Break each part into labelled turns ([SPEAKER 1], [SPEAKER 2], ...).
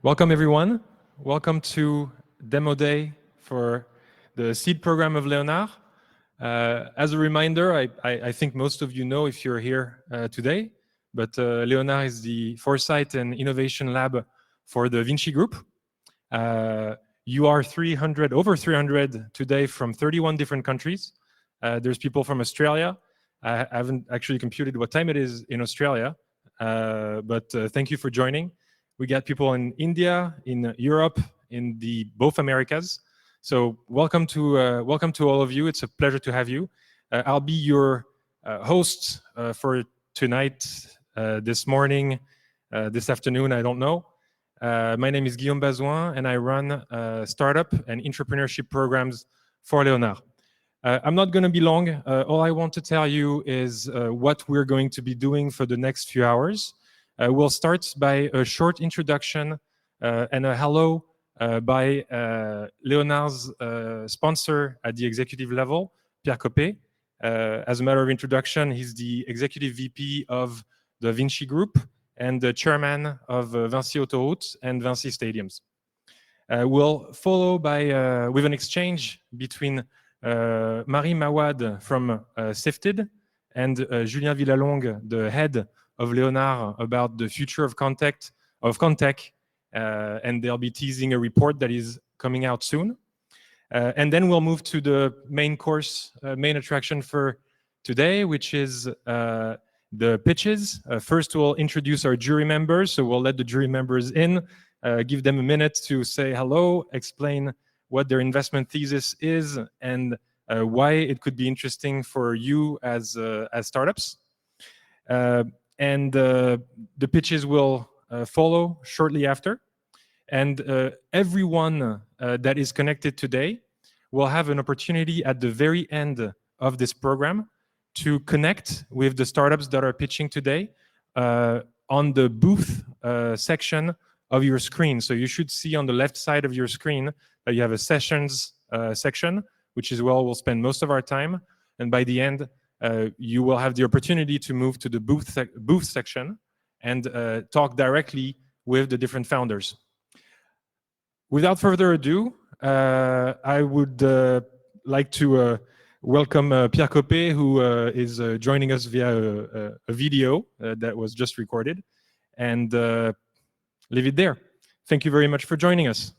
[SPEAKER 1] Welcome, everyone. Welcome to Demo Day for the seed program of Leonard. As a reminder, I think most of you know if you're here today, but Leonard is the Foresight and Innovation Lab for the VINCI Group. You are over 300 today from 31 different countries. There's people from Australia. I haven't actually computed what time it is in Australia, but thank you for joining. We got people in India, in Europe, in both Americas. So welcome to all of you. It's a pleasure to have you. I'll be your host for tonight, this morning, this afternoon, I don't know. My name is Guillaume Bazouin, and I run startup and entrepreneurship programs for Leonard. I'm not going to be long. All I want to tell you is what we're going to be doing for the next few hours. We'll start by a short introduction and a hello by Leonard's sponsor at the executive level, Pierre Coppey. As a matter of introduction, he's the executive VP of the VINCI Group and the chairman of VINCI Autoroutes and VINCI Stadiums. We'll follow with an exchange between Marie Mawad from Sifted and Julien Villalongue, the head of Leonard, about the future of Cleantech, and they'll be teasing a report that is coming out soon. And then we'll move to the main attraction for today, which is the pitches. First, we'll introduce our jury members, so we'll let the jury members in, give them a minute to say hello, explain what their investment thesis is, and why it could be interesting for you as startups. And the pitches will follow shortly after. And everyone that is connected today will have an opportunity at the very end of this program to connect with the startups that are pitching today on the booth section of your screen. So you should see on the left side of your screen that you have a sessions section, which is where we'll spend most of our time. And by the end, you will have the opportunity to move to the booth section and talk directly with the different founders. Without further ado, I would like to welcome Pierre Coppey, who is joining us via a video that was just recorded, and leave it there. Thank you very much for joining us.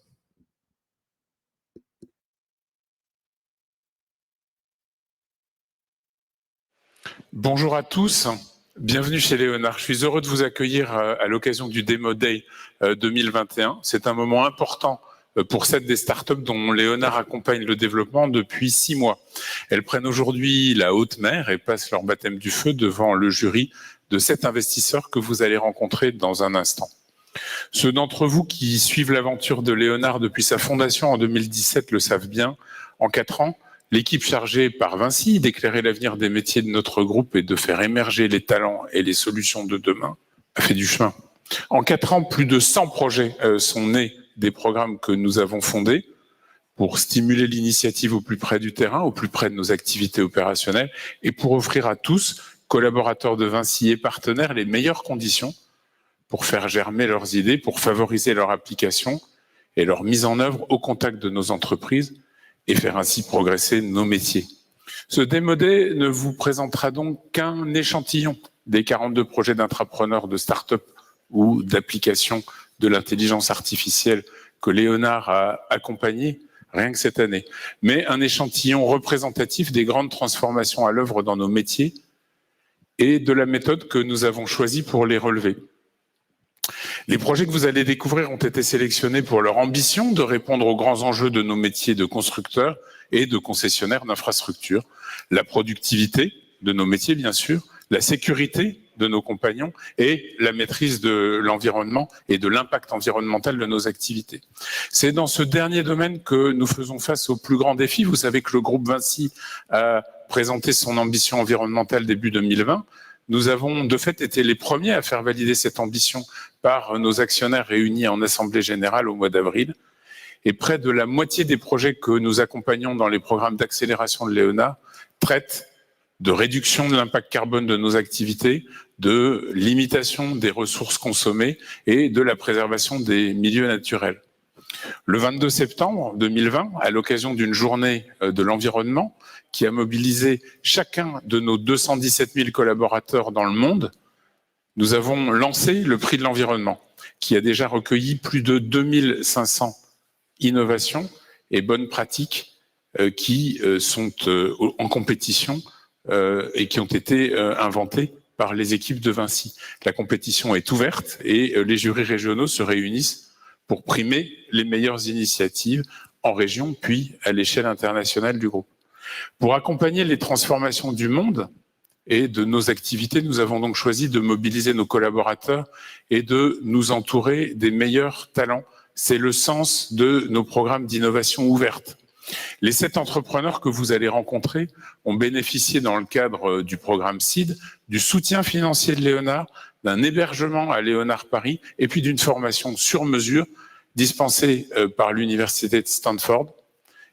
[SPEAKER 2] Bonjour à tous, bienvenue chez Leonard. Je suis heureux de vous accueillir à l'occasion du Demo Day 2021. C'est un moment important pour cette des startups dont Leonard accompagne le développement depuis 6 mois. Elles prennent aujourd'hui la haute mer et passent leur baptême du feu devant le jury de 7 investisseurs que vous allez rencontrer dans un instant. Ceux d'entre vous qui suivent l'aventure de Leonard depuis sa fondation en 2017 le savent bien. En 4 ans, l'équipe chargée par Vinci d'éclairer l'avenir des métiers de notre groupe et de faire émerger les talents et les solutions de demain a fait du chemin. En 4 ans, plus de 100 projets sont nés des programmes que nous avons fondés pour stimuler l'initiative au plus près du terrain, au plus près de nos activités opérationnelles et pour offrir à tous, collaborateurs de Vinci et partenaires, les meilleures conditions pour faire germer leurs idées, pour favoriser leur application et leur mise en œuvre au contact de nos entreprises et faire ainsi progresser nos métiers. Ce Demo Day ne vous présentera donc qu'un échantillon des 42 projets d'intrapreneurs de start-up ou d'applications de l'intelligence artificielle que Leonard a accompagné rien que cette année, mais un échantillon représentatif des grandes transformations à l'œuvre dans nos métiers et de la méthode que nous avons choisie pour les relever. Les projets que vous allez découvrir ont été sélectionnés pour leur ambition de répondre aux grands enjeux de nos métiers de constructeurs et de concessionnaires d'infrastructures, la productivité de nos métiers bien sûr, la sécurité de nos compagnons et la maîtrise de l'environnement et de l'impact environnemental de nos activités. C'est dans ce dernier domaine que nous faisons face aux plus grands défis. Vous savez que le groupe Vinci a présenté son ambition environnementale début 2020. Nous avons de fait été les premiers à faire valider cette ambition par nos actionnaires réunis en Assemblée Générale au mois d'avril. Et près de la moitié des projets que nous accompagnons dans les programmes d'accélération de Leonard traitent de réduction de l'impact carbone de nos activités, de limitation des ressources consommées et de la préservation des milieux naturels. Le 22 septembre 2020, à l'occasion d'une journée de l'environnement qui a mobilisé chacun de nos 217 000 collaborateurs dans le monde, nous avons lancé le prix de l'environnement, qui a déjà recueilli plus de 2500 innovations et bonnes pratiques qui sont en compétition et qui ont été inventées par les équipes de VINCI. La compétition est ouverte et les jurys régionaux se réunissent pour primer les meilleures initiatives en région, puis à l'échelle internationale du groupe. Pour accompagner les transformations du monde et de nos activités, nous avons donc choisi de mobiliser nos collaborateurs et de nous entourer des meilleurs talents. C'est le sens de nos programmes d'innovation ouverte. Les 7 entrepreneurs que vous allez rencontrer ont bénéficié dans le cadre du programme SEED du soutien financier de Leonard, d'un hébergement à Leonard Paris et puis d'une formation sur mesure dispensée par l'université de Stanford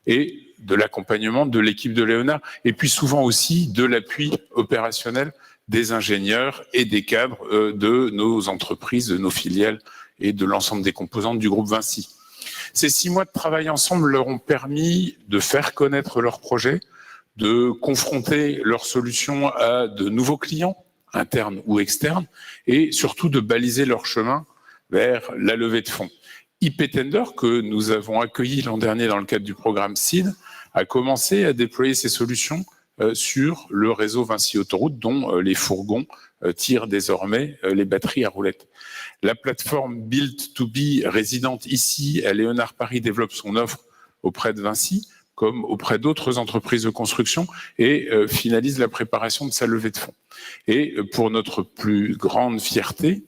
[SPEAKER 2] et de l'accompagnement de l'équipe de Leonard et puis souvent aussi de l'appui opérationnel des ingénieurs et des cadres de nos entreprises, de nos filiales et de l'ensemble des composantes du groupe VINCI. Ces 6 mois de travail ensemble leur ont permis de faire connaître leurs projets, de confronter leurs solutions à de nouveaux clients, internes ou externes, et surtout de baliser leur chemin vers la levée de fonds. IP Tender, que nous avons accueilli l'an dernier dans le cadre du programme SEED, a commencé à déployer ses solutions sur le réseau VINCI Autoroutes, dont les fourgons tirent désormais les batteries à roulettes. La plateforme Build to Be résidente ici à Leonard Paris développe son offre auprès de VINCI, comme auprès d'autres entreprises de construction, et finalise la préparation de sa levée de fonds. Et pour notre plus grande fierté,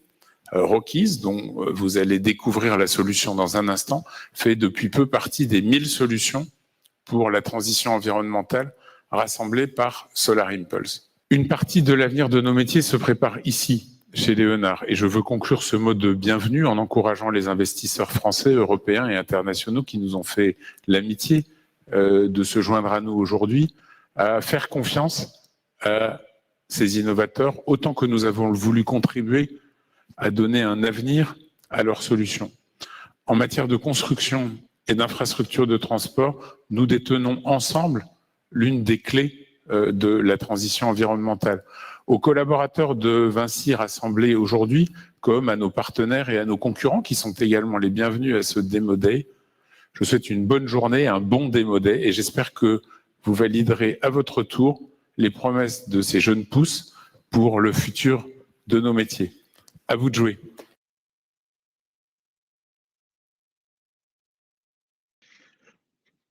[SPEAKER 2] RockEase, dont vous allez découvrir la solution dans un instant, fait depuis peu partie des 1000 solutions pour la transition environnementale rassemblées par Solar Impulse. Une partie de l'avenir de nos métiers se prépare ici, chez Leonard, et je veux conclure ce mot de bienvenue en encourageant les investisseurs français, européens et internationaux qui nous ont fait l'amitié de se joindre à nous aujourd'hui, à faire confiance à ces innovateurs, autant que nous avons voulu contribuer à donner un avenir à leurs solutions. En matière de construction et d'infrastructures de transport, nous détenons ensemble l'une des clés de la transition environnementale. Aux collaborateurs de VINCI rassemblés aujourd'hui, comme à nos partenaires et à nos concurrents qui sont également les bienvenus à ce Demo Day, je souhaite une bonne journée, un bon Demo Day et j'espère que vous validerez à votre tour les promesses de ces jeunes pousses pour le futur de nos métiers. À vous de jouer.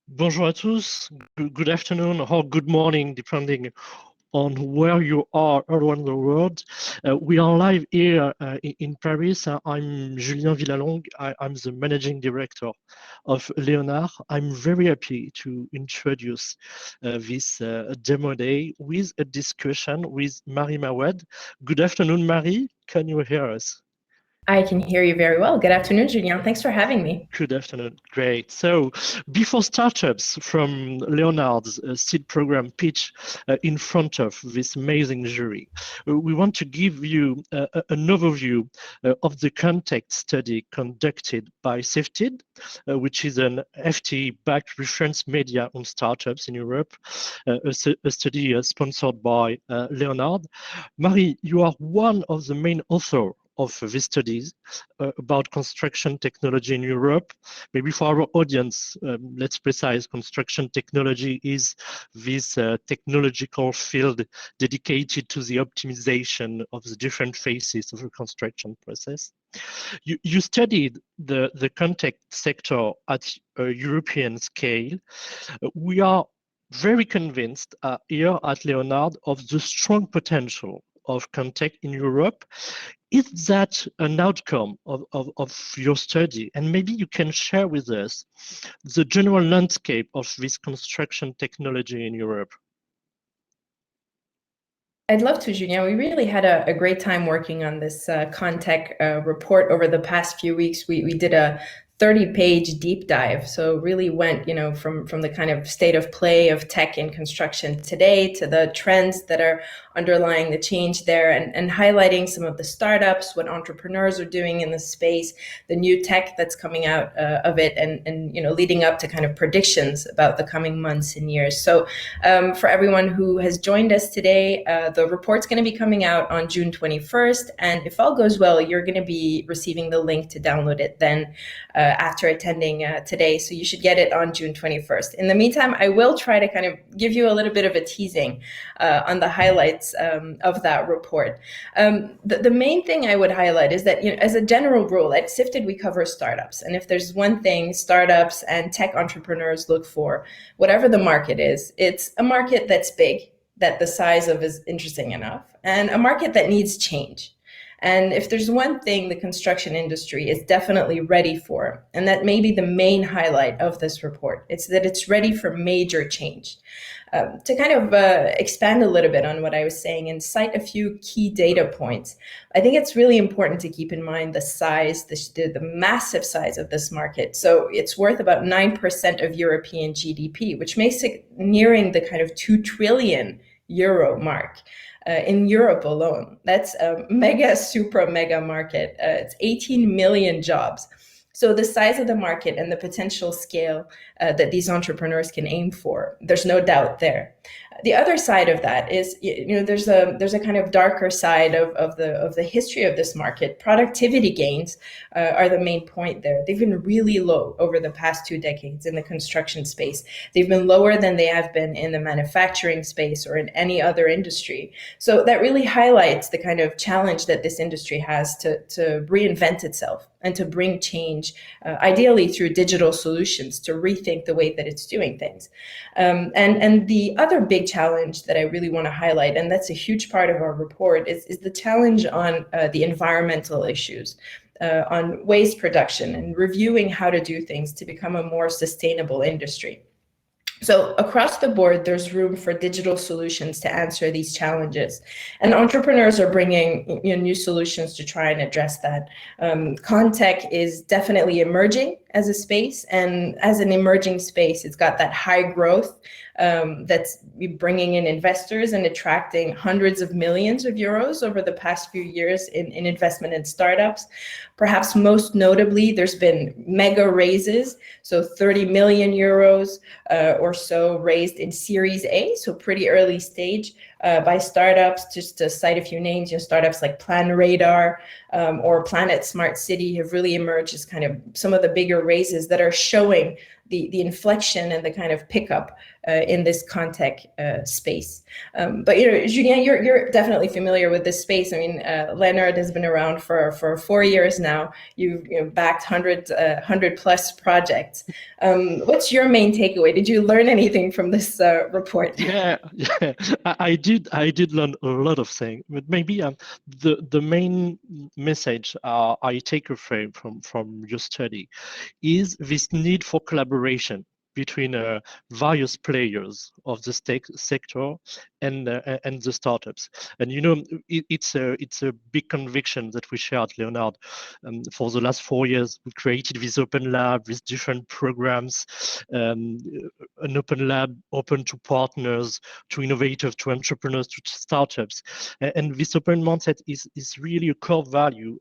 [SPEAKER 3] Bonjour à tous, good afternoon or good morning, depending on where you are around the world. We are live here in Paris. I'm Julien Villalongue. I'm the managing director of Leonard. I'm very happy to introduce this demo day with a discussion with Marie Mawad. Good afternoon, Marie. Can you hear us?
[SPEAKER 4] I can hear you very well. Good afternoon, Julien. Thanks for having me.
[SPEAKER 3] Good afternoon. Great. So before startups from Leonard's seed program pitch in front of this amazing jury, we want to give you an overview of the context study conducted by SafeTid, which is an FT-backed reference media on startups in Europe, a study sponsored by Leonard. Marie, you are one of the main authors of these studies about construction technology in Europe. Maybe for our audience, let's precise, construction technology is this technological field dedicated to the optimization of the different phases of the construction process. You studied the context sector at a European scale. We are very convinced here at Leonard of the strong potential of context in Europe. Is that an outcome of your study? And maybe you can share with us the general landscape of this construction technology in Europe.
[SPEAKER 4] I'd love to, Julien. We really had a great time working on this Contech report over the past few weeks. We did a 30-page deep dive. So really went, from the kind of state of play of tech in construction today to the trends that are underlying the change there, and highlighting some of the startups, what entrepreneurs are doing in the space, the new tech that's coming out of it, and leading up to kind of predictions about the coming months and years. So for everyone who has joined us today, the report's going to be coming out on June 21st, and if all goes well, you're going to be receiving the link to download it then after attending today. So you should get it on June 21st. In the meantime, I will try to kind of give you a little bit of a teasing on the highlights of that report. The main thing I would highlight is that, as a general rule, at Sifted, we cover startups. And if there's one thing startups and tech entrepreneurs look for, whatever the market is, it's a market that's big, that the size of is interesting enough, and a market that needs change. And if there's one thing the construction industry is definitely ready for, and that may be the main highlight of this report, it's that it's ready for major change. To kind of expand a little bit on what I was saying and cite a few key data points, I think it's really important to keep in mind the size, the massive size of this market. So it's worth about 9% of European GDP, which makes it nearing the kind of 2 trillion euro mark. In Europe alone. That's a super mega market. It's 18 million jobs. So the size of the market and the potential scale that these entrepreneurs can aim for, there's no doubt there. The other side of that is, there's a kind of darker side of the history of this market. Productivity gains are the main point there. They've been really low over the past 2 decades in the construction space. They've been lower than they have been in the manufacturing space or in any other industry. So that really highlights the kind of challenge that this industry has to reinvent itself and to bring change, ideally through digital solutions, to rethink the way that it's doing things. And the other big challenge that I really want to highlight, and that's a huge part of our report, is the challenge on the environmental issues, on waste production and reviewing how to do things to become a more sustainable industry. So across the board, there's room for digital solutions to answer these challenges. And entrepreneurs are bringing new solutions to try and address that. Contech is definitely emerging as a space, and as an emerging space, it's got that high growth that's bringing in investors and attracting hundreds of millions of euros over the past few years in investment in startups. Perhaps most notably, there's been mega raises, so 30 million euros or so raised in Series A, so pretty early stage by startups. Just to cite a few names, startups like Plan Radar or Planet Smart City have really emerged as kind of some of the bigger raises that are showing the inflection and the kind of pickup in this Contech space. But Julien, you're definitely familiar with this space. I mean, Leonard has been around for 4 years now. You've backed 100 plus projects. What's your main takeaway? Did you learn anything from this report?
[SPEAKER 3] Yeah, I did learn a lot of things, but maybe the main message I take away from your study is this need for collaboration between various players of the sector and the startups. And it's a big conviction that we share at Leonard. For the last 4 years, we created this open lab with different programs, an open lab open to partners, to innovators, to entrepreneurs, to startups. And this open mindset is really a core value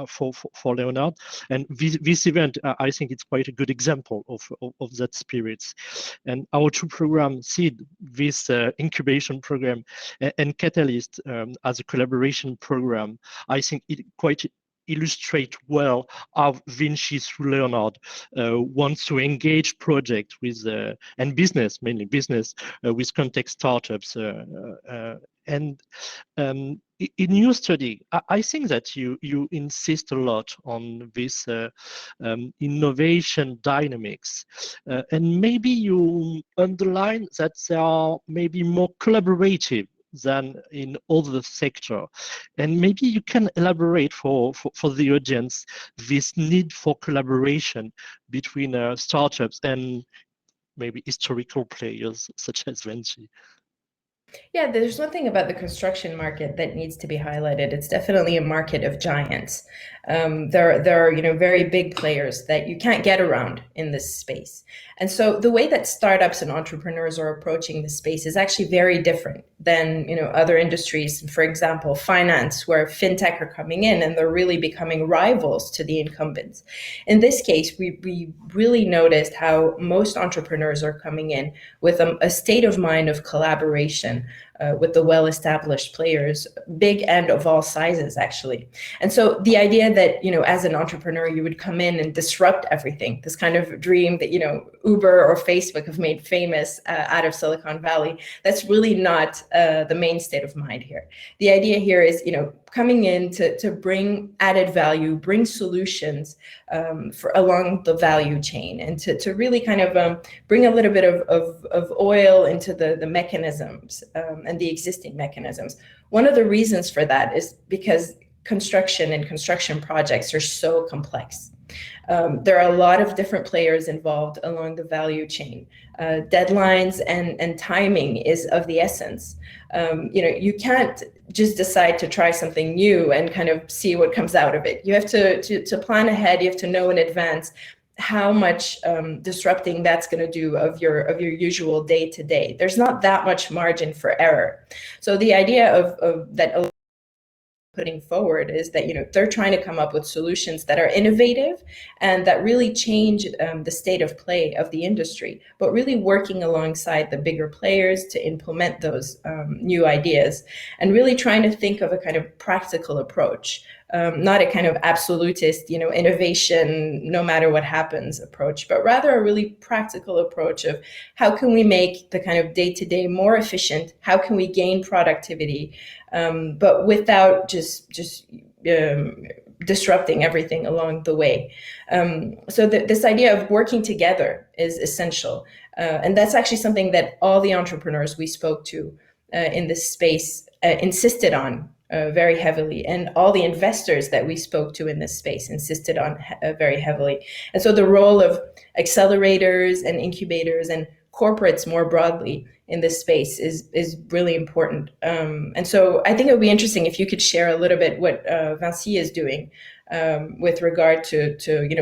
[SPEAKER 3] for Leonard. And this event, I think it's quite a good example of that spirit. And our 2 programs, SEED, this incubation program, and Catalyst as a collaboration program, I think it quite illustrate well how VINCI through Leonard wants to engage project with and business, mainly business, with context startups. And in your study, I think that you insist a lot on this innovation dynamics, and maybe you underline that they are maybe more collaborative than in other sector. And maybe you can elaborate for the audience this need for collaboration between startups and maybe historical players such as VINCI.
[SPEAKER 4] Yeah, there's one thing about the construction market that needs to be highlighted. It's definitely a market of giants. There are, very big players that you can't get around in this space. And so the way that startups and entrepreneurs are approaching this space is actually very different than, other industries. For example, finance, where fintech are coming in and they're really becoming rivals to the incumbents. In this case, we really noticed how most entrepreneurs are coming in with a state of mind of collaboration with the well-established players, big and of all sizes, actually. And so the idea that, as an entrepreneur, you would come in and disrupt everything, this kind of dream that, Uber or Facebook have made famous out of Silicon Valley, that's really not the main state of mind here. The idea here is, coming in to bring added value, bring solutions for along the value chain, and to really kind of bring a little bit of oil into the mechanisms and the existing mechanisms. One of the reasons for that is because construction and construction projects are so complex. There are a lot of different players involved along the value chain. Deadlines and timing is of the essence. You can't just decide to try something new and kind of see what comes out of it. You have to plan ahead. You have to know in advance how much disrupting that's going to do of your usual day to day. There's not that much margin for error. So the idea of that putting forward is that they're trying to come up with solutions that are innovative and that really change the state of play of the industry, but really working alongside the bigger players to implement those new ideas and really trying to think of a kind of practical approach. Not a kind of absolutist, innovation, no matter what happens approach, but rather a really practical approach of how can we make the kind of day-to-day more efficient? How can we gain productivity, but without just disrupting everything along the way? So this idea of working together is essential. And that's actually something that all the entrepreneurs we spoke to in this space insisted on very heavily, and all the investors that we spoke to in this space insisted on very heavily. And so the role of accelerators and incubators and corporates more broadly in this space is really important. And so I think it would be interesting if you could share a little bit what VINCI is doing with regard to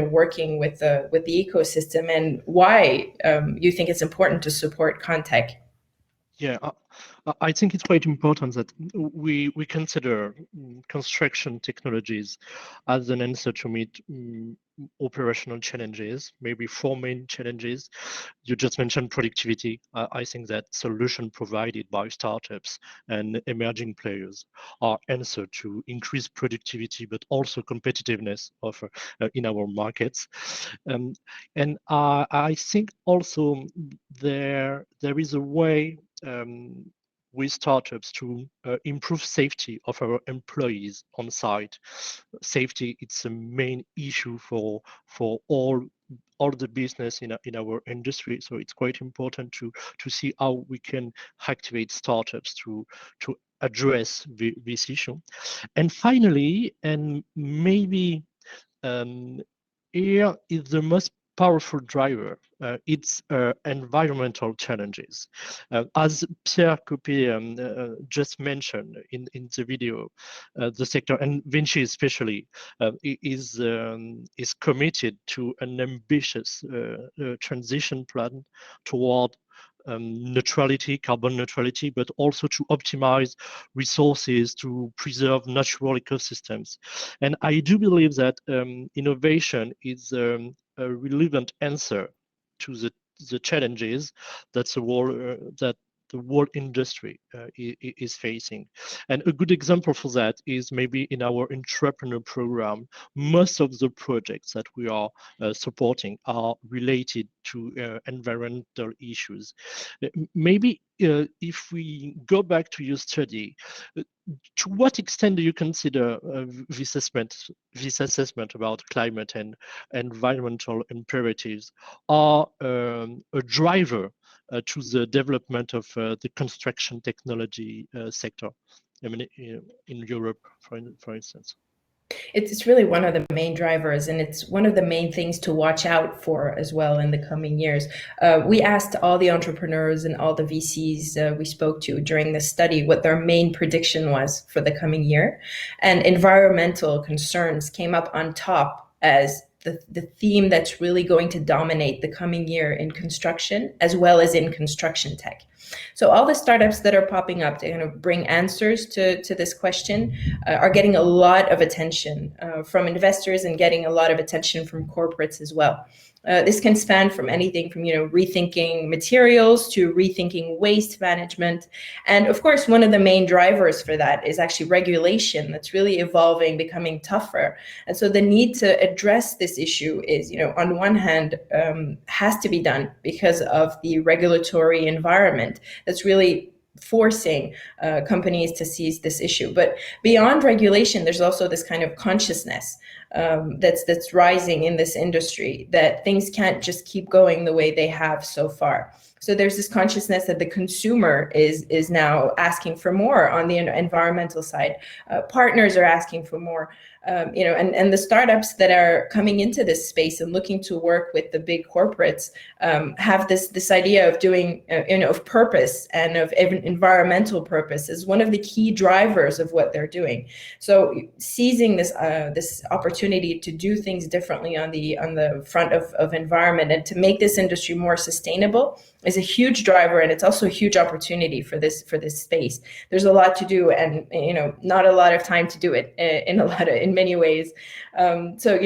[SPEAKER 4] working with the ecosystem and why you think it's important to support Cleantech.
[SPEAKER 3] Yeah, I think it's quite important that we consider construction technologies as an answer to meet operational challenges, maybe 4 main challenges. You just mentioned productivity. I think that solution provided by startups and emerging players are answer to increase productivity, but also competitiveness of in our markets. And I think also there is a way with startups to improve safety of our employees on site. Safety, it's a main issue for all the business in our industry. So it's quite important to see how we can activate startups to address this issue. And finally, and maybe here is the most powerful driver. It's environmental challenges. As Pierre Coppey just mentioned in the video, the sector, and VINCI especially, is committed to an ambitious transition plan toward neutrality, carbon neutrality, but also to optimize resources, to preserve natural ecosystems. And I do believe that innovation is a relevant answer to the challenges that the world industry is facing. And a good example for that is maybe in our entrepreneur program. Most of the projects that we are supporting are related to environmental issues. Maybe if we go back to your study, to what extent do you consider this assessment about climate and environmental imperatives are a driver to the development of the construction technology sector? I mean, in Europe, for instance.
[SPEAKER 4] It's really one of the main drivers, and it's one of the main things to watch out for as well in the coming years. We asked all the entrepreneurs and all the VCs we spoke to during this study what their main prediction was for the coming year, and environmental concerns came up on top as the theme that's really going to dominate the coming year in construction as well as in construction tech. So all the startups that are popping up to kind of bring answers to this question are getting a lot of attention from investors and getting a lot of attention from corporates as well. This can span from anything from rethinking materials to rethinking waste management, and of course one of the main drivers for that is actually regulation that's really evolving, becoming tougher. And so the need to address this issue is, on one hand, has to be done because of the regulatory environment that's really forcing companies to seize this issue. But beyond regulation, there's also this kind of consciousness that's rising in this industry, that things can't just keep going the way they have so far. So there's this consciousness that the consumer is now asking for more on the environmental side. Partners are asking for more, and the startups that are coming into this space and looking to work with the big corporates have this idea of doing, of purpose and of environmental purpose is one of the key drivers of what they're doing. So seizing this opportunity to do things differently on the front of environment and to make this industry more sustainable is a huge driver, and it's also a huge opportunity for this space. There's a lot to do, and not a lot of time to do it in many ways. So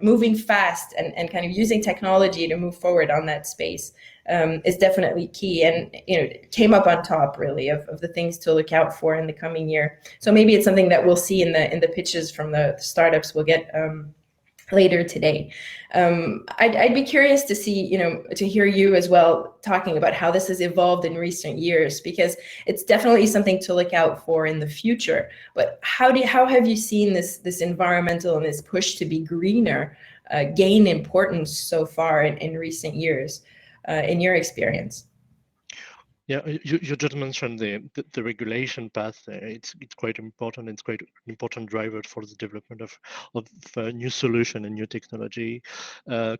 [SPEAKER 4] moving fast and kind of using technology to move forward on that space is definitely key, and it came up on top really of the things to look out for in the coming year. So maybe it's something that we'll see in the pitches from the startups we'll get later today. I'd be curious to see, to hear you as well talking about how this has evolved in recent years, because it's definitely something to look out for in the future. But how have you seen this environmental and this push to be greener gain importance so far in recent years, in your experience?
[SPEAKER 3] Yeah, you just mentioned the regulation path. It's quite important. It's quite an important driver for the development of new solution and new technology.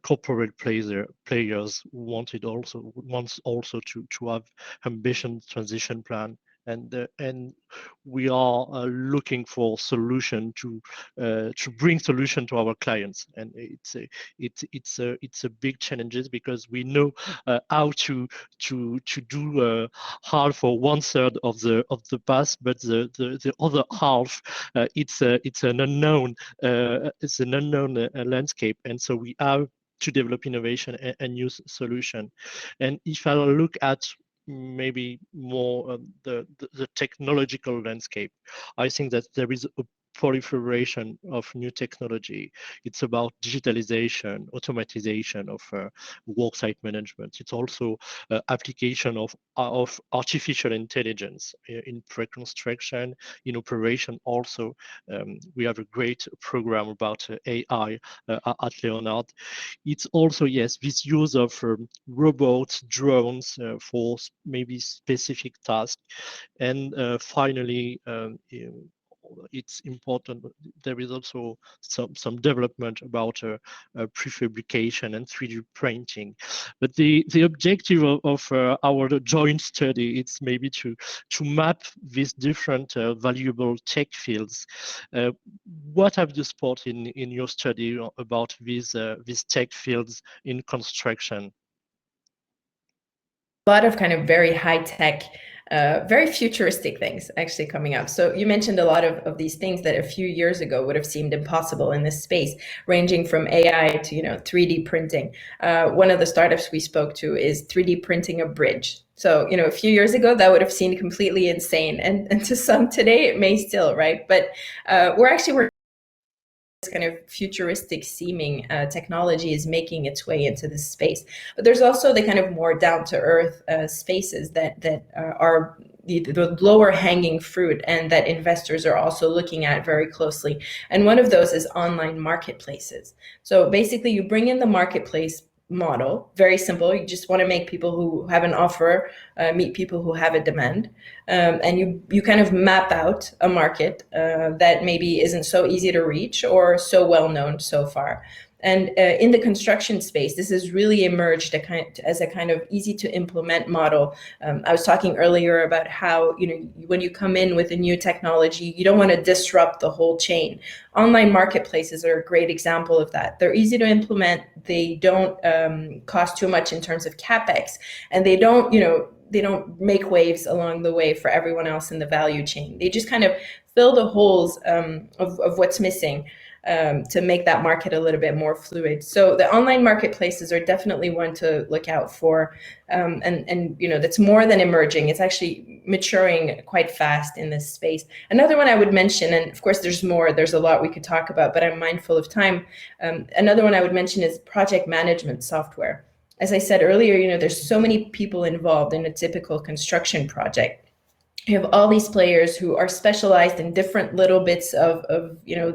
[SPEAKER 3] Corporate players wants also to have ambitious transition plan. And we are looking for solution to bring solution to our clients, and it's a big challenges, because we know how to do half or 1/3 of the path, but the other half it's an unknown landscape, and so we have to develop innovation and new solution. And if I look at maybe more the technological landscape, I think that there is a proliferation of new technology. It's about digitalization, automatization of worksite management. It's also application of artificial intelligence in pre-construction, in operation also. We have a great program about AI at Leonard. It's also, yes, this use of robots, drones for maybe specific tasks. And finally, it's important. There is also some development about prefabrication and 3D printing. But the objective of our joint study is maybe to map these different valuable tech fields. What have you spotted in your study about these tech fields in construction?
[SPEAKER 4] A lot of kind of very high tech, very futuristic things actually coming up. So you mentioned a lot of these things that a few years ago would have seemed impossible in this space, ranging from AI to 3D printing. One of the startups we spoke to is 3D printing a bridge. So a few years ago that would have seemed completely insane, and to some today it may still, right? But we're this kind of futuristic seeming technology is making its way into this space. But there's also the kind of more down-to-earth spaces that are the lower hanging fruit, and that investors are also looking at very closely. And one of those is online marketplaces. So basically you bring in the marketplace model. Very simple. You just want to make people who have an offer meet people who have a demand, and you kind of map out a market that maybe isn't so easy to reach or so well known so far. And in the construction space, this has really emerged as a kind of easy to implement model. I was talking earlier about how, when you come in with a new technology, you don't want to disrupt the whole chain. Online marketplaces are a great example of that. They're easy to implement. They don't cost too much in terms of CapEx, and they don't make waves along the way for everyone else in the value chain. They just kind of fill the holes of what's missing. To make that market a little bit more fluid. So the online marketplaces are definitely one to look out for. And that's more than emerging. It's actually maturing quite fast in this space. Another one I would mention, and of course there's more, there's a lot we could talk about, but I'm mindful of time. Another one I would mention is project management software. As I said earlier, there's so many people involved in a typical construction project. You have all these players who are specialized in different little bits of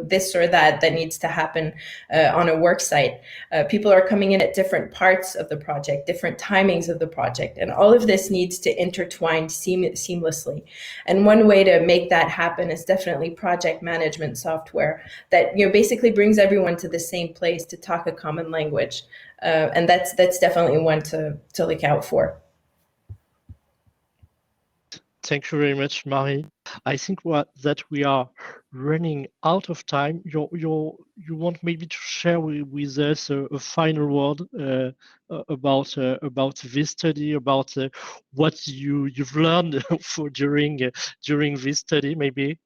[SPEAKER 4] this or that needs to happen on a work site. People are coming in at different parts of the project, different timings of the project, and all of this needs to intertwine seamlessly. And one way to make that happen is definitely project management software that basically brings everyone to the same place to talk a common language, and that's definitely one to look out for.
[SPEAKER 3] Thank you very much, Marie. I think that we are running out of time. You want maybe to share with us a final word about this study, about what you've learned during this study, maybe.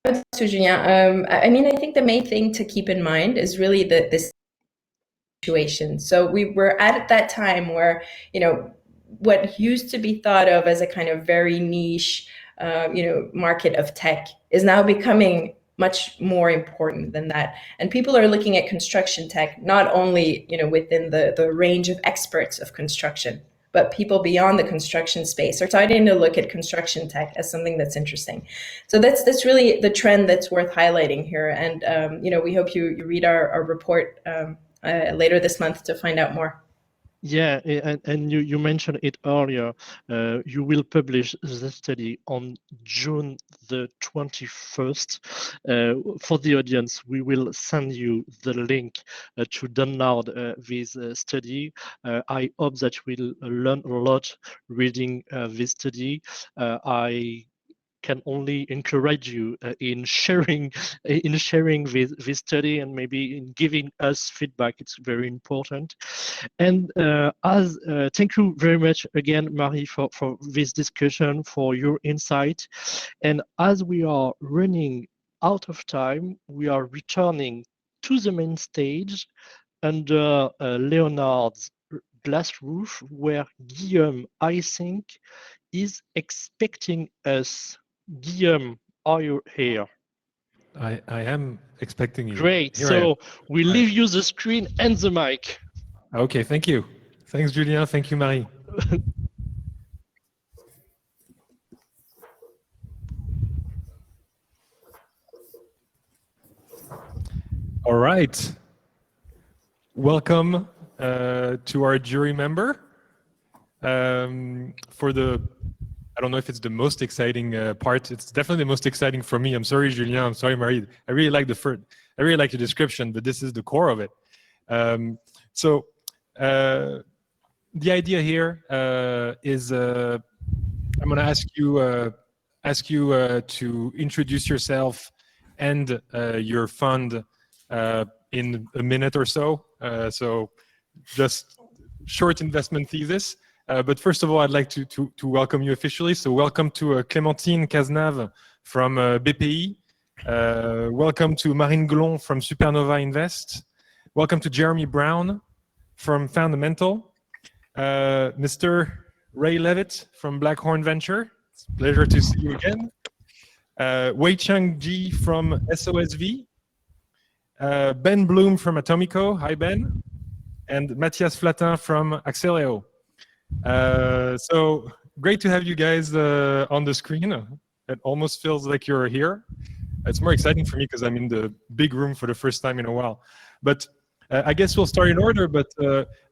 [SPEAKER 4] So, Julien, I think the main thing to keep in mind is really this situation. So we were at that time where what used to be thought of as a kind of very niche, market of tech is now becoming much more important than that. And people are looking at construction tech, not only, within the range of experts of construction, but people beyond the construction space are starting to look at construction tech as something that's interesting. So that's really the trend that's worth highlighting here. And, we hope you read our report later this month to find out more.
[SPEAKER 3] Yeah, and you mentioned it earlier. You will publish the study on June the 21st. For the audience, we will send you the link to download this study. I hope that we'll learn a lot reading this study. I can only encourage you in sharing this study and maybe in giving us feedback. It's very important. And thank you very much again, Marie, for this discussion, for your insight. And as we are running out of time, we are returning to the main stage under Leonard's glass roof, where Guillaume, I think, is expecting us. Guillaume, are you here?
[SPEAKER 1] I am expecting you.
[SPEAKER 3] Great. So we leave you the screen and the mic.
[SPEAKER 1] Okay, thank you. Thanks, Julien. Thank you, Marie. All right. Welcome to our jury member. For the, I don't know if it's the most exciting part. It's definitely the most exciting for me. I'm sorry, Julien. I'm sorry, Marie. I really like I really like the description, but this is the core of it. So the idea here is I'm going to ask you to introduce yourself and your fund in a minute or so. So just short investment thesis. But first of all, I'd like to welcome you officially. So welcome to Clémentine Cazenave from BPI. Welcome to Marine Glon from Supernova Invest. Welcome to Jeremy Brown from Foundamental. Mr. Ray Levitt from Blackhorn Venture. It's a pleasure to see you again. Wei Chang Ji from SOSV. Ben Blume from Atomico. Hi, Ben. And Mathias Flattin from Axeleo. So great to have you guys on the screen. It almost feels like you're here. It's more exciting for me because I'm in the big room for the first time in a while. But I guess we'll start in order, but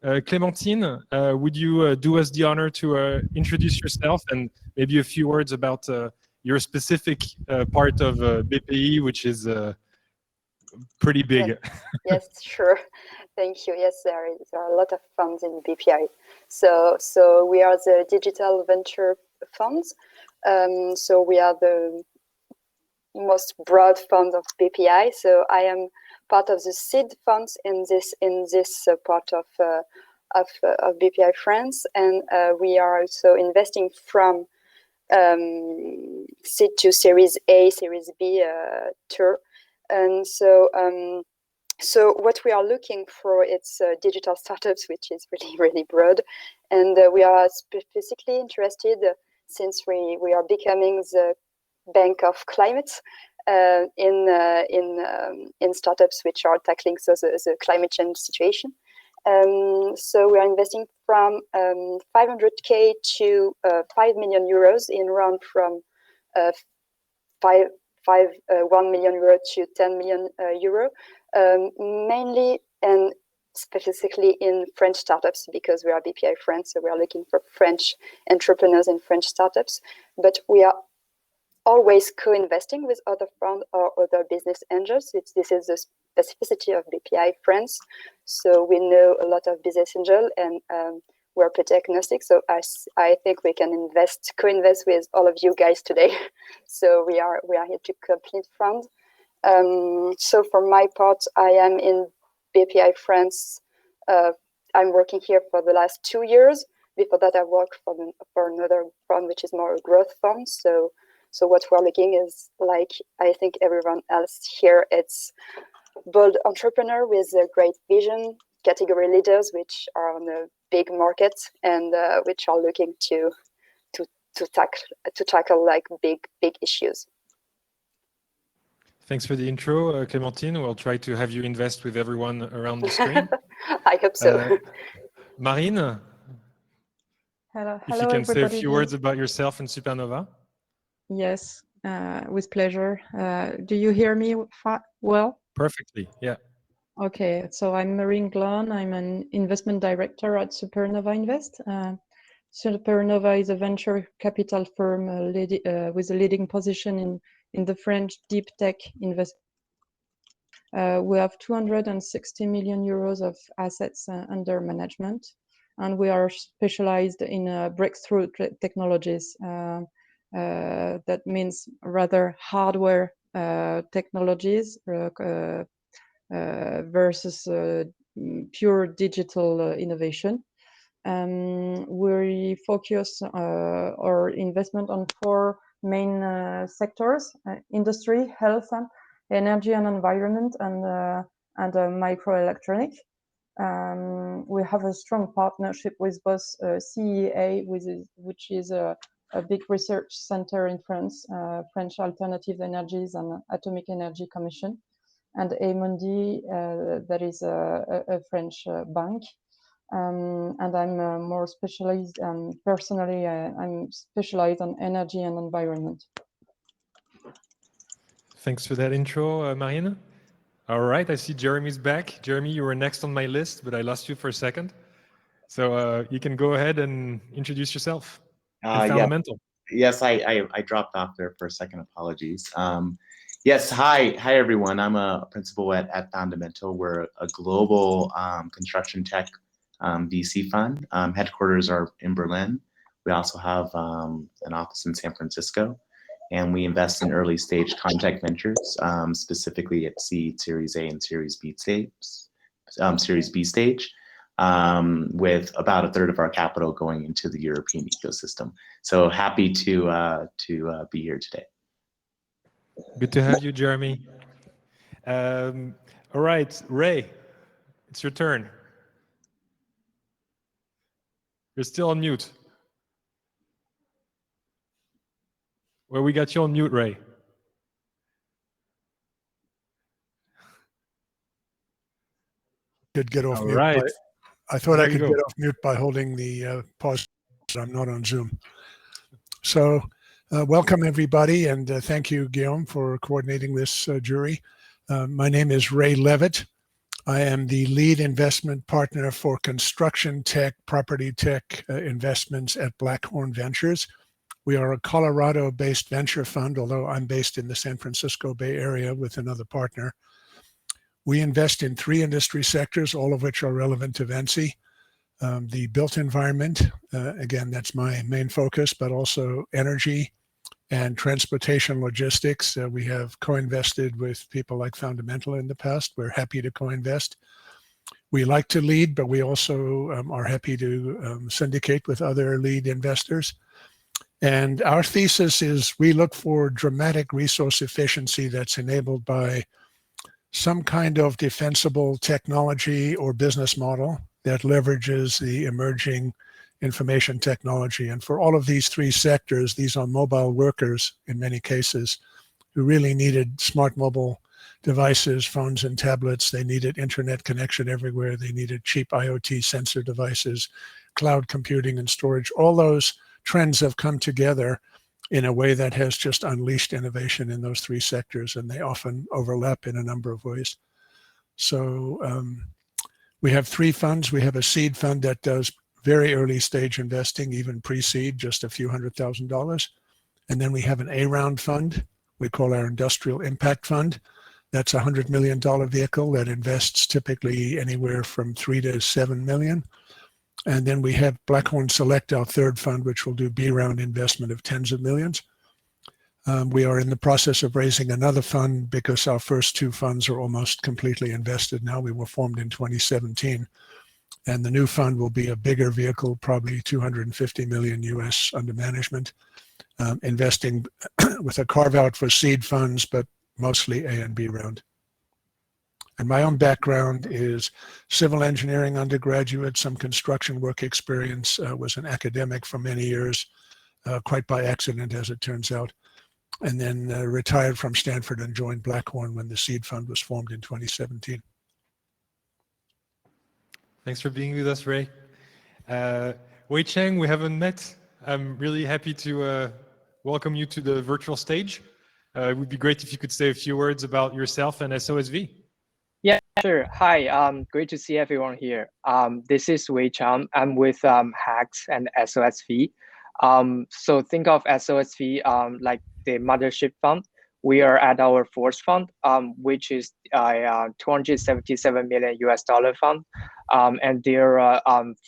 [SPEAKER 1] Clémentine, would you do us the honor to introduce yourself and maybe a few words about your specific part of BPI, which is pretty big.
[SPEAKER 5] Yes, sure. Thank you. Yes, there are a lot of funds in BPI. So we are the digital venture funds. So we are the most broad fund of BPI. So I am part of the seed funds in this part of BPI France, and we are also investing from seed to Series A, Series B tour. And so what we are looking for, it's digital startups, which is really broad. And we are specifically interested, since we are becoming the bank of climate, in startups which are tackling the climate change situation. So we are investing from 500K to 5 million euros in round from 1 million euro to 10 million euro, mainly and specifically in French startups, because we are BPI France, so we are looking for French entrepreneurs and French startups. But we are always co-investing with other funds or other business angels. This is the specificity of BPI France. So we know a lot of business angels, and we're pretty agnostic. So I think we can co-invest with all of you guys today. So we are here to complete fund. So for my part, I am in BPI France. I'm working here for the last 2 years. Before that, I worked for another fund, which is more a growth fund. So what we're looking is, like I think everyone else here, it's bold entrepreneur with a great vision, category leaders which are on a big market and which are looking to tackle like big issues.
[SPEAKER 1] Thanks for the intro, Clémentine. We'll try to have you invest with everyone around the screen.
[SPEAKER 5] I hope so.
[SPEAKER 1] Marine,
[SPEAKER 6] hello,
[SPEAKER 1] if you can say a few
[SPEAKER 6] everybody.
[SPEAKER 1] words about yourself and Supernova.
[SPEAKER 6] Yes, with pleasure. Do you hear me well?
[SPEAKER 1] Perfectly, yeah.
[SPEAKER 6] Okay, so I'm Marine Glon. I'm an investment director at Supernova Invest. Supernova is a venture capital firm with a leading position in the French deep tech investment. We have 260 million euros of assets under management, and we are specialized in breakthrough technologies. That means rather hardware technologies versus pure digital innovation. We focus our investment on 4 main sectors: industry, health, energy and environment, and microelectronic. We have a strong partnership with both CEA, which is a big research center in France, French Alternative Energies and Atomic Energy Commission, and Amundi, that is a French bank. And I'm more specialized, personally, I'm specialized on energy and environment.
[SPEAKER 1] Thanks for that intro, Marine. All right, I see Jeremy's back. Jeremy, you were next on my list, but I lost you for a second. So you can go ahead and introduce yourself. Fundamental.
[SPEAKER 7] Yes, I dropped off there for a second. Apologies. Yes, hi everyone. I'm a principal at Foundamental. We're a global construction tech VC fund. Headquarters are in Berlin. We also have an office in San Francisco, and we invest in early stage contact ventures, specifically at seed, Series A, and Series B stage. With about a third of our capital going into the European ecosystem. So happy to be here today.
[SPEAKER 1] Good to have you, Jeremy. All right, Ray, it's your turn. You're still on mute. Well, we got you on mute, Ray.
[SPEAKER 8] Could get off
[SPEAKER 1] All
[SPEAKER 8] mute.
[SPEAKER 1] right.
[SPEAKER 8] I thought
[SPEAKER 1] There
[SPEAKER 8] I could
[SPEAKER 1] you
[SPEAKER 8] get
[SPEAKER 1] go.
[SPEAKER 8] off mute by holding the pause. I'm not on Zoom. So welcome, everybody, and thank you, Guillaume, for coordinating this jury. My name is Ray Levitt. I am the lead investment partner for construction tech, property tech investments at Blackhorn Ventures. We are a Colorado-based venture fund, although I'm based in the San Francisco Bay Area with another partner. We invest in 3 industry sectors, all of which are relevant to VINCI. The built environment, again, that's my main focus, but also energy and transportation logistics. We have co-invested with people like Foundamental in the past. We're happy to co-invest. We like to lead, but we also are happy to syndicate with other lead investors. And our thesis is we look for dramatic resource efficiency that's enabled by some kind of defensible technology or business model that leverages the emerging information technology. And for all of these 3 sectors, these are mobile workers in many cases who really needed smart mobile devices, phones and tablets. They needed internet connection everywhere. They needed cheap IoT sensor devices, cloud computing and storage. All those trends have come together in a way that has just unleashed innovation in those 3 sectors, and they often overlap in a number of ways. So we have 3 funds. We have a seed fund that does very early stage investing, even pre-seed, just a few $100,000. And then we have an A-round fund we call our Industrial Impact Fund. That's a $100 million vehicle that invests typically anywhere from 3 to 7 million. And then we have Blackhorn Select, our 3rd fund, which will do B-round investment of tens of millions. We are in the process of raising another fund because our first 2 funds are almost completely invested now. We were formed in 2017. And the new fund will be a bigger vehicle, probably 250 million US under management, investing with a carve out for seed funds, but mostly A and B round. And my own background is civil engineering undergraduate, some construction work experience, was an academic for many years, quite by accident as it turns out, and then retired from Stanford and joined Blackhorn when the seed fund was formed in 2017.
[SPEAKER 1] Thanks for being with us, Ray. Wei Cheng, we haven't met. I'm really happy to welcome you to the virtual stage. It would be great if you could say a few words about yourself and SOSV.
[SPEAKER 9] Yeah, sure. Hi, great to see everyone here. This is Wei Cheng. I'm with HAX and SOSV. So think of SOSV like the mothership fund. We are at our 4th fund, which is a $277 million US fund. And there are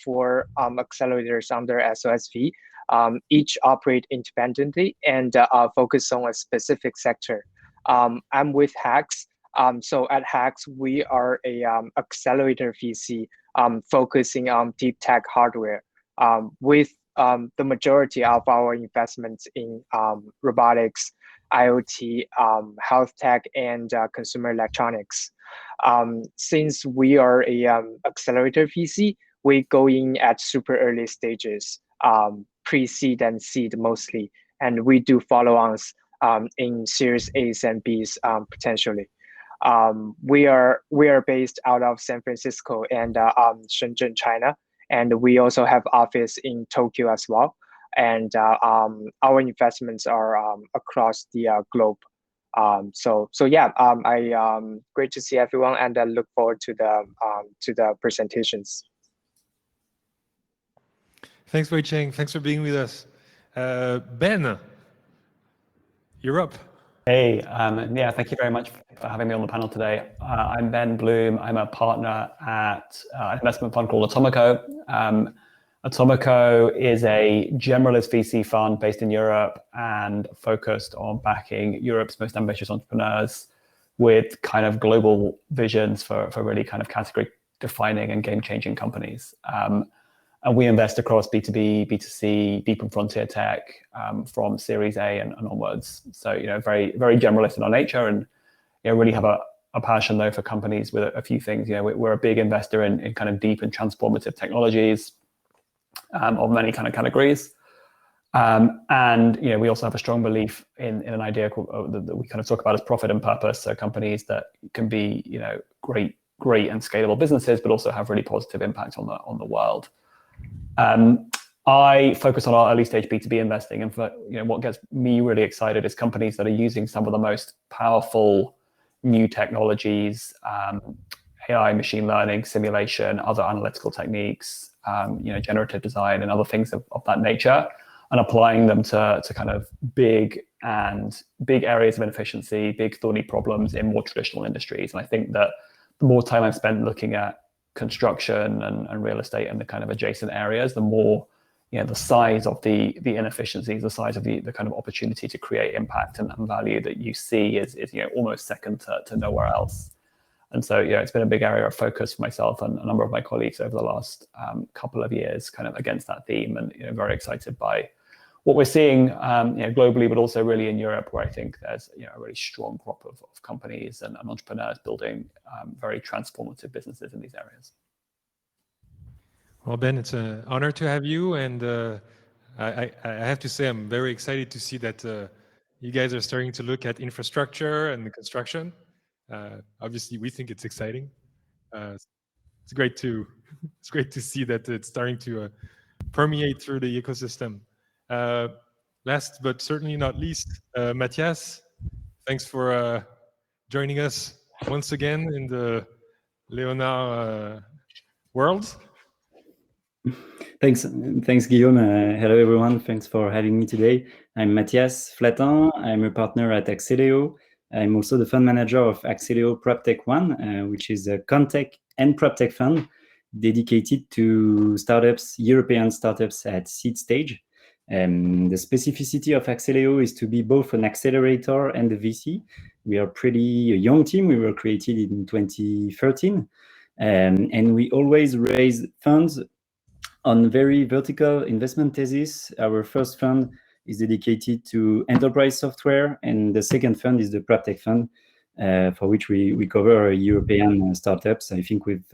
[SPEAKER 9] 4 accelerators under SOSV. Each operate independently and focus on a specific sector. I'm with HAX. So at HAX, we are a accelerator VC focusing on deep tech hardware with the majority of our investments in robotics, IoT, health tech, and consumer electronics. Since we are a accelerator VC, we go in at super early stages, pre-seed and seed mostly, and we do follow-ons in Series A's and B's potentially. We are based out of San Francisco and Shenzhen, China, and we also have office in Tokyo as well. And our investments are across the globe. So yeah, great to see everyone, and I look forward to the presentations.
[SPEAKER 1] Thanks, Wei Cheng. Thanks for being with us. Ben, you're up.
[SPEAKER 10] Hey, yeah, thank you very much for having me on the panel today. I'm Ben Blume. I'm a partner at an investment fund called Atomico. Atomico is a generalist VC fund based in Europe and focused on backing Europe's most ambitious entrepreneurs with kind of global visions for really kind of category defining and game changing companies. And we invest across B2B, B2C, deep and frontier tech from Series A and onwards. So, very, very generalist in our nature, and really have a passion though for companies with a few things. We're a big investor in kind of deep and transformative technologies of many kind of categories. And we also have a strong belief in an idea called, that we kind of talk about as profit and purpose. So companies that can be great and scalable businesses, but also have really positive impact on the world. I focus on our early stage B2B investing, and for what gets me really excited is companies that are using some of the most powerful new technologies, AI, machine learning, simulation, other analytical techniques, generative design, and other things of that nature, and applying them to kind of big areas of inefficiency, big thorny problems in more traditional industries. And I think that the more time I've spent looking at construction and real estate and the kind of adjacent areas, the more the size of the inefficiencies, the size of the kind of opportunity to create impact and value that you see is almost second to nowhere else. And so it's been a big area of focus for myself and a number of my colleagues over the last couple of years, kind of against that theme, and very excited by what we're seeing globally, but also really in Europe, where I think there's a really strong crop of companies and entrepreneurs building very transformative businesses in these areas.
[SPEAKER 1] Well, Ben, it's an honor to have you, and I have to say I'm very excited to see that you guys are starting to look at infrastructure and the construction. Obviously, we think it's exciting. It's great to see that it's starting to permeate through the ecosystem. Last but certainly not least, Mathias, thanks for joining us once again in the Leonard world.
[SPEAKER 11] Thanks, Guillaume. Hello, everyone. Thanks for having me today. I'm Mathias Flattin. I'm a partner at Axeleo. I'm also the fund manager of Axeleo PropTech One, which is a Contech and PropTech fund dedicated to startups, European startups at seed stage. The specificity of Axeleo is to be both an accelerator and a VC. We are a young team. We were created in 2013, and we always raise funds on very vertical investment thesis. Our first fund is dedicated to enterprise software, and the second fund is the PropTech fund, for which we cover European startups. I think we've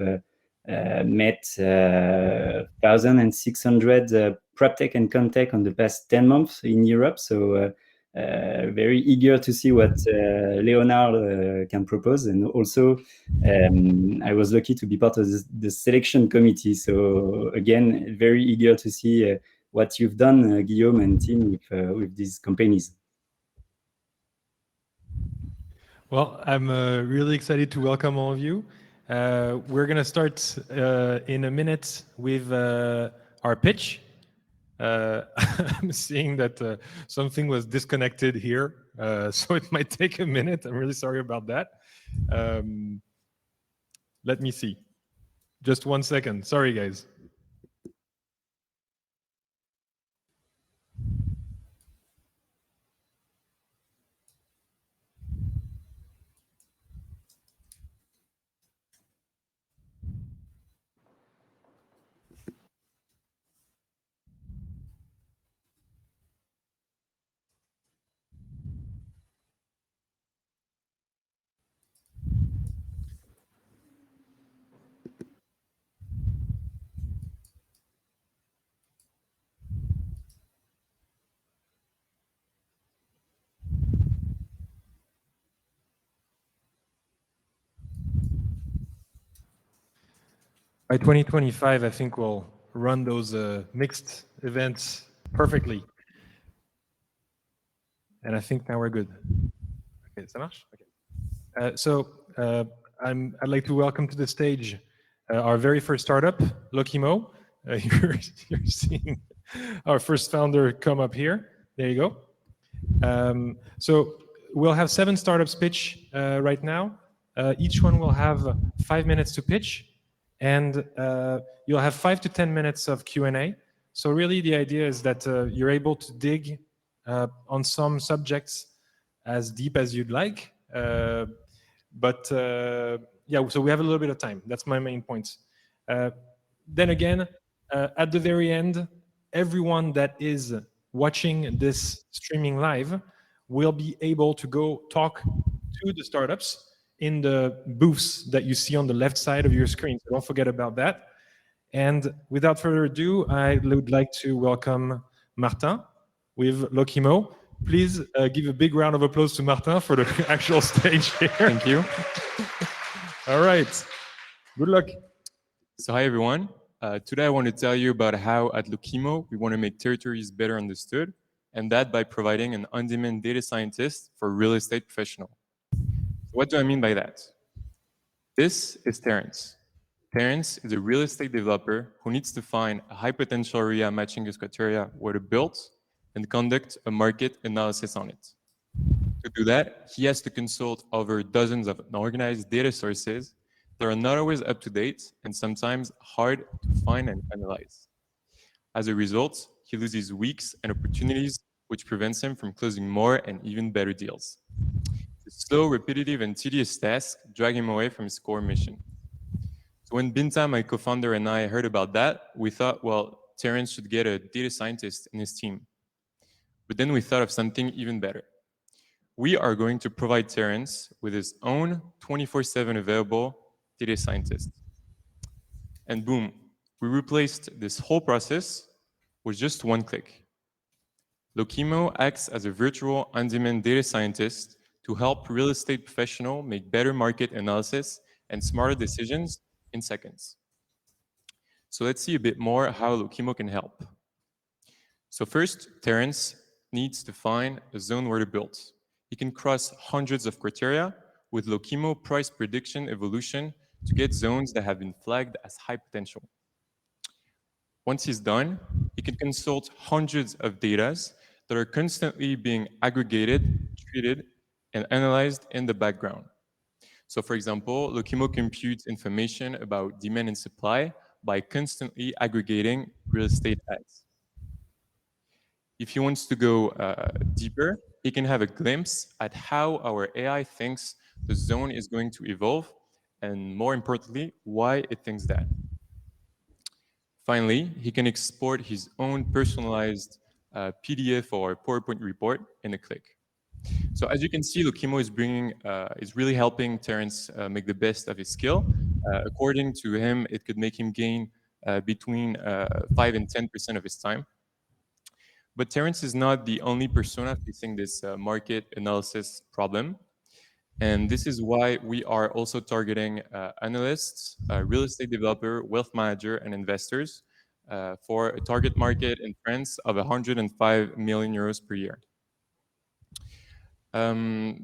[SPEAKER 11] met 1,600 PropTech and Contech on the past 10 months in Europe. So very eager to see what Leonard can propose. And also, I was lucky to be part of the selection committee. So again, very eager to see what you've done, Guillaume and team, with these companies.
[SPEAKER 1] Well, I'm really excited to welcome all of you. We're going to start in a minute with our pitch. I'm seeing that something was disconnected here, so it might take a minute. I'm really sorry about that. Let me see. Just 1 second. Sorry, guys. By 2025, I think we'll run those mixed events perfectly. And I think now we're good. Okay, ça marche? Okay. I'd like to welcome to the stage our very first startup, Lokimo. You're seeing our first founder come up here. There you go. So we'll have 7 startups pitch right now. Each one will have 5 minutes to pitch. And you'll have 5 to 10 minutes of Q&A. So really the idea is that you're able to dig on some subjects as deep as you'd like. Yeah, so we have a little bit of time. That's my main points. Then again, at the very end, everyone that is watching this streaming live will be able to go talk to the startups in the booths that you see on the left side of your screen. So don't forget about that. And without further ado, I would like to welcome Martin with Lokimo. Please give a big round of applause to Martin for the actual stage here.
[SPEAKER 12] Thank you.
[SPEAKER 1] All right. Good luck.
[SPEAKER 12] So hi, everyone. Today I want to tell you about how at Lokimo, we want to make territories better understood, and that by providing an on-demand data scientist for real estate professional. What do I mean by that? This is Terence. Terence is a real estate developer who needs to find a high potential area matching his criteria where to build and conduct a market analysis on it. To do that, he has to consult over dozens of unorganized data sources that are not always up to date and sometimes hard to find and analyze. As a result, he loses weeks and opportunities, which prevents him from closing more and even better deals. The slow, repetitive, and tedious tasks drag him away from his core mission. So when Binta, my co-founder, and I heard about that, we thought, well, Terence should get a data scientist in his team. But then we thought of something even better. We are going to provide Terence with his own 24/7 available data scientist. And boom, we replaced this whole process with just one click. Lokimo acts as a virtual on-demand data scientist to help real estate professionals make better market analysis and smarter decisions in seconds. So let's see a bit more how Lokimo can help. So first, Terence needs to find a zone where to build. He can cross hundreds of criteria with Lokimo price prediction evolution to get zones that have been flagged as high potential. Once he's done, he can consult hundreds of data that are constantly being aggregated, treated, and analyzed in the background. So for example, Lokimo computes information about demand and supply by constantly aggregating real estate ads. If he wants to go deeper, he can have a glimpse at how our AI thinks the zone is going to evolve, and more importantly, why it thinks that. Finally, he can export his own personalized PDF or PowerPoint report in a click. So as you can see, Lokimo is really helping Terence make the best of his skill. According to him, it could make him gain between 5 and 10% of his time. But Terence is not the only persona facing this market analysis problem. And this is why we are also targeting analysts, real estate developer, wealth manager, and investors for a target market in France of 105 million euros per year.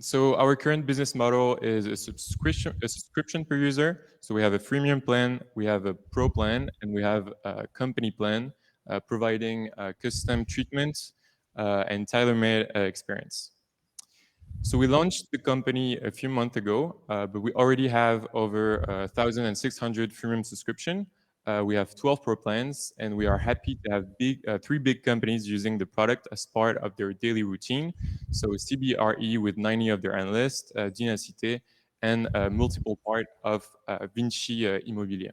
[SPEAKER 12] So our current business model is a subscription per user. So we have a freemium plan, we have a pro plan, and we have a company plan providing custom treatment and tailor-made experience. So we launched the company a few months ago, but we already have over 1,600 freemium subscription. We have 12 pro plans, and we are happy to have three big companies using the product as part of their daily routine. So CBRE with 90 of their analysts, Dinacité, and multiple part of VINCI Immobilier.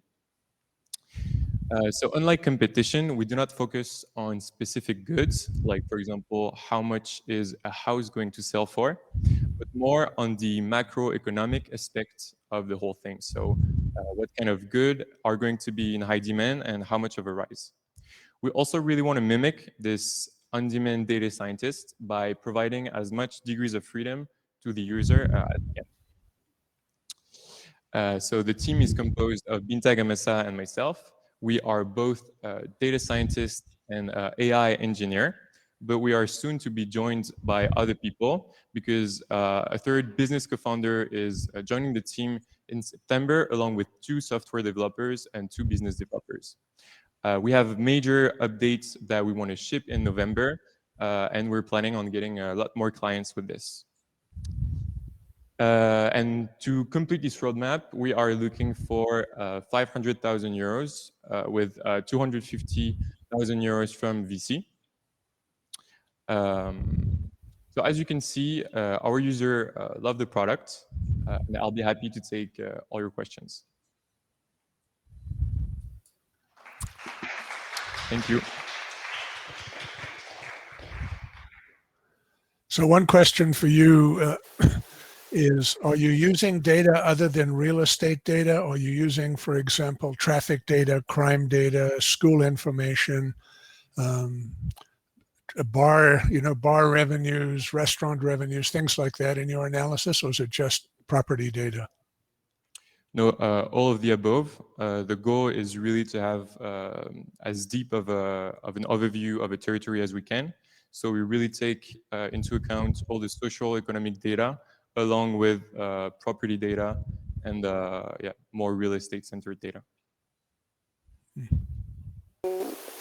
[SPEAKER 12] So unlike competition, we do not focus on specific goods, like for example, how much is a house going to sell for, but more on the macroeconomic aspect of the whole thing. So what kind of good are going to be in high demand and how much of a rise. We also really want to mimic this on-demand data scientist by providing as much degrees of freedom to the user as we can. So the team is composed of Binta Gamasa and myself. We are both data scientists and AI engineer, but we are soon to be joined by other people because a third business co-founder is joining the team in September, along with 2 software developers and 2 business developers. We have major updates that we want to ship in November, and we're planning on getting a lot more clients with this. And to complete this roadmap, we are looking for 500,000 euros with 250,000 euros from VC. So as you can see, our user love the product, and I'll be happy to take all your questions. Thank you.
[SPEAKER 8] So one question for you is, are you using data other than real estate data? Are you using, for example, traffic data, crime data, school information, bar revenues, restaurant revenues, things like that in your analysis, or is it just property data?
[SPEAKER 12] No, all of the above. The goal is really to have as deep of an overview of a territory as we can. So we really take into account all the social economic data along with property data and yeah, more real estate centered data.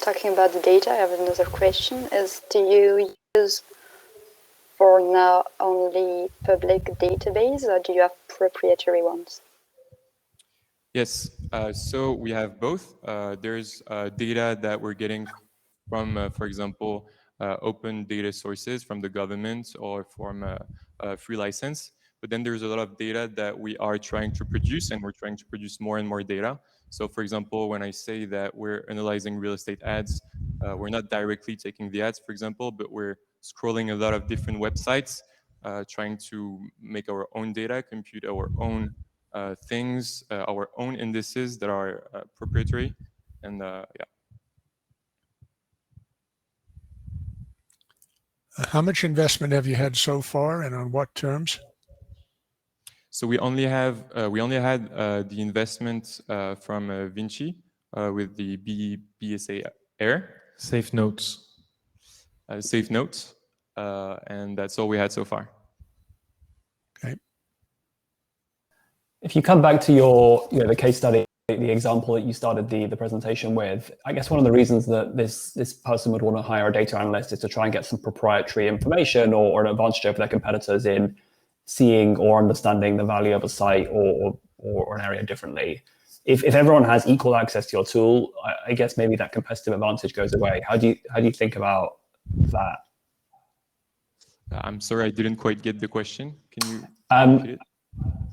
[SPEAKER 5] Talking about the data, I have another question. Do you use for now only public database, or do you have proprietary ones?
[SPEAKER 12] Yes, so we have both. There's data that we're getting from, for example, open data sources from the government or from a free license. But then there's a lot of data that we are trying to produce, and we're trying to produce more and more data. So for example, when I say that we're analyzing real estate ads, we're not directly taking the ads, for example, but we're scrolling a lot of different websites, trying to make our own data, compute our own things, our own indices that are proprietary, and yeah.
[SPEAKER 8] How much investment have you had so far, and on what terms?
[SPEAKER 12] So we only had the investment from VINCI with the BSA Air.
[SPEAKER 1] Safe notes.
[SPEAKER 12] Safe notes, and that's all we had so far.
[SPEAKER 8] Okay.
[SPEAKER 10] If you come back to your, the case study, the example that you started the presentation with, I guess one of the reasons that this person would want to hire a data analyst is to try and get some proprietary information or an advantage over their competitors in seeing or understanding the value of a site or an area differently. If everyone has equal access to your tool, I guess maybe that competitive advantage goes away. How do you think about that?
[SPEAKER 12] I'm sorry, I didn't quite get the question. Can you repeat it?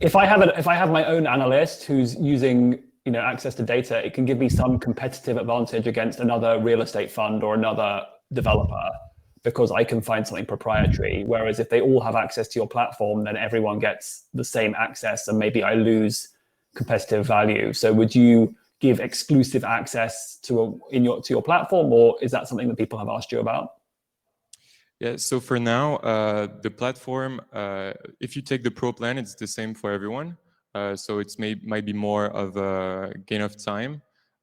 [SPEAKER 10] If I have my own analyst who's using access to data, it can give me some competitive advantage against another real estate fund or another developer because I can find something proprietary. Whereas if they all have access to your platform, then everyone gets the same access, and maybe I lose competitive value. So would you give exclusive access to your platform, or is that something that people have asked you about?
[SPEAKER 12] Yeah, so for now, the platform, if you take the Pro plan, it's the same for everyone. So it's might be more of a gain of time.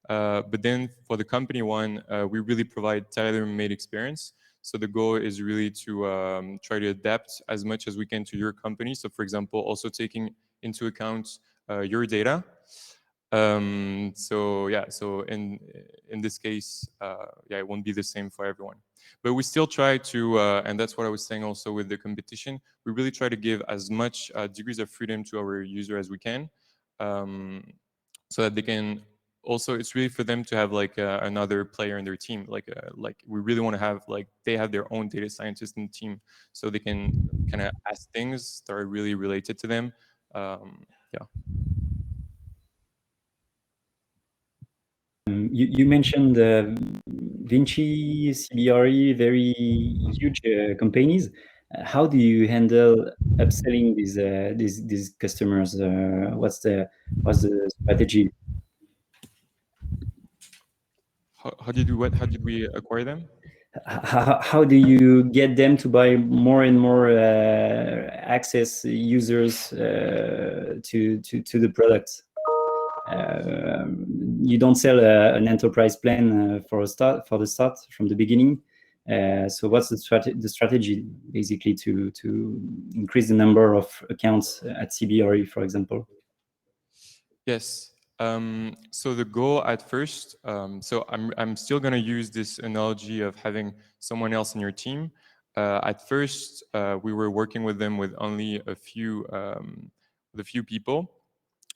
[SPEAKER 12] But then for the company one, we really provide tailor-made experience. So the goal is really to try to adapt as much as we can to your company. So for example, also taking into account your data. So yeah, so in this case, yeah, it won't be the same for everyone. But we still try to, and that's what I was saying also with the competition, we really try to give as much degrees of freedom to our user as we can, so that they can also, it's really for them to have like another player in their team. Like we really want to have, like, they have their own data scientist in the team, so they can kind of ask things that are really related to them. Yeah.
[SPEAKER 11] You mentioned VINCI, CBRE, very huge companies. How do you handle upselling these customers? What's the strategy?
[SPEAKER 12] How did we acquire them?
[SPEAKER 11] How do you get them to buy more and more access users to the products? You don't sell an enterprise plan for the start from the beginning. So what's the strategy basically to increase the number of accounts at CBRE, for example?
[SPEAKER 12] Yes. So the goal at first, so I'm still going to use this analogy of having someone else in your team. At first, we were working with them with only a few people,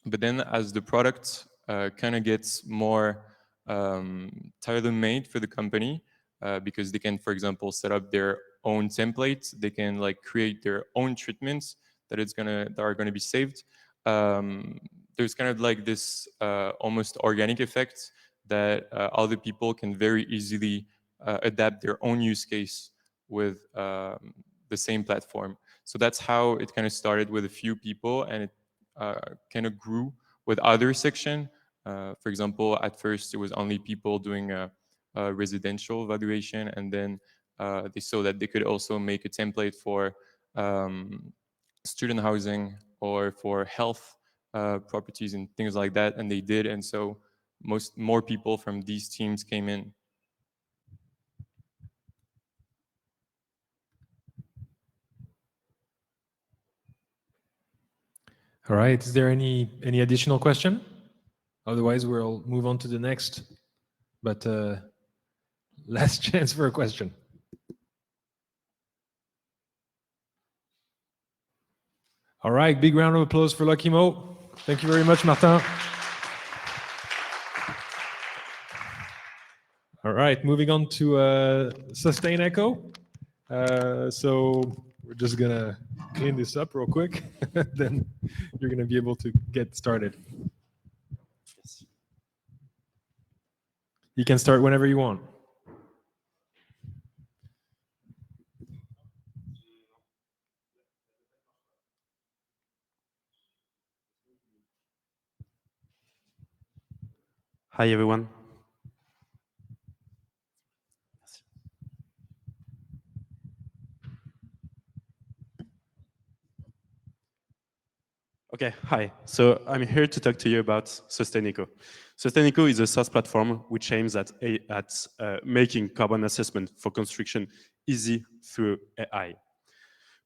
[SPEAKER 12] but then as the product kind of gets more tailor-made for the company, because they can, for example, set up their own templates, they can like create their own treatments that are gonna be saved. There's kind of like this almost organic effect that other people can very easily adapt their own use case with the same platform. So that's how it kind of started with a few people, and it kind of grew with other section. For example, at first it was only people doing a residential valuation, and then they saw that they could also make a template for student housing or for health properties and things like that, and they did, and so more people from these teams came in.
[SPEAKER 1] All right, is there any additional question? Otherwise, we'll move on to the next, but last chance for a question. All right, big round of applause for Lokimo. Thank you very much, Martin. All right, moving on to SustainEcho. So we're just gonna clean this up real quick, then you're gonna be able to get started. You can start whenever you want.
[SPEAKER 13] Hi, everyone. Okay, hi. So I'm here to talk to you about SustainEcho. SustainEcho is a SaaS platform which aims at making carbon assessment for construction easy through AI.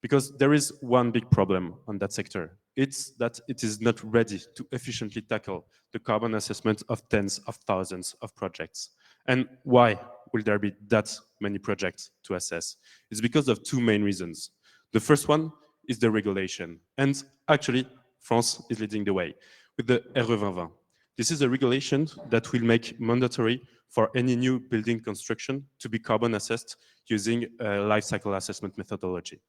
[SPEAKER 13] Because there is one big problem on that sector. It's that it is not ready to efficiently tackle the carbon assessment of tens of thousands of projects. And why will there be that many projects to assess? It's because of two main reasons. The first one is the regulation. And actually, France is leading the way with the RE 2020. This is a regulation that will make mandatory for any new building construction to be carbon assessed using a life cycle assessment methodology.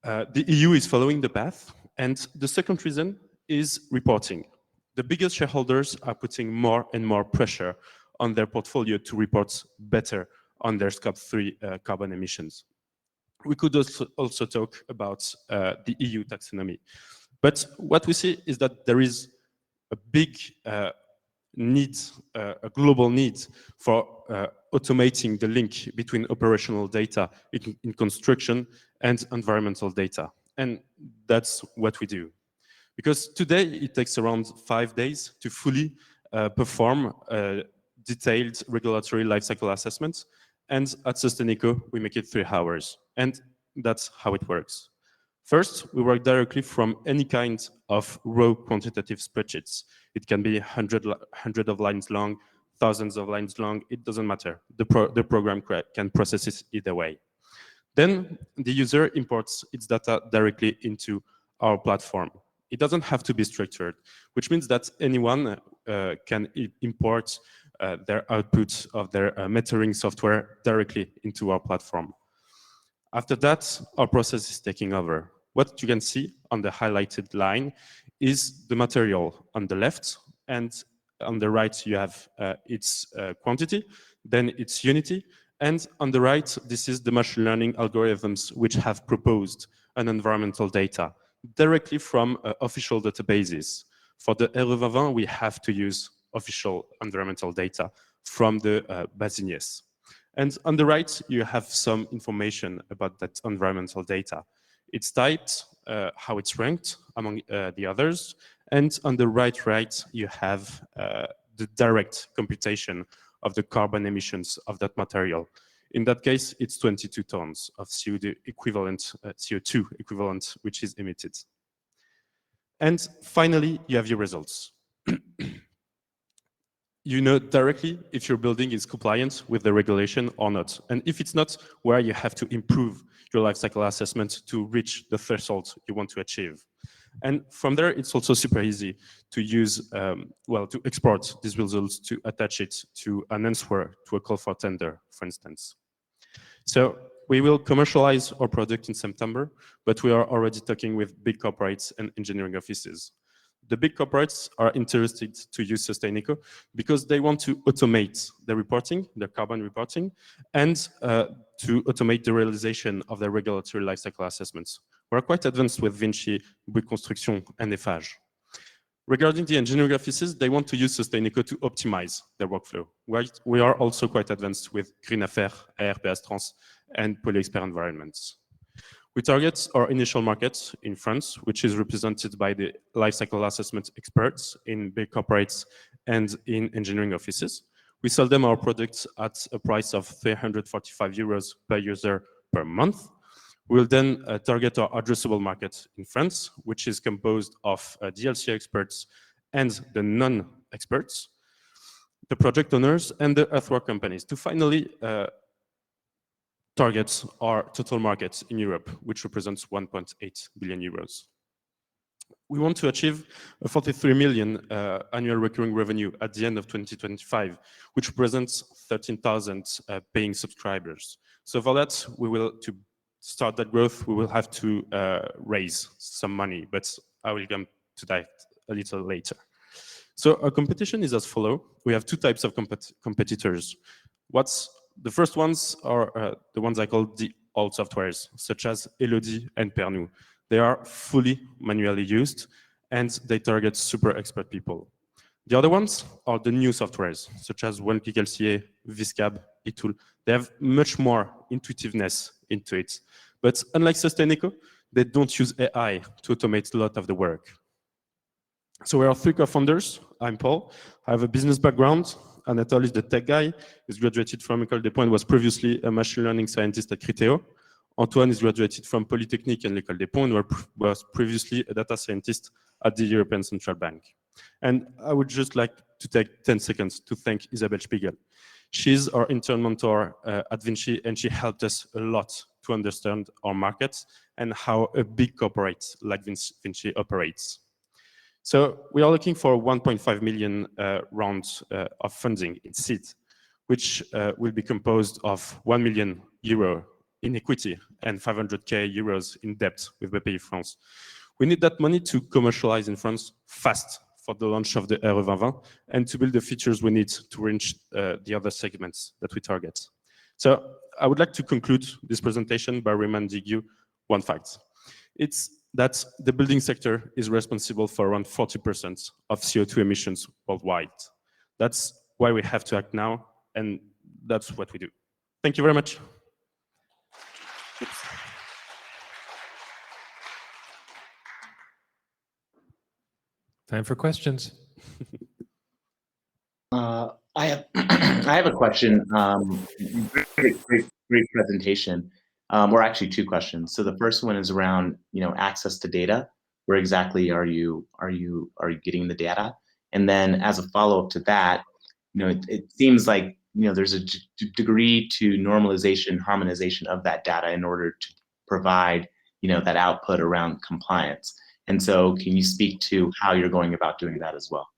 [SPEAKER 13] The EU is following the path, and the second reason is reporting. The biggest shareholders are putting more and more pressure on their portfolio to report better on their Scope 3 carbon emissions. We could also talk about the EU taxonomy. But what we see is that there is a big need, a global need for automating the link between operational data in construction and environmental data. And that's what we do. Because today it takes around 5 days to fully perform detailed regulatory lifecycle assessments. And at SustainEcho, we make it 3 hours. And that's how it works. First, we work directly from any kind of raw quantitative spreadsheets. It can be hundred of lines long, thousands of lines long, it doesn't matter. The program can process it either way. Then the user imports its data directly into our platform. It doesn't have to be structured, which means that anyone can import their output of their metering software directly into our platform. After that, our process is taking over. What you can see on the highlighted line is the material on the left, and on the right you have its quantity, then its unity, and on the right this is the machine learning algorithms which have proposed an environmental data directly from official databases. For the RE 2020, we have to use official environmental data from the Basiniès. And on the right, you have some information about that environmental data. It's typed, how it's ranked among the others. And on the right, you have the direct computation of the carbon emissions of that material. In that case, it's 22 tons of CO2 equivalent, which is emitted. And finally, you have your results. You know directly if your building is compliant with the regulation or not. And if it's not, where you have to improve your life cycle assessment to reach the threshold you want to achieve. And from there, it's also super easy to use, to export these results, to attach it to an answer to a call for tender, for instance. So we will commercialize our product in September, but we are already talking with big corporates and engineering offices. The big corporates are interested to use SustainEcho because they want to automate the reporting, their carbon reporting, and to automate the realization of their regulatory lifecycle assessments. We're quite advanced with VINCI, Bouygues Construction, and Eiffage. Regarding the engineering offices, they want to use SustainEcho to optimize their workflow. We are also quite advanced with Green Affaires, ARP Astrans, and Polyexpert Environments. We target our initial market in France, which is represented by the lifecycle assessment experts in big corporates and in engineering offices. We sell them our products at a price of 345 euros per user per month. We'll then target our addressable market in France, which is composed of DLC experts and the non-experts, the project owners, and the earthwork companies, to finally target our total market in Europe, which represents 1.8 billion euros. We want to achieve a 43 million annual recurring revenue at the end of 2025, which represents 13,000 paying subscribers. So for that, to start that growth, we will have to raise some money, but I will come to that a little later. So our competition is as follows. We have two types of competitors. The first ones are the ones I call the old softwares, such as Elodie and Pernou. They are fully manually used, and they target super expert people. The other ones are the new softwares, such as One-Click LCA, Viscab, eTool. They have much more intuitiveness into it. But unlike SustainEcho, they don't use AI to automate a lot of the work. So we are three co-founders. I'm Paul. I have a business background. Anatole is the tech guy. He's graduated from École des Ponts and was previously a machine learning scientist at Criteo. Antoine is graduated from Polytechnique and l'École des Ponts and was previously a data scientist at the European Central Bank. And I would just like to take 10 seconds to thank Isabelle Spiegel. She's our intern mentor at VINCI, and she helped us a lot to understand our market and how a big corporate like VINCI operates. So we are looking for 1.5 million rounds of funding in seed, which will be composed of 1 million euro in equity and 500k euros in debt with BPI France. We need that money to commercialize in France fast for the launch of the RE 2020 and to build the features we need to reach the other segments that we target. So I would like to conclude this presentation by reminding you one fact. It's that the building sector is responsible for around 40% of CO2 emissions worldwide. That's why we have to act now, and that's what we do. Thank you very much.
[SPEAKER 1] Time for questions.
[SPEAKER 7] I have a question. Great presentation. Or actually two questions. So the first one is around access to data. Where exactly are you getting the data? And then as a follow-up to that, it seems like there's a degree to normalization, harmonization of that data in order to provide that output around compliance. And so can you speak to how you're going about doing that as well?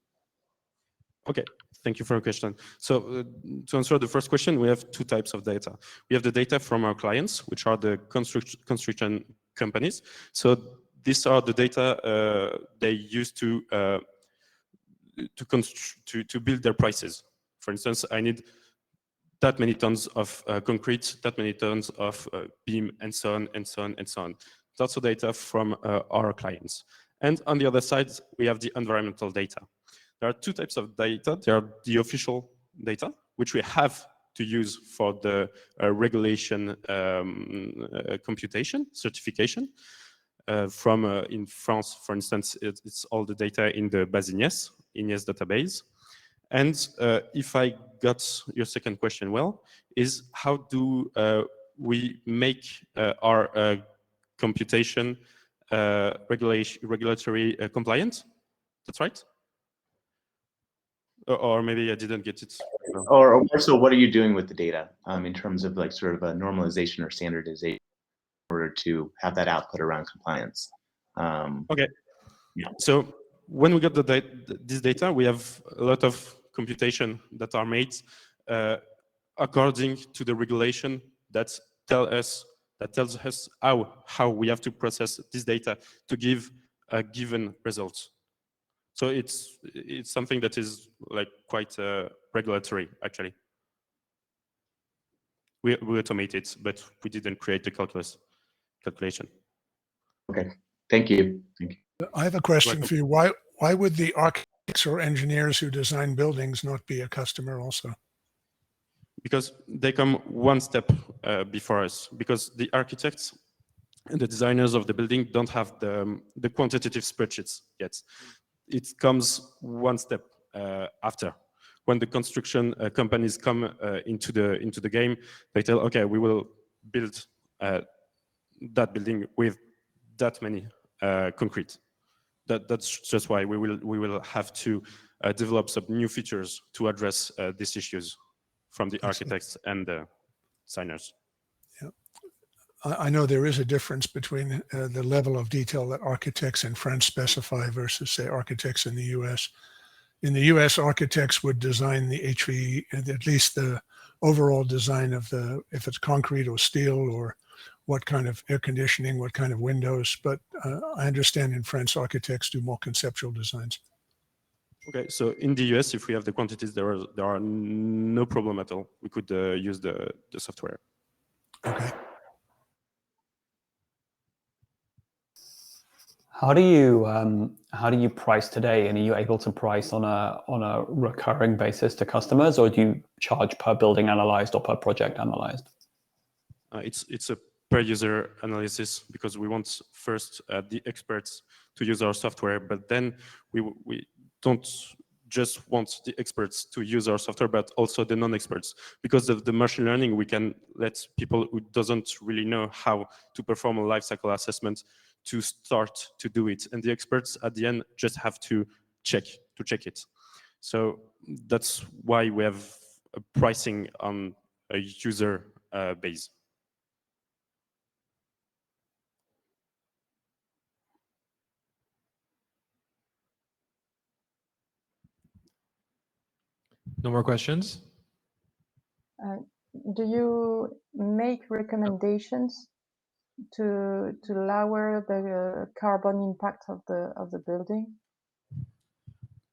[SPEAKER 13] Okay, thank you for your question. So to answer the first question, we have two types of data. We have the data from our clients, which are the construction companies. So these are the data they use to build their prices. For instance, I need that many tons of concrete, that many tons of beam, and so on, and so on, and so on. That's the data from our clients. And on the other side, we have the environmental data. There are two types of data. There are the official data, which we have to use for the regulation computation, certification. In France, for instance, it's all the data in the base Ignes database. And if I got your second question well, is how do we make our computation regulatory compliant? That's right? Or maybe I didn't get it.
[SPEAKER 7] Or so what are you doing with the data in terms of sort of a normalization or standardization in order to have that output around compliance?
[SPEAKER 13] Okay. Yeah. So when we got this data, we have a lot of computation that are made according to the regulation that tells us how we have to process this data to give a given result. So it's something that is quite regulatory, actually. We automate it, but we didn't create the calculation.
[SPEAKER 7] Okay, thank you.
[SPEAKER 8] I have a question for you. Why would the architects or engineers who design buildings not be a customer also?
[SPEAKER 13] Because they come one step before us. Because the architects and the designers of the building don't have the quantitative spreadsheets yet. It comes one step after. When the construction companies come into the game, they tell, okay, we will build that building with that many concrete. That's just why we will have to develop some new features to address these issues from the architects and the designers.
[SPEAKER 8] Yeah. I know there is a difference between the level of detail that architects in France specify versus, say, architects in the US. In the US, architects would design the HV, at least the overall design of the, if it's concrete or steel, or what kind of air conditioning, what kind of windows. But I understand in France, architects do more conceptual designs.
[SPEAKER 13] Okay, so in the US, if we have the quantities, there are no problem at all. We could use the software.
[SPEAKER 8] Okay.
[SPEAKER 10] How do you price today? And are you able to price on a recurring basis to customers, or do you charge per building analyzed or per project analyzed?
[SPEAKER 13] It's a per user analysis, because we want first the experts to use our software, but then we don't just want the experts to use our software, but also the non-experts. Because of the machine learning, we can let people who doesn't really know how to perform a life cycle assessment to start to do it, and the experts at the end just have to check it. So that's why we have a pricing on a user base.
[SPEAKER 1] No more questions?
[SPEAKER 6] Do you make recommendations to lower the carbon impact of the building?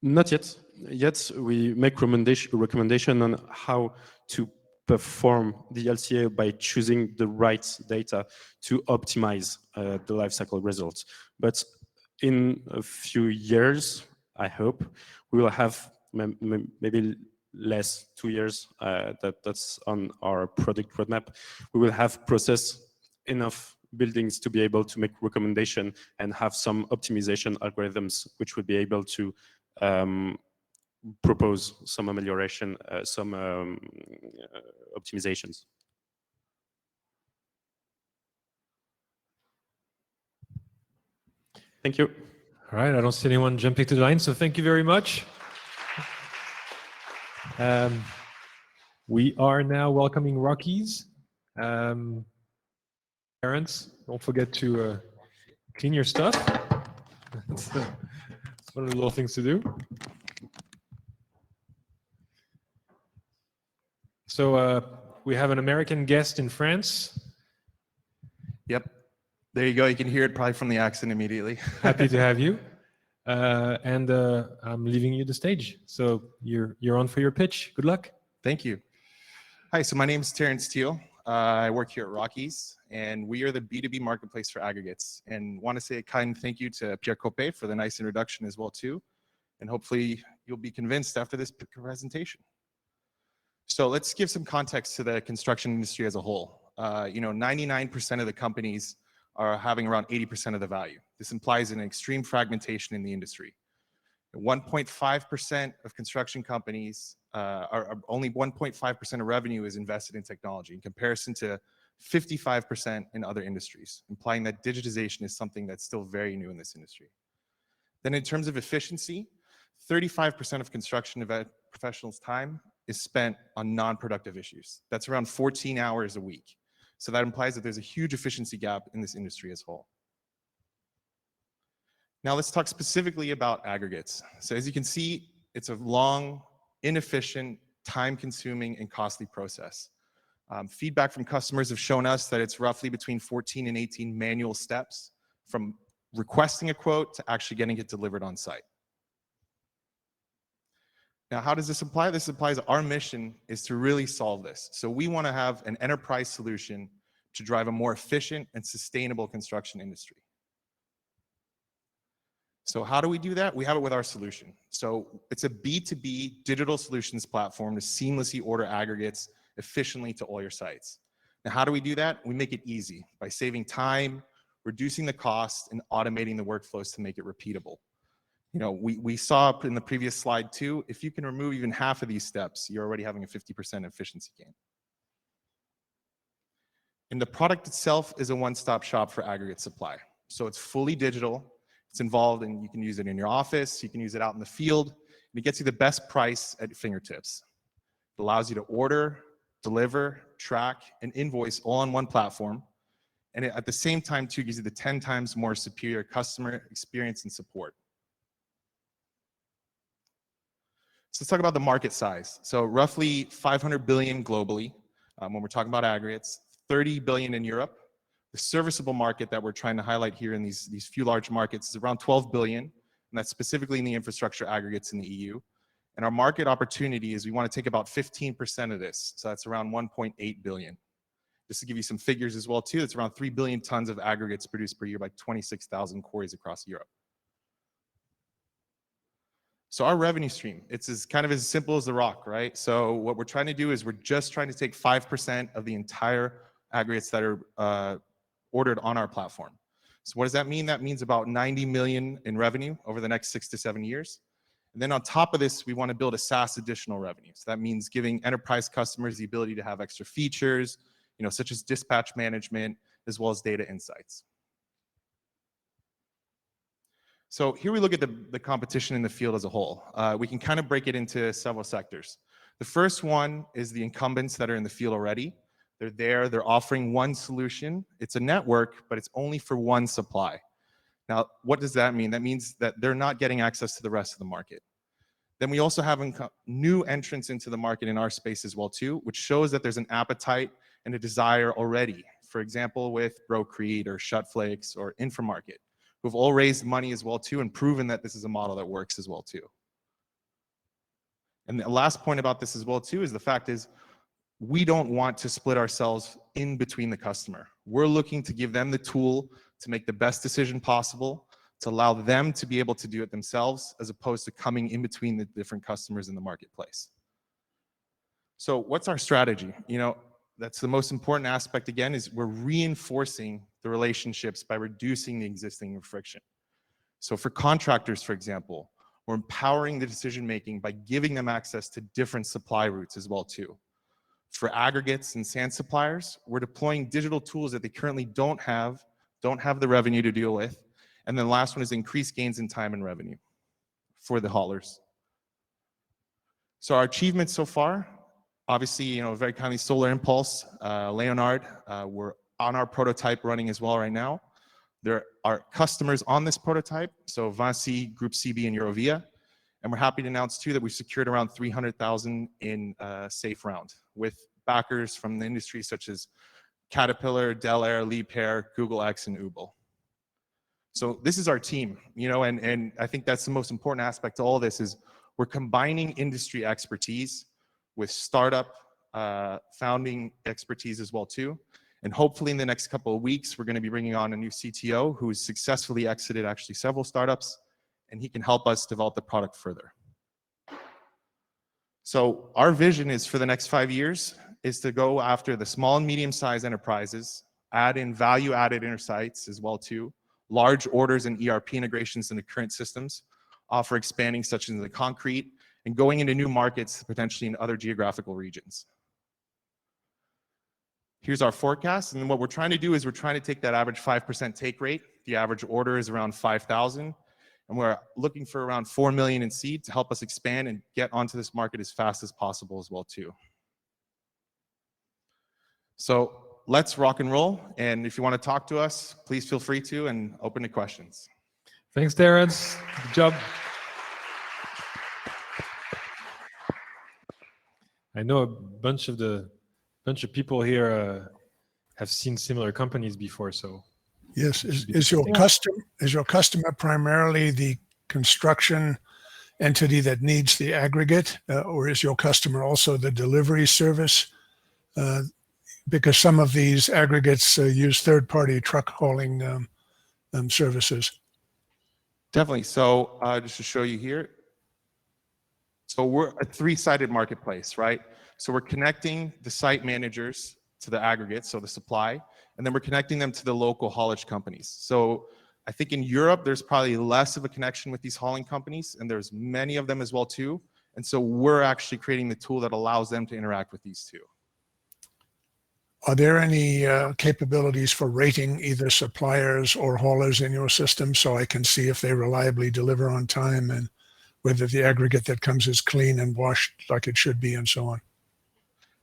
[SPEAKER 13] Not yet. Yet we make recommendation on how to perform the LCA by choosing the right data to optimize the lifecycle results. But in a few years, I hope, we will have maybe less 2 years, that's on our product roadmap. We will have processed enough buildings to be able to make recommendation and have some optimization algorithms which would be able to propose some amelioration, some optimizations. Thank you.
[SPEAKER 1] All right, I don't see anyone jumping to the line, so thank you very much. We are now welcoming RockEase. Parents, don't forget to clean your stuff. That's one of the little things to do. So we have an American guest in France.
[SPEAKER 14] Yep. There you go. You can hear it probably from the accent immediately.
[SPEAKER 1] Happy to have you. And I'm leaving you the stage. So you're on for your pitch. Good luck.
[SPEAKER 14] Thank you. Hi, so my name is Terrence Teal. I work here at RockEase, and we are the B2B marketplace for aggregates. And want to say a kind thank you to Pierre Coppey for the nice introduction as well too. And hopefully you'll be convinced after this presentation. So let's give some context to the construction industry as a whole. 99% of the companies are having around 80% of the value. This implies an extreme fragmentation in the industry. 1.5% of construction companies only 1.5% of revenue is invested in technology in comparison to 55% in other industries, implying that digitization is something that's still very new in this industry. Then in terms of efficiency, 35% of construction professionals' time is spent on non-productive issues. That's around 14 hours a week. So that implies that there's a huge efficiency gap in this industry as a whole. Now let's talk specifically about aggregates. So as you can see, it's a long, inefficient, time-consuming, and costly process. Feedback from customers have shown us that it's roughly between 14 and 18 manual steps from requesting a quote to actually getting it delivered on site. Now, how does this apply? This applies, our mission is to really solve this. So we want to have an enterprise solution to drive a more efficient and sustainable construction industry. So how do we do that? We have it with our solution. So it's a B2B digital solutions platform to seamlessly order aggregates efficiently to all your sites. Now, how do we do that? We make it easy by saving time, reducing the cost, and automating the workflows to make it repeatable. We saw in the previous slide too, if you can remove even half of these steps, you're already having a 50% efficiency gain. And the product itself is a one-stop shop for aggregate supply. So it's fully digital. It's involved, and you can use it in your office. You can use it out in the field. And it gets you the best price at your fingertips. It allows you to order, deliver, track, and invoice all on one platform. And it, at the same time, too, gives you the 10 times more superior customer experience and support. So let's talk about the market size. So roughly 500 billion globally when we're talking about aggregates, 30 billion in Europe. The serviceable market that we're trying to highlight here in these few large markets is around 12 billion, and that's specifically in the infrastructure aggregates in the EU. And our market opportunity is we want to take about 15% of this. So that's around 1.8 billion. Just to give you some figures as well too, it's around 3 billion tons of aggregates produced per year by 26,000 quarries across Europe. So our revenue stream, it's kind of as simple as the rock, right? So what we're trying to do is we're just trying to take 5% of the entire aggregates that are ordered on our platform. So what does that mean? That means about 90 million in revenue over the next 6 to 7 years. And then on top of this, we want to build a SaaS additional revenue. So that means giving enterprise customers the ability to have extra features, such as dispatch management, as well as data insights. So here we look at the competition in the field as a whole. We can kind of break it into several sectors. The first one is the incumbents that are in the field already. They're there, they're offering one solution. It's a network, but it's only for one supply. Now, what does that mean? That means that they're not getting access to the rest of the market. Then we also have new entrants into the market in our space as well too, which shows that there's an appetite and a desire already. For example, with Brocrete or Shutflakes or Inframarket, who've all raised money as well too and proven that this is a model that works as well too. And the last point about this as well too is the fact is we don't want to split ourselves in between the customer. We're looking to give them the tool to make the best decision possible, to allow them to be able to do it themselves as opposed to coming in between the different customers in the marketplace. So what's our strategy? That's the most important aspect again, is we're reinforcing the relationships by reducing the existing friction. So for contractors, for example, we're empowering the decision-making by giving them access to different supply routes as well too. For aggregates and sand suppliers, we're deploying digital tools that they currently don't have the revenue to deal with. And then the last one is increased gains in time and revenue for the haulers. So our achievements so far, obviously, very kindly Solar Impulse, Leonard, we're on our prototype running as well right now. There are customers on this prototype, so VINCI, Group CB, and Eurovia. And we're happy to announce too that we've secured around 300,000 in a safe round with backers from the industry such as Caterpillar, Dell Air, Liebherr, Google X, and Ubel. So this is our team, and I think that's the most important aspect to all of this is we're combining industry expertise with startup founding expertise as well too. And hopefully in the next couple of weeks, we're going to be bringing on a new CTO who's successfully exited actually several startups, and he can help us develop the product further. So our vision is for the next 5 years is to go after the small and medium-sized enterprises, add in value-added insights as well too, large orders and ERP integrations into current systems, offer expanding such as the concrete, and going into new markets, potentially in other geographical regions. Here's our forecast, and what we're trying to do is we're trying to take that average 5% take rate. The average order is around 5,000, and we're looking for around 4 million in seed to help us expand and get onto this market as fast as possible as well too. So let's rock and roll, and if you want to talk to us, please feel free to and open to questions.
[SPEAKER 1] Thanks, Terrence. Good job. I know a bunch of people here have seen similar companies before, so.
[SPEAKER 8] Yes, is your customer primarily the construction entity that needs the aggregate, or is your customer also the delivery service? Because some of these aggregates use third-party truck hauling services.
[SPEAKER 14] Definitely. So just to show you here, so we're a three-sided marketplace, right? So we're connecting the site managers to the aggregate, so the supply, and then we're connecting them to the local haulage companies. So I think in Europe, there's probably less of a connection with these hauling companies, and there's many of them as well too. And so we're actually creating the tool that allows them to interact with these two.
[SPEAKER 8] Are there any capabilities for rating either suppliers or haulers in your system so I can see if they reliably deliver on time and whether the aggregate that comes is clean and washed like it should be and so on?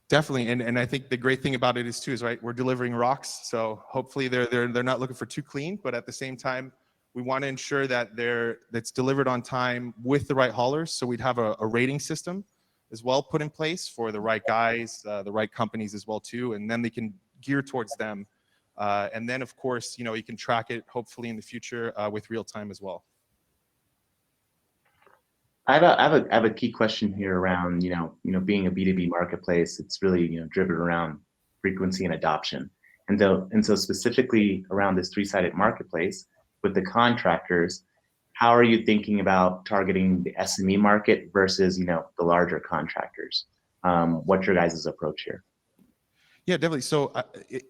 [SPEAKER 14] Definitely, and I think the great thing about it is right, we're delivering rocks, so hopefully they're not looking for too clean, but at the same time, we want to ensure that that's delivered on time with the right haulers. So we'd have a rating system as well put in place for the right guys, the right companies as well too, and then they can gear towards them. And then of course, you can track it hopefully in the future with real time as well.
[SPEAKER 7] I have a key question here around being a B2B marketplace. It's really driven around frequency and adoption, and so specifically around this three-sided marketplace with the contractors. How are you thinking about targeting the SME market versus the larger contractors? What's your guys' approach here?
[SPEAKER 14] Yeah, definitely. So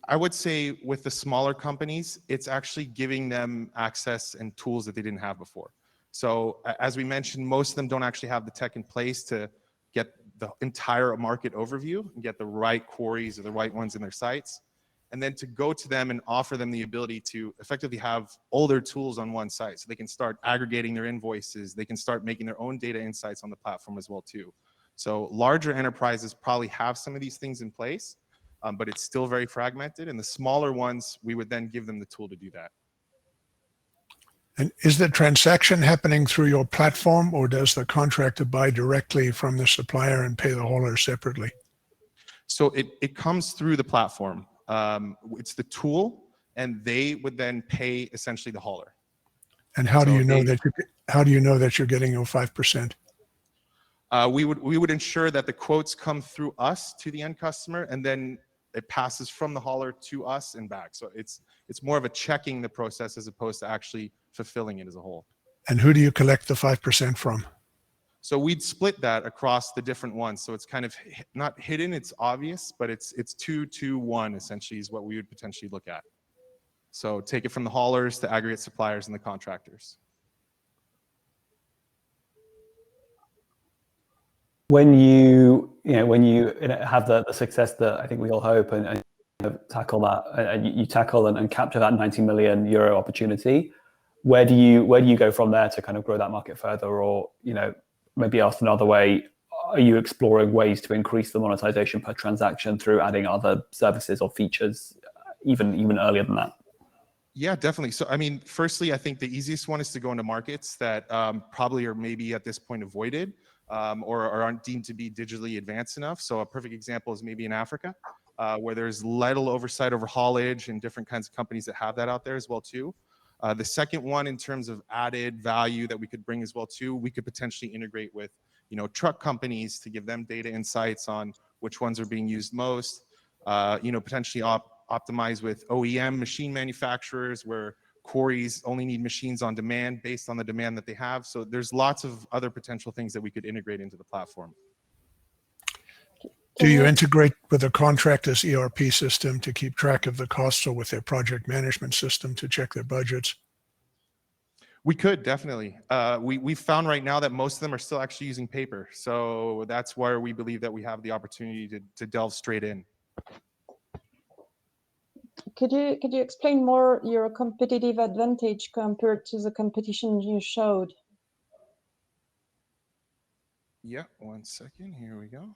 [SPEAKER 14] I would say with the smaller companies, it's actually giving them access and tools that they didn't have before. So as we mentioned, most of them don't actually have the tech in place to get the entire market overview and get the right quarries or the right ones in their sites. And then to go to them and offer them the ability to effectively have all their tools on one site. So they can start aggregating their invoices. They can start making their own data insights on the platform as well too. So larger enterprises probably have some of these things in place, but it's still very fragmented. And the smaller ones, we would then give them the tool to do that.
[SPEAKER 8] And is the transaction happening through your platform, or does the contractor buy directly from the supplier and pay the hauler separately?
[SPEAKER 14] So it comes through the platform. It's the tool, and they would then pay essentially the hauler.
[SPEAKER 8] And how do you know that you're getting your 5%?
[SPEAKER 14] We would ensure that the quotes come through us to the end customer, and then it passes from the hauler to us and back. So it's more of a checking the process as opposed to actually fulfilling it as a whole.
[SPEAKER 8] And who do you collect the 5% from?
[SPEAKER 14] So we'd split that across the different ones. So it's kind of not hidden, it's obvious, but it's 2-2-1 essentially is what we would potentially look at. So take it from the haulers, the aggregate suppliers, and the contractors.
[SPEAKER 10] When you have the success that I think we all hope and tackle that, and you tackle and capture that 90 million euro opportunity, where do you go from there to kind of grow that market further? Or maybe asked another way, are you exploring ways to increase the monetization per transaction through adding other services or features even earlier than that?
[SPEAKER 14] Yeah, definitely. So, I mean, firstly, I think the easiest one is to go into markets that probably are maybe at this point avoided or aren't deemed to be digitally advanced enough. So a perfect example is maybe in Africa, where there's little oversight over haulage and different kinds of companies that have that out there as well too. The second one, in terms of added value that we could bring as well too, we could potentially integrate with truck companies to give them data insights on which ones are being used most. Potentially optimize with OEM machine manufacturers where quarries only need machines on demand based on the demand that they have. So there's lots of other potential things that we could integrate into the platform.
[SPEAKER 8] Do you integrate with a contractor's ERP system to keep track of the costs, or with their project management system to check their budgets?
[SPEAKER 14] We could, definitely. We've found right now that most of them are still actually using paper. So that's where we believe that we have the opportunity to delve straight in.
[SPEAKER 6] Could you explain more your competitive advantage compared to the competition you showed?
[SPEAKER 14] Yeah, 1 second. Here we go.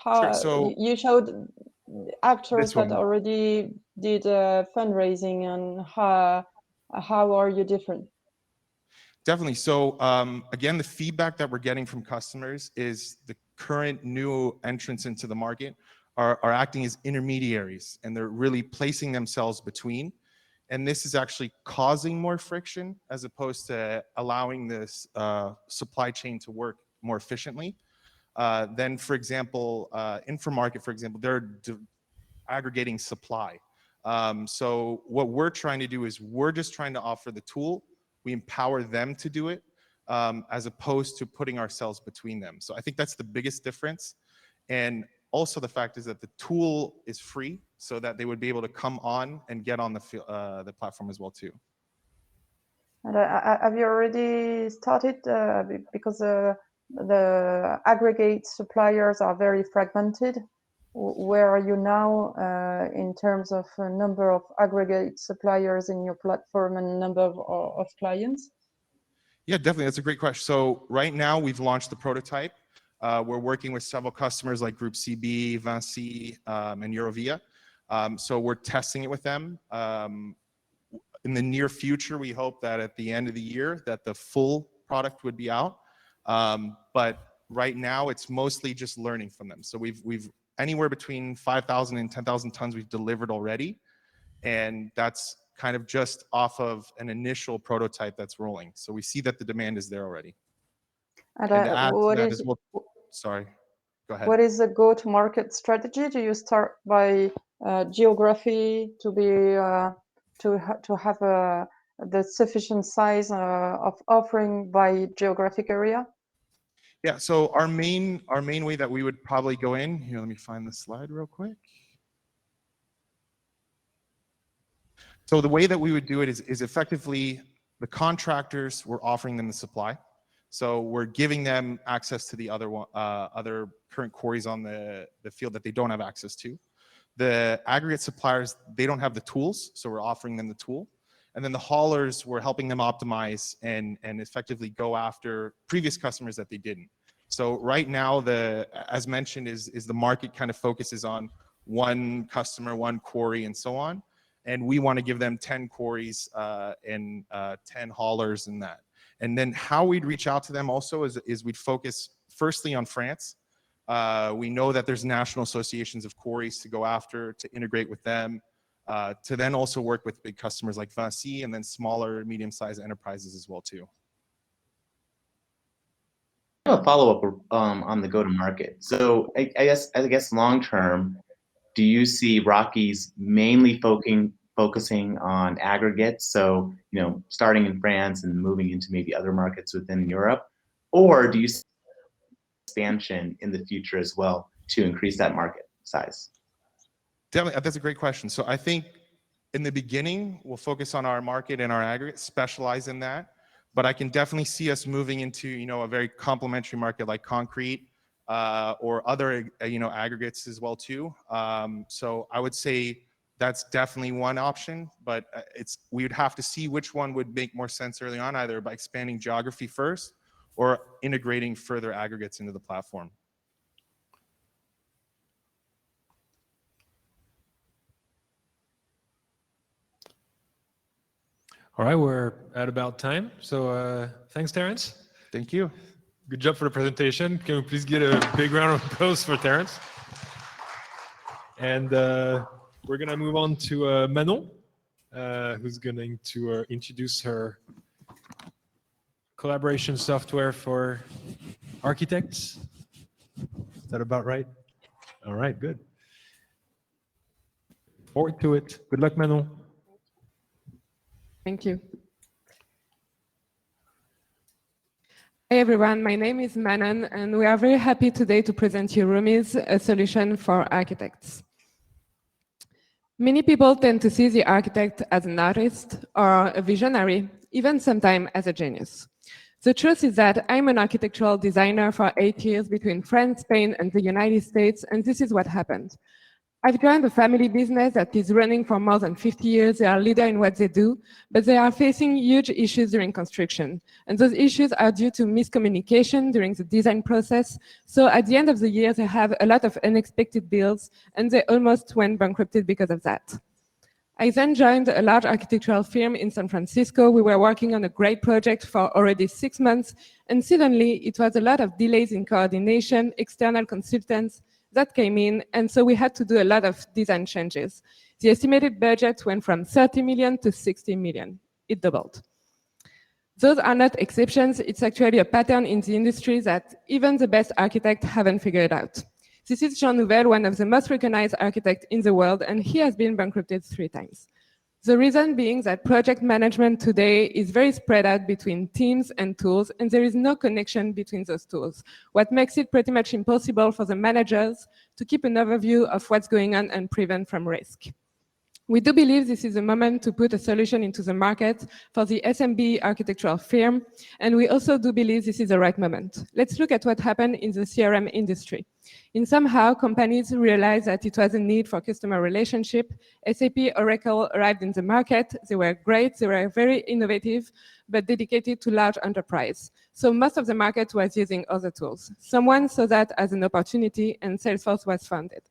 [SPEAKER 6] Sure.
[SPEAKER 14] So
[SPEAKER 6] you showed actors that already did fundraising, and how are you different?
[SPEAKER 14] Definitely. So again, the feedback that we're getting from customers is the current new entrants into the market are acting as intermediaries, and they're really placing themselves between. And this is actually causing more friction as opposed to allowing this supply chain to work more efficiently. Then, for example, Infomarket, for example, they're aggregating supply. So what we're trying to do is we're just trying to offer the tool. We empower them to do it as opposed to putting ourselves between them. So I think that's the biggest difference. And also the fact is that the tool is free, so that they would be able to come on and get on the platform as well too.
[SPEAKER 6] And have you already started? Because the aggregate suppliers are very fragmented. where are you now in terms of number of aggregate suppliers in your platform and number of clients?
[SPEAKER 14] Yeah, definitely. That's a great question. So right now we've launched the prototype. We're working with several customers like Group CB, VINCI, and Eurovia. So we're testing it with them. In the near future, we hope that at the end of the year that the full product would be out. But right now it's mostly just learning from them. So we've anywhere between 5,000 and 10,000 tons we've delivered already. And that's kind of just off of an initial prototype that's rolling. So we see that the demand is there already.
[SPEAKER 6] And
[SPEAKER 14] to add to that as well, sorry, go ahead.
[SPEAKER 6] What is the go-to-market strategy? Do you start by geography to be to have the sufficient size of offering by geographic area?
[SPEAKER 14] Yeah, so our main way that we would probably go in here, let me find the slide real quick. So the way that we would do it is effectively the contractors, we're offering them the supply. So we're giving them access to the other current quarries on the field that they don't have access to. The aggregate suppliers, they don't have the tools, so we're offering them the tool. And then the haulers, we're helping them optimize and effectively go after previous customers that they didn't. So right now, as mentioned, is the market kind of focuses on one customer, one quarry, and so on. And we want to give them 10 quarries and 10 haulers and that. And then how we'd reach out to them also is we'd focus firstly on France. We know that there's national associations of quarries to go after, to integrate with them, to then also work with big customers like VINCI and then smaller, medium-sized enterprises as well too.
[SPEAKER 7] A follow-up on the go-to-market. So I guess long-term, do you see RockEase mainly focusing on aggregates? So, starting in France and moving into maybe other markets within Europe, or do you see expansion in the future as well to increase that market size?
[SPEAKER 14] Definitely, that's a great question. So I think in the beginning, we'll focus on our market and our aggregate, specialize in that. But I can definitely see us moving into, a very complementary market like concrete or other, aggregates as well too. So I would say that's definitely one option, but we would have to see which one would make more sense early on, either by expanding geography first or integrating further aggregates into the platform.
[SPEAKER 1] All right, we're at about time. So thanks, Terence.
[SPEAKER 14] Thank you.
[SPEAKER 1] Good job for the presentation. Can we please get a big round of applause for Terence? And we're going to move on to Manon, who's going to introduce her collaboration software for architects. Is that about right? All right, good. Forward to it. Good luck, Manon.
[SPEAKER 15] Thank you. Hey everyone, my name is Manon, and we are very happy today to present you Roomies, a solution for architects. Many people tend to see the architect as an artist or a visionary, even sometimes as a genius. The truth is that I'm an architectural designer for 8 years between France, Spain, and the United States, and this is what happened. I've joined a family business that is running for more than 50 years. They are leader in what they do, but they are facing huge issues during construction. And those issues are due to miscommunication during the design process. So at the end of the year, they have a lot of unexpected bills, and they almost went bankrupt because of that. I then joined a large architectural firm in San Francisco. We were working on a great project for already 6 months, and suddenly it was a lot of delays in coordination, external consultants that came in, and so we had to do a lot of design changes. The estimated budget went from 30 million to 60 million. It doubled. Those are not exceptions. It's actually a pattern in the industry that even the best architects haven't figured out. This is Jean Nouvel, one of the most recognized architects in the world, and he has been bankrupted 3 times. The reason being that project management today is very spread out between teams and tools, and there is no connection between those tools, what makes it pretty much impossible for the managers to keep an overview of what's going on and prevent from risk. We do believe this is a moment to put a solution into the market for the SMB architectural firm, and we also do believe this is the right moment. Let's look at what happened in the CRM industry. In somehow, companies realized that it was a need for customer relationship. SAP, Oracle arrived in the market. They were great, they were very innovative, but dedicated to large enterprise. So most of the market was using other tools. Someone saw that as an opportunity, and Salesforce was founded.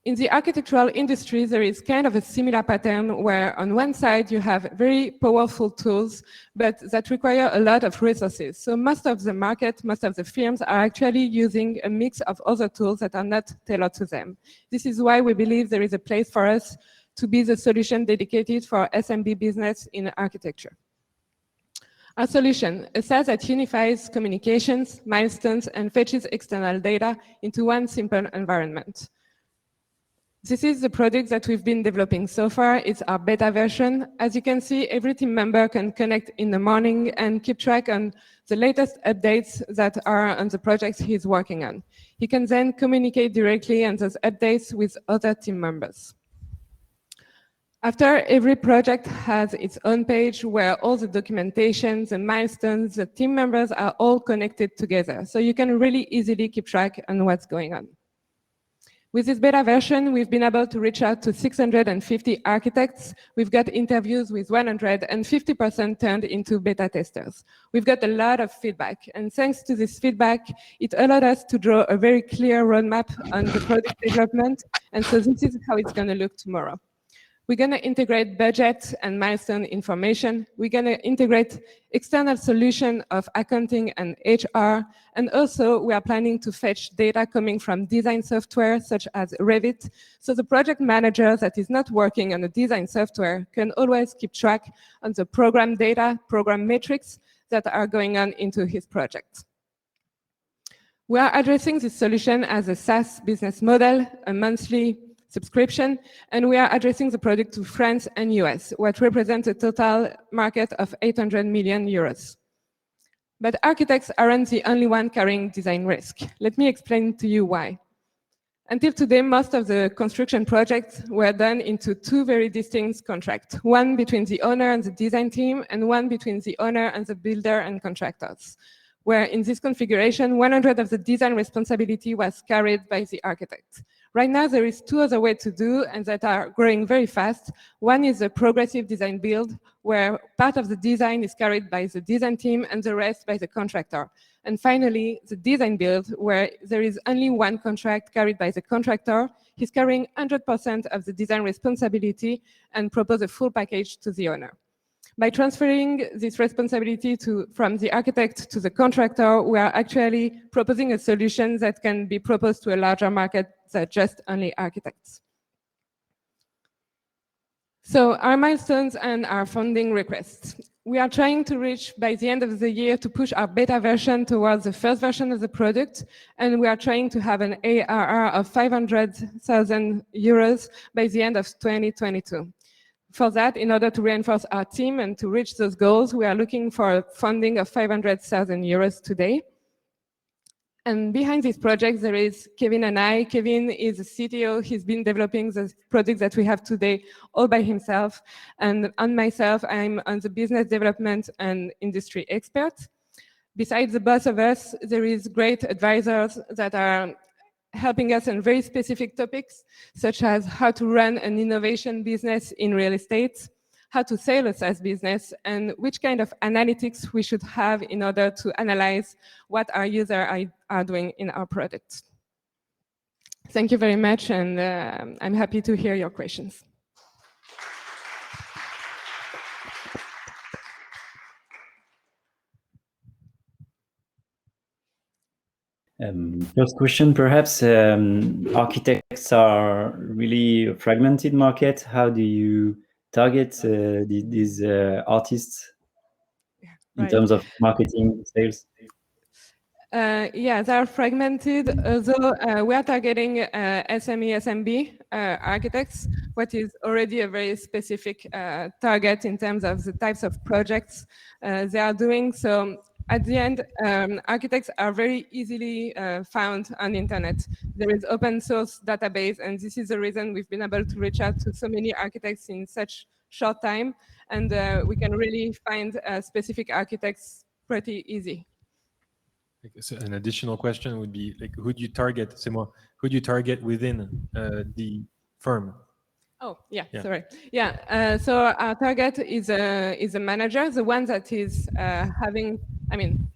[SPEAKER 15] In the architectural industry, there is kind of a similar pattern where on one side you have very powerful tools, but that require a lot of resources. So most of the market, most of the firms are actually using a mix of other tools that are not tailored to them. This is why we believe there is a place for us to be the solution dedicated for SMB business in architecture. Our solution, a SaaS that unifies communications, milestones, and fetches external data into one simple environment. This is the product that we've been developing so far. It's our beta version. As you can see, every team member can connect in the morning and keep track on the latest updates that are on the projects he's working on. He can then communicate directly on those updates with other team members. After, every project has its own page where all the documentation, the milestones, the team members are all connected together. So you can really easily keep track on what's going on. With this beta version, we've been able to reach out to 650 architects. We've got interviews with 100 and 50% turned into beta testers. We've got a lot of feedback, and thanks to this feedback, it allowed us to draw a very clear roadmap on the product development, and so this is how it's going to look tomorrow. We're going to integrate budget and milestone information. We're going to integrate external solution of accounting and HR. And also, we are planning to fetch data coming from design software, such as Revit. So the project manager that is not working on the design software can always keep track on the program data, program metrics that are going on into his project. We are addressing this solution as a SaaS business model, a monthly subscription, and we are addressing the product to France and US, what represents a total market of 800 million euros. But architects aren't the only one carrying design risk. Let me explain to you why. Until today, most of the construction projects were done into two very distinct contracts, one between the owner and the design team, and one between the owner and the builder and contractors, where in this configuration, 100% of the design responsibility was carried by the architect. Right now, there is two other ways to do, and that are growing very fast. One is a progressive design build, where part of the design is carried by the design team and the rest by the contractor. And finally, the design build, where there is only one contract carried by the contractor. He's carrying 100% of the design responsibility and propose a full package to the owner. By transferring this responsibility from the architect to the contractor, we are actually proposing a solution that can be proposed to a larger market than just only architects. So our milestones and our funding requests. We are trying to reach, by the end of the year, to push our beta version towards the first version of the product, and we are trying to have an ARR of 500,000 euros by the end of 2022. For that, in order to reinforce our team and to reach those goals, we are looking for funding of 500,000 euros today. And behind this project, there is Kevin and I. Kevin is a CTO. He's been developing the product that we have today all by himself. And on myself, I'm on the business development and industry expert. Besides the both of us, there is great advisors that are helping us on very specific topics, such as how to run an innovation business in real estate, how to sell a SaaS business, and which kind of analytics we should have in order to analyze what our users are doing in our product. Thank you very much, and I'm happy to hear your questions.
[SPEAKER 11] First question, perhaps. Architects are really a fragmented market. How do you target these artists in terms of marketing, sales?
[SPEAKER 15] Yeah, they are fragmented, although we are targeting SME, SMB architects, what is already a very specific target in terms of the types of projects they are doing. So at the end, architects are very easily found on the internet. There is open source database, and this is the reason we've been able to reach out to so many architects in such short time, and we can really find specific architects pretty easy.
[SPEAKER 1] So an additional question would be like, who do you target? C'est moi. Who do you target within the firm?
[SPEAKER 15] Oh, yeah, sorry. Yeah, so our target is a manager, the one that is having, I mean,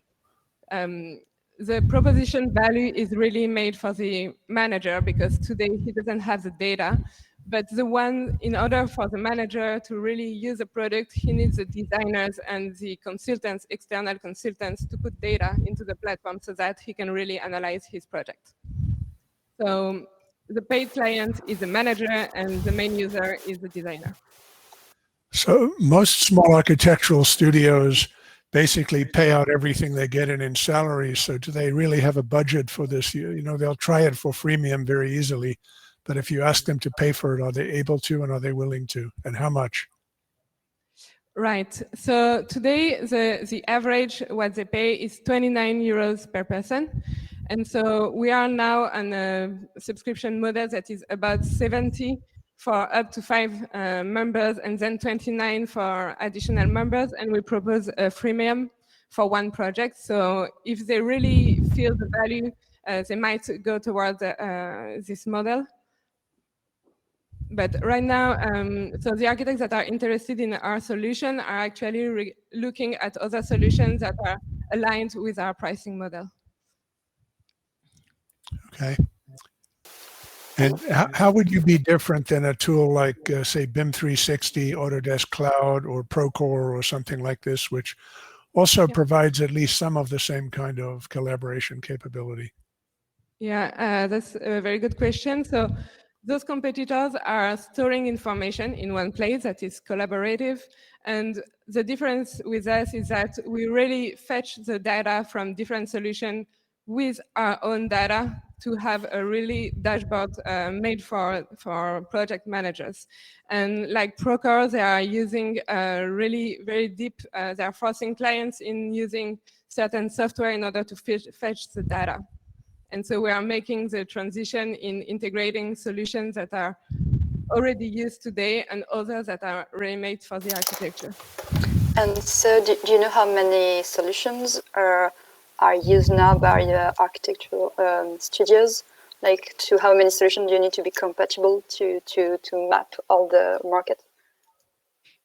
[SPEAKER 15] the proposition value is really made for the manager because today he doesn't have the data. But the one, in order for the manager to really use the product, he needs the designers and the consultants, external consultants, to put data into the platform so that he can really analyze his project. So the paid client is the manager and the main user is the designer.
[SPEAKER 8] So most small architectural studios basically pay out everything they get in salaries. So do they really have a budget for this? You know, they'll try it for freemium very easily. But if you ask them to pay for it, are they able to and are they willing to? And how much?
[SPEAKER 15] Right. So today, the average what they pay is 29 euros per person. And so we are now on a subscription model that is about 70 for up to 5 members and then 29 for additional members. And we propose a freemium for one project. So if they really feel the value, they might go towards this model. But right now, so the architects that are interested in our solution are actually looking at other solutions that are aligned with our pricing model.
[SPEAKER 8] Okay. And how would you be different than a tool like, say, BIM 360, Autodesk Cloud, or Procore, or something like this, which also provides at least some of the same kind of collaboration capability?
[SPEAKER 15] Yeah, that's a very good question. So those competitors are storing information in one place that is collaborative. And the difference with us is that we really fetch the data from different solutions with our own data to have a really dashboard made for project managers. And like Procore, they are using really very deep, they are forcing clients in using certain software in order to fetch the data. And so we are making the transition in integrating solutions that are already used today and others that are ready made for the architecture.
[SPEAKER 5] And so do you know how many solutions are used now by the architectural studios? Like, to how many solutions do you need to be compatible to map all the market?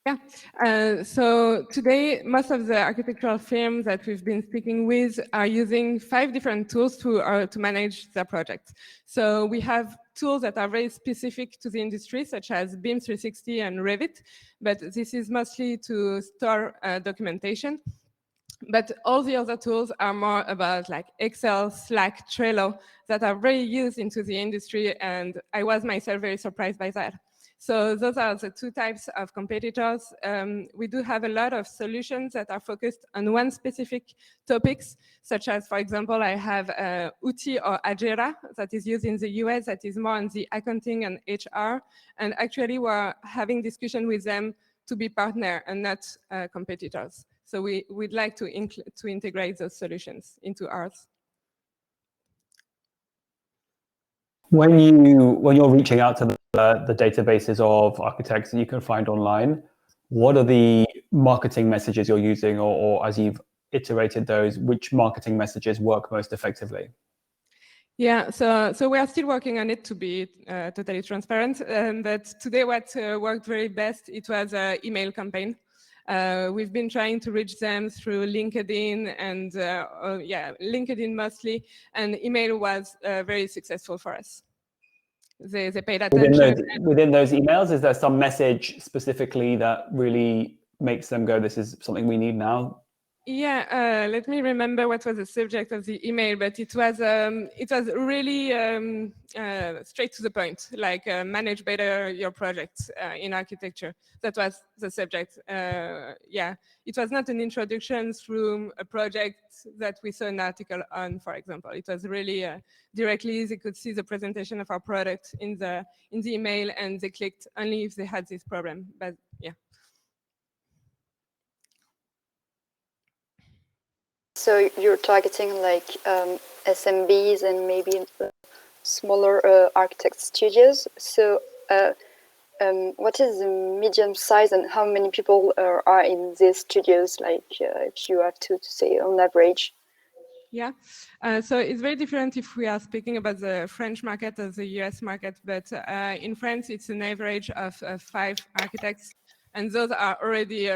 [SPEAKER 15] Yeah, so today, most of the architectural firms that we've been speaking with are using 5 different tools to manage their projects. So we have tools that are very specific to the industry, such as BIM 360 and Revit, but this is mostly to store documentation. But all the other tools are more about like Excel, Slack, Trello, that are very used into the industry, and I was myself very surprised by that. So those are the 2 types of competitors. We do have a lot of solutions that are focused on one specific topics, such as, for example, I have UTI or Agera that is used in the US that is more on the accounting and HR. And actually, we're having discussion with them to be partner and not competitors. So we'd like to integrate those solutions into ours.
[SPEAKER 10] When you're reaching out to the databases of architects that you can find online, what are the marketing messages you're using, or as you've iterated those, which marketing messages work most effectively?
[SPEAKER 15] Yeah, so we are still working on it, to be totally transparent. But today what worked very best, it was an email campaign. We've been trying to reach them through LinkedIn and LinkedIn mostly, and email was very successful for us. They paid attention.
[SPEAKER 10] Within those emails, is there some message specifically that really makes them go, this is something we need now?
[SPEAKER 15] Yeah, let me remember what was the subject of the email, but it was really straight to the point, like manage better your projects in architecture. That was the subject. Yeah, it was not an introduction through a project that we saw an article on, for example. It was really directly, they could see the presentation of our product in the email, and they clicked only if they had this problem. But yeah.
[SPEAKER 5] So you're targeting like SMBs and maybe smaller architect studios. So what is the medium size and how many people are in these studios? Like if you have to say on average.
[SPEAKER 15] Yeah, so it's very different if we are speaking about the French market or the US market, but in France, it's an average of 5 architects, and those are already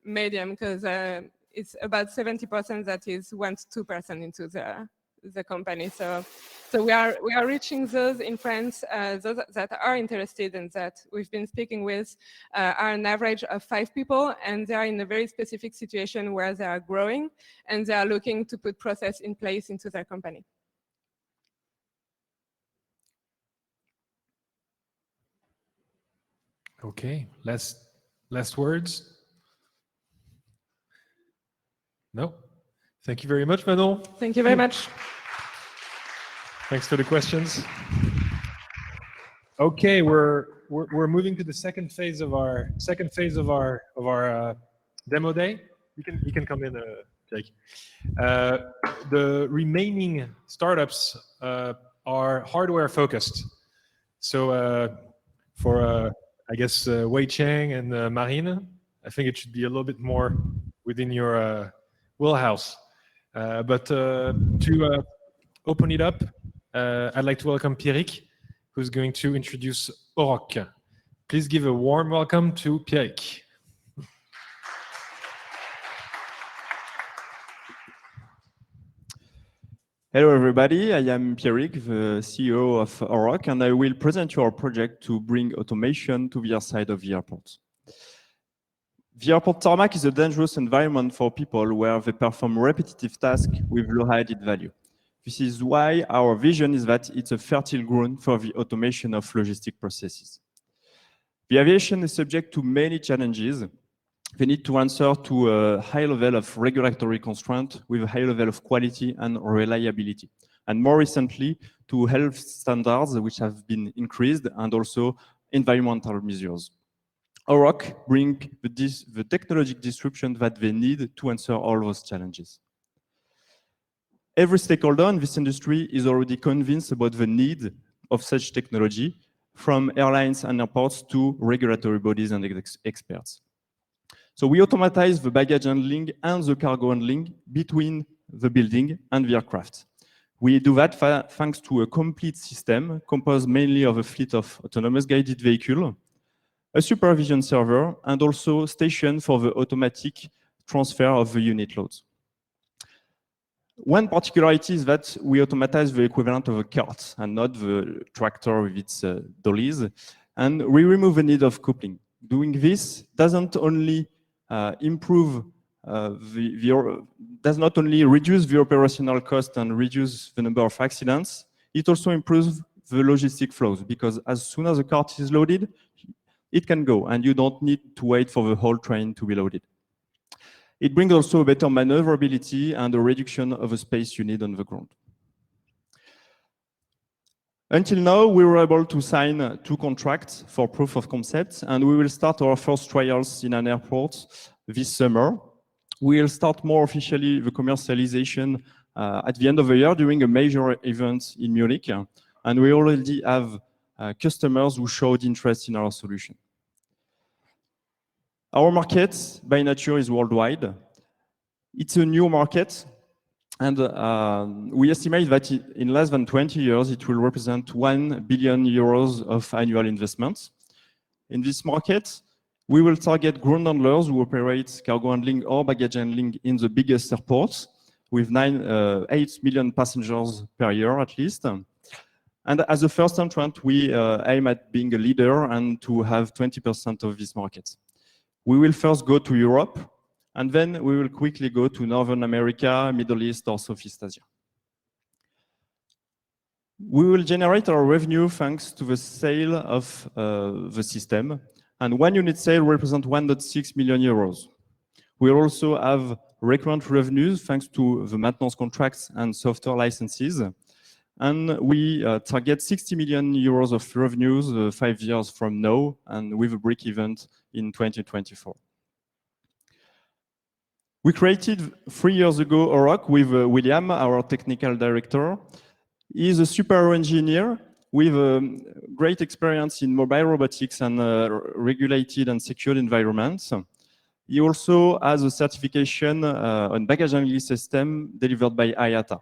[SPEAKER 15] medium because it's about 70% that is 1 to 2% into the company. So we are reaching those in France, those that are interested and that we've been speaking with are an average of 5 people, and they are in a very specific situation where they are growing and they are looking to put process in place into their company.
[SPEAKER 1] Okay, last words? No? Thank you very much, Manon.
[SPEAKER 15] Thank you very much.
[SPEAKER 1] Thanks for the questions. Okay, we're moving to the second phase of our demo day. You can come in, Jake. The remaining startups are hardware focused. So for I guess Wei Chang and Marine, I think it should be a little bit more within your wheelhouse. But to open it up, I'd like to welcome Pierre, who's going to introduce Orok. Please give a warm welcome to Pierre.
[SPEAKER 16] Hello, everybody. I am Pierre, the CEO of Orok, and I will present you our project to bring automation to the other side of the airport. The airport tarmac is a dangerous environment for people where they perform repetitive tasks with low added value. This is why our vision is that it's a fertile ground for the automation of logistic processes. The aviation is subject to many challenges. They need to answer to a high level of regulatory constraint with a high level of quality and reliability. And more recently, to health standards, which have been increased, and also environmental measures. Orok brings the technological disruption that they need to answer all those challenges. Every stakeholder in this industry is already convinced about the need of such technology, from airlines and airports to regulatory bodies and experts. So we automatize the baggage handling and the cargo handling between the building and the aircraft. We do that thanks to a complete system composed mainly of a fleet of autonomous guided vehicles, a supervision server, and also station for the automatic transfer of the unit loads. One particularity is that we automatize the equivalent of a cart and not the tractor with its dollies, and we remove the need of coupling. Doing this doesn't only does not only reduce the operational cost and reduce the number of accidents, it also improves the logistic flows, because as soon as the cart is loaded, it can go, and you don't need to wait for the whole train to be loaded. It brings also a better maneuverability and a reduction of the space you need on the ground. Until now, we were able to sign 2 contracts for proof of concept, and we will start our first trials in an airport this summer. We will start more officially the commercialization at the end of the year during a major event in Munich, and we already have customers who showed interest in our solution. Our market, by nature, is worldwide. It's a new market, and we estimate that in less than 20 years, it will represent 1 billion euros of annual investment. In this market, we will target ground handlers who operate cargo handling or baggage handling in the biggest airports, with 8 million passengers per year at least. And as a first entrant, we aim at being a leader and to have 20% of this market. We will first go to Europe, and then we will quickly go to Northern America, Middle East, or Southeast Asia. We will generate our revenue thanks to the sale of the system, and 1 unit sale represents 1.6 million euros. We also have recurrent revenues thanks to the maintenance contracts and software licenses, and we target 60 million euros of revenues 5 years from now, and with a break-even in 2024. We created 3 years ago Orok with William, our technical director. He's a super engineer with great experience in mobile robotics and regulated and secured environments. He also has a certification on baggage handling system delivered by IATA.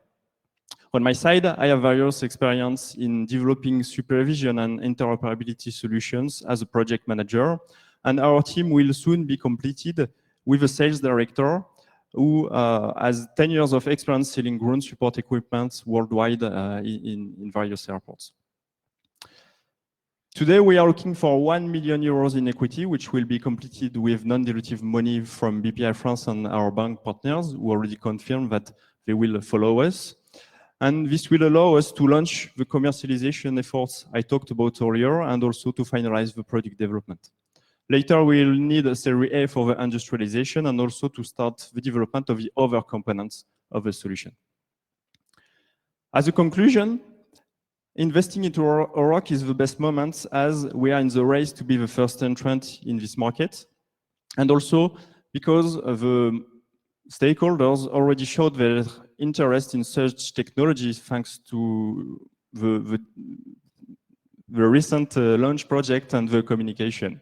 [SPEAKER 16] On my side, I have various experience in developing supervision and interoperability solutions as a project manager, and our team will soon be completed with a sales director who has 10 years of experience selling ground support equipment worldwide in various airports. Today, we are looking for 1 million euros in equity, which will be completed with non-dilutive money from BPI France and our bank partners, who already confirmed that they will follow us. And this will allow us to launch the commercialization efforts I talked about earlier, and also to finalize the product development. Later, we'll need a Series A for the industrialization and also to start the development of the other components of the solution. As a conclusion, investing into Orok is the best moment as we are in the race to be the first entrant in this market. And also because the stakeholders already showed their interest in such technologies thanks to the recent launch project and the communication.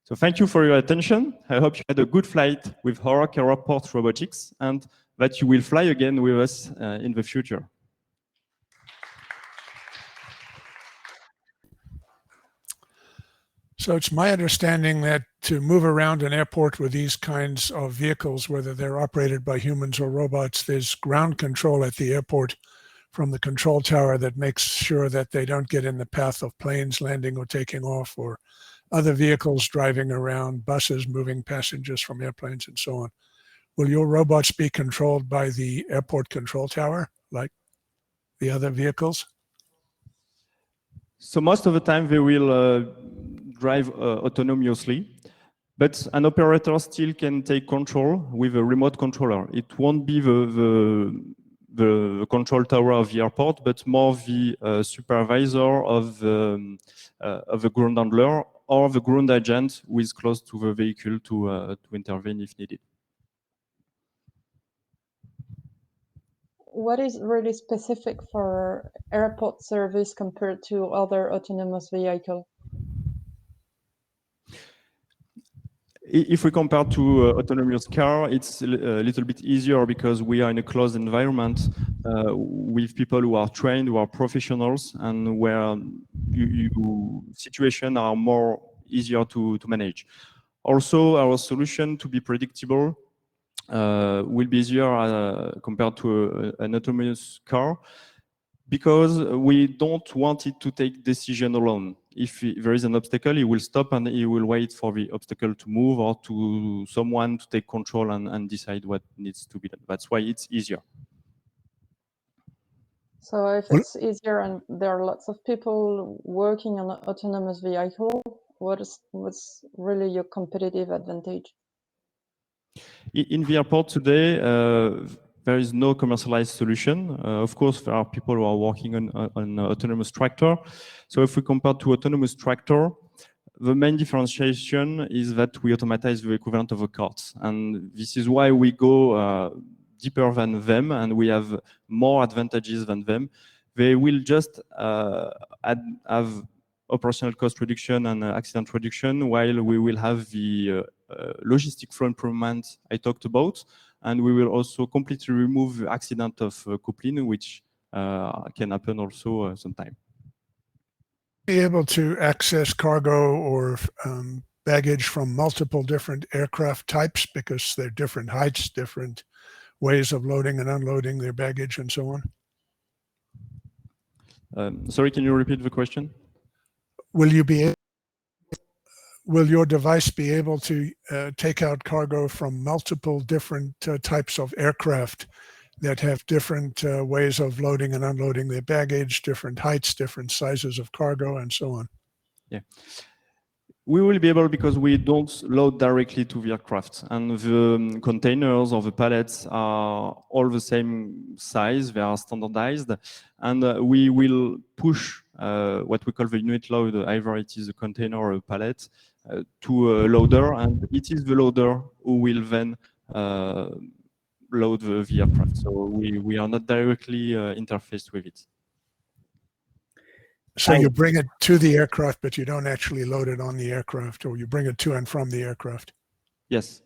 [SPEAKER 16] So thank you for your attention. I hope you had a good flight with Orok Airport Robotics and that you will fly again with us in the future.
[SPEAKER 8] So it's my understanding that to move around an airport with these kinds of vehicles, whether they're operated by humans or robots, there's ground control at the airport from the control tower that makes sure that they don't get in the path of planes landing or taking off, or other vehicles driving around, buses moving passengers from airplanes and so on. Will your robots be controlled by the airport control tower like the other vehicles?
[SPEAKER 16] So most of the time they will drive autonomously, but an operator still can take control with a remote controller. It won't be the control tower of the airport, but more the supervisor of the ground handler or the ground agent who is close to the vehicle to intervene if needed.
[SPEAKER 6] What is really specific for airport service compared to other autonomous vehicles?
[SPEAKER 16] If we compare to autonomous car, it's a little bit easier because we are in a closed environment with people who are trained, who are professionals, and where situations are more easier to manage. Also, our solution to be predictable will be easier compared to an autonomous car because we don't want it to take decision alone. If there is an obstacle, he will stop and he will wait for the obstacle to move or to someone to take control and decide what needs to be done. That's why it's easier.
[SPEAKER 6] So if it's easier and there are lots of people working on an autonomous vehicle, what's really your competitive advantage?
[SPEAKER 16] In the airport today, there is no commercialized solution. Of course, there are people who are working on autonomous tractor. So if we compare to autonomous tractor, the main differentiation is that we automatize the equivalent of a cart. And this is why we go deeper than them and we have more advantages than them. They will just have operational cost reduction and accident reduction, while we will have the logistic flow improvement I talked about. And we will also completely remove the accident of coupling, which can happen also sometime.
[SPEAKER 8] Be able to access cargo or baggage from multiple different aircraft types because they're different heights, different ways of loading and unloading their baggage and so on?
[SPEAKER 16] Sorry, can you repeat the question?
[SPEAKER 8] Will your device be able to take out cargo from multiple different types of aircraft that have different ways of loading and unloading their baggage, different heights, different sizes of cargo, and so on?
[SPEAKER 16] Yeah. We will be able because we don't load directly to the aircraft, and the containers or the pallets are all the same size, they are standardized, and we will push what we call the unit load, either it is a container or a pallet, to a loader, and it is the loader who will then load the aircraft. So we are not directly interfaced with it.
[SPEAKER 8] So you bring it to the aircraft, but you don't actually load it on the aircraft, or you bring it to and from the aircraft?
[SPEAKER 16] Yes.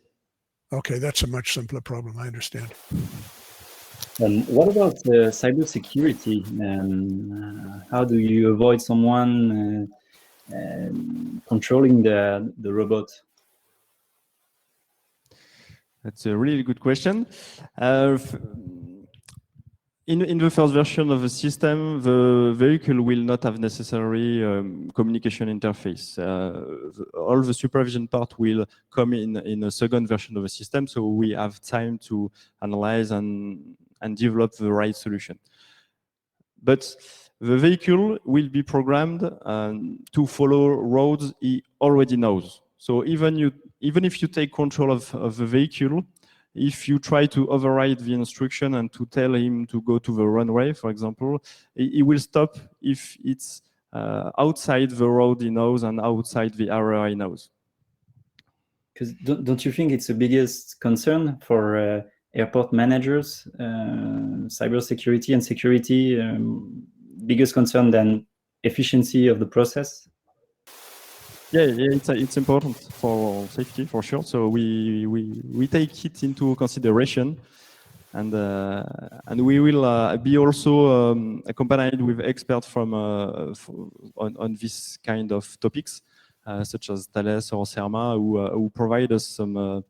[SPEAKER 8] Okay, that's a much simpler problem. I understand.
[SPEAKER 11] What about cybersecurity? How do you avoid someone controlling the robot?
[SPEAKER 16] That's a really good question. In the first version of the system, the vehicle will not have necessary communication interface. All the supervision part will come in a second version of the system, so we have time to analyze and develop the right solution. But the vehicle will be programmed to follow roads he already knows. So even if you take control of the vehicle, if you try to override the instruction and to tell him to go to the runway, for example, he will stop if it's outside the road he knows and outside the area he knows.
[SPEAKER 11] Because don't you think it's the biggest concern for airport managers, cybersecurity and security, biggest concern than efficiency of the process?
[SPEAKER 16] Yeah, it's important for safety for sure. So we take it into consideration, and we will be also accompanied with experts from on this kind of topics, such as Thales or Serma, who provide us some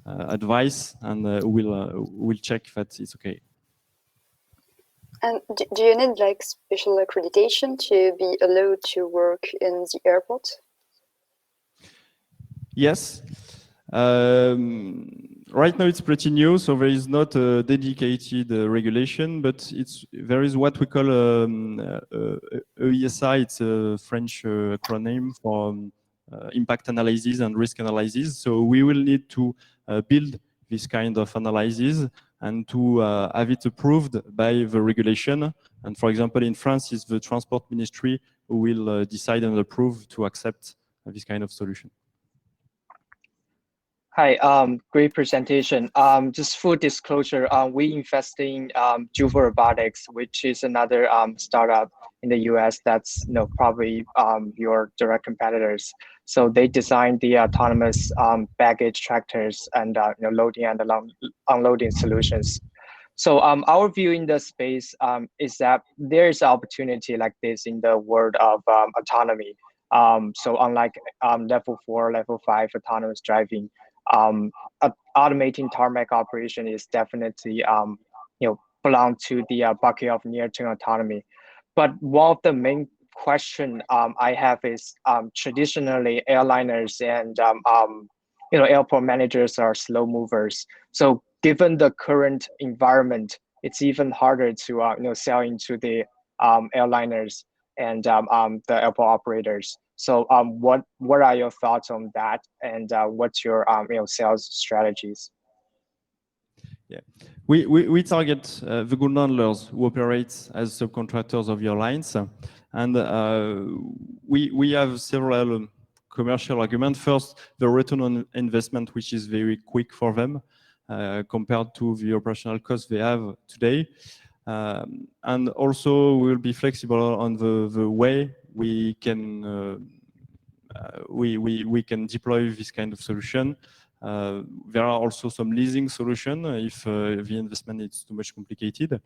[SPEAKER 16] advice, and will check that it's okay.
[SPEAKER 5] And do you need like special accreditation to be allowed to work in the airport?
[SPEAKER 16] Yes. Right now it's pretty new, so there is not a dedicated regulation, but there is what we call EISA. It's a French acronym for impact analysis and risk analysis. So we will need to build this kind of analysis and to have it approved by the regulation. And for example, in France, it's the Transport Ministry who will decide and approve to accept this kind of solution.
[SPEAKER 9] Hi, great presentation. Just full disclosure, we invest in Juvo Robotics, which is another startup in the US that's probably your direct competitors. So they designed the autonomous baggage tractors and loading and unloading solutions. So our view in the space is that there is opportunity like this in the world of autonomy. So unlike level 4, level 5 autonomous driving, automating tarmac operation is definitely belong to the bucket of near-term autonomy. But one of the main question I have is traditionally airliners and airport managers are slow movers. So given the current environment, it's even harder to sell into the airliners and the airport operators. So what are your thoughts on that, and what's your sales strategies?
[SPEAKER 16] Yeah, we target the good handlers who operate as subcontractors of airlines, and we have several commercial arguments. First, the return on investment, which is very quick for them compared to the operational costs they have today. And also we will be flexible on the way we can we can deploy this kind of solution. There are also some leasing solutions if the investment is too much complicated,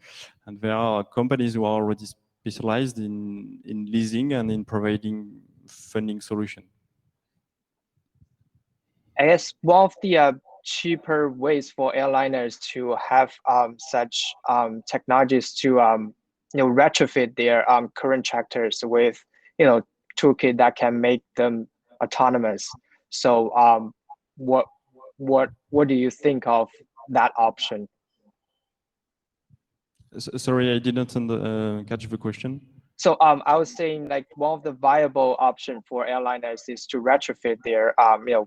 [SPEAKER 16] and there are companies who are already specialized in leasing and in providing funding solution.
[SPEAKER 9] I guess one of the cheaper ways for airliners to have such technologies to retrofit their current tractors with toolkit that can make them autonomous. So what do you think of that option?
[SPEAKER 16] Sorry, I didn't catch the question.
[SPEAKER 9] So I was saying like one of the viable option for airliners is to retrofit their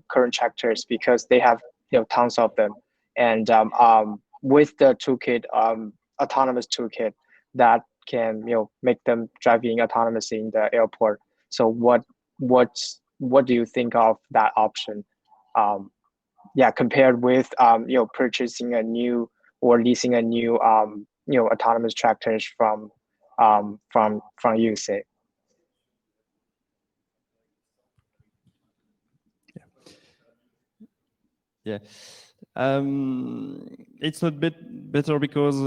[SPEAKER 9] current tractors because they have tons of them, and with the toolkit, autonomous toolkit that can make them driving autonomously in the airport. So what do you think of that option? yeah, compared with purchasing a new or leasing a new autonomous tractors from USA.
[SPEAKER 16] Yeah, it's not better because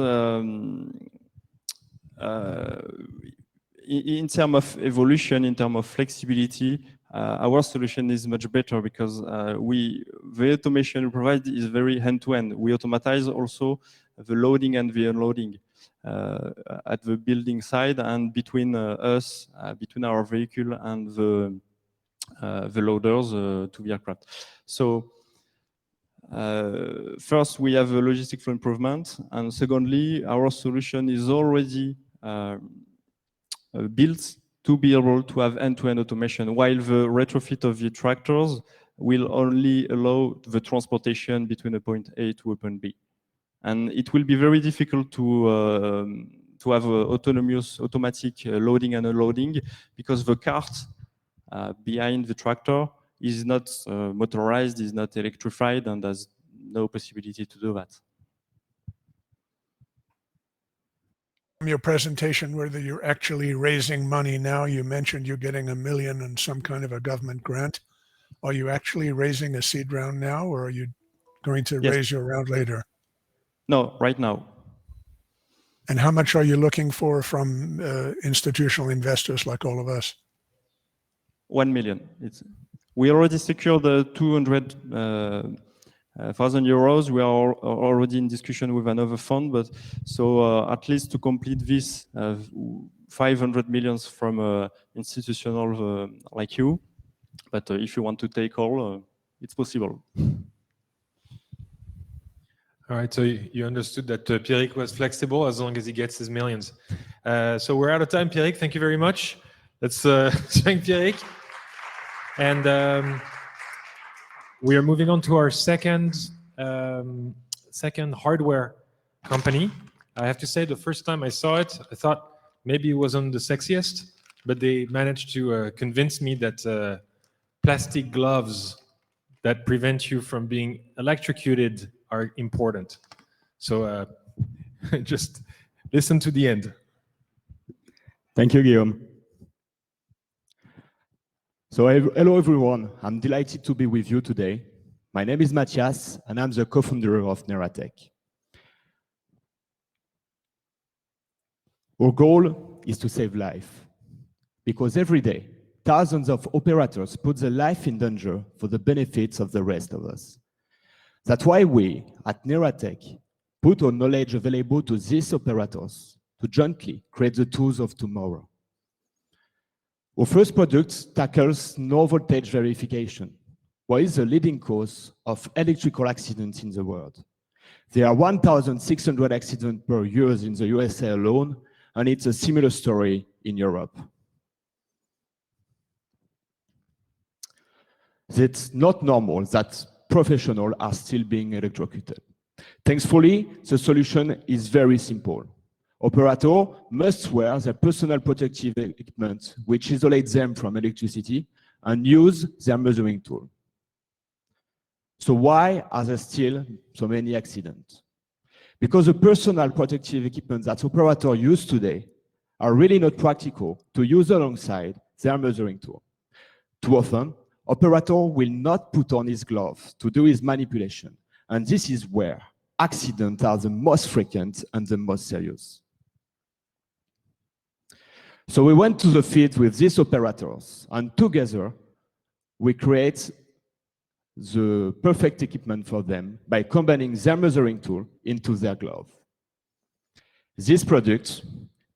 [SPEAKER 16] in terms of evolution, in terms of flexibility, our solution is much better because the automation we provide is very end-to-end. We automatize also the loading and the unloading at the building side and between us, between our vehicle and the loaders to the aircraft. So first, we have a logistic flow improvement, and secondly, our solution is already built to be able to have end-to-end automation, while the retrofit of the tractors will only allow the transportation between a point A to a point B. And it will be very difficult to have autonomous automatic loading and unloading because the cart behind the tractor is not motorized, is not electrified, and has no possibility to do that.
[SPEAKER 8] Your presentation, whether you're actually raising money now, you mentioned you're getting $1 million and some kind of a government grant. Are you actually raising a seed round now, or are you going to raise your round later?
[SPEAKER 16] No, right now.
[SPEAKER 8] And how much are you looking for from institutional investors like all of us?
[SPEAKER 16] 1 million. We already secured the 200,000 euros. We are already in discussion with another fund, but so at least to complete this, 500 millions from institutional like you. But if you want to take all, it's possible.
[SPEAKER 1] All right, so you understood that Pierre was flexible as long as he gets his millions. So we're out of time, Pierre. Thank you very much. Let's thank Pierre. And we are moving on to our second hardware company. I have to say, the first time I saw it, I thought maybe it wasn't the sexiest, but they managed to convince me that plastic gloves that prevent you from being electrocuted are important. So just listen to the end.
[SPEAKER 17] Thank you, Guillaume. So hello, everyone. I'm delighted to be with you today. My name is Mathias, and I'm the co-founder of Neoratech. Our goal is to save life, because every day, thousands of operators put their life in danger for the benefits of the rest of us. That's why we, at Neoratech, put our knowledge available to these operators to jointly create the tools of tomorrow. Our first product tackles no voltage verification, what is the leading cause of electrical accidents in the world. There are 1,600 accidents per year in the USA alone, and it's a similar story in Europe. It's not normal that professionals are still being electrocuted. Thankfully, the solution is very simple. Operators must wear their personal protective equipment, which isolates them from electricity, and use their measuring tool. So why are there still so many accidents? Because the personal protective equipment that operators use today are really not practical to use alongside their measuring tool. Too often, operator will not put on his gloves to do his manipulation, and this is where accidents are the most frequent and the most serious. So we went to the field with these operators, and together we create the perfect equipment for them by combining their measuring tool into their glove. This product,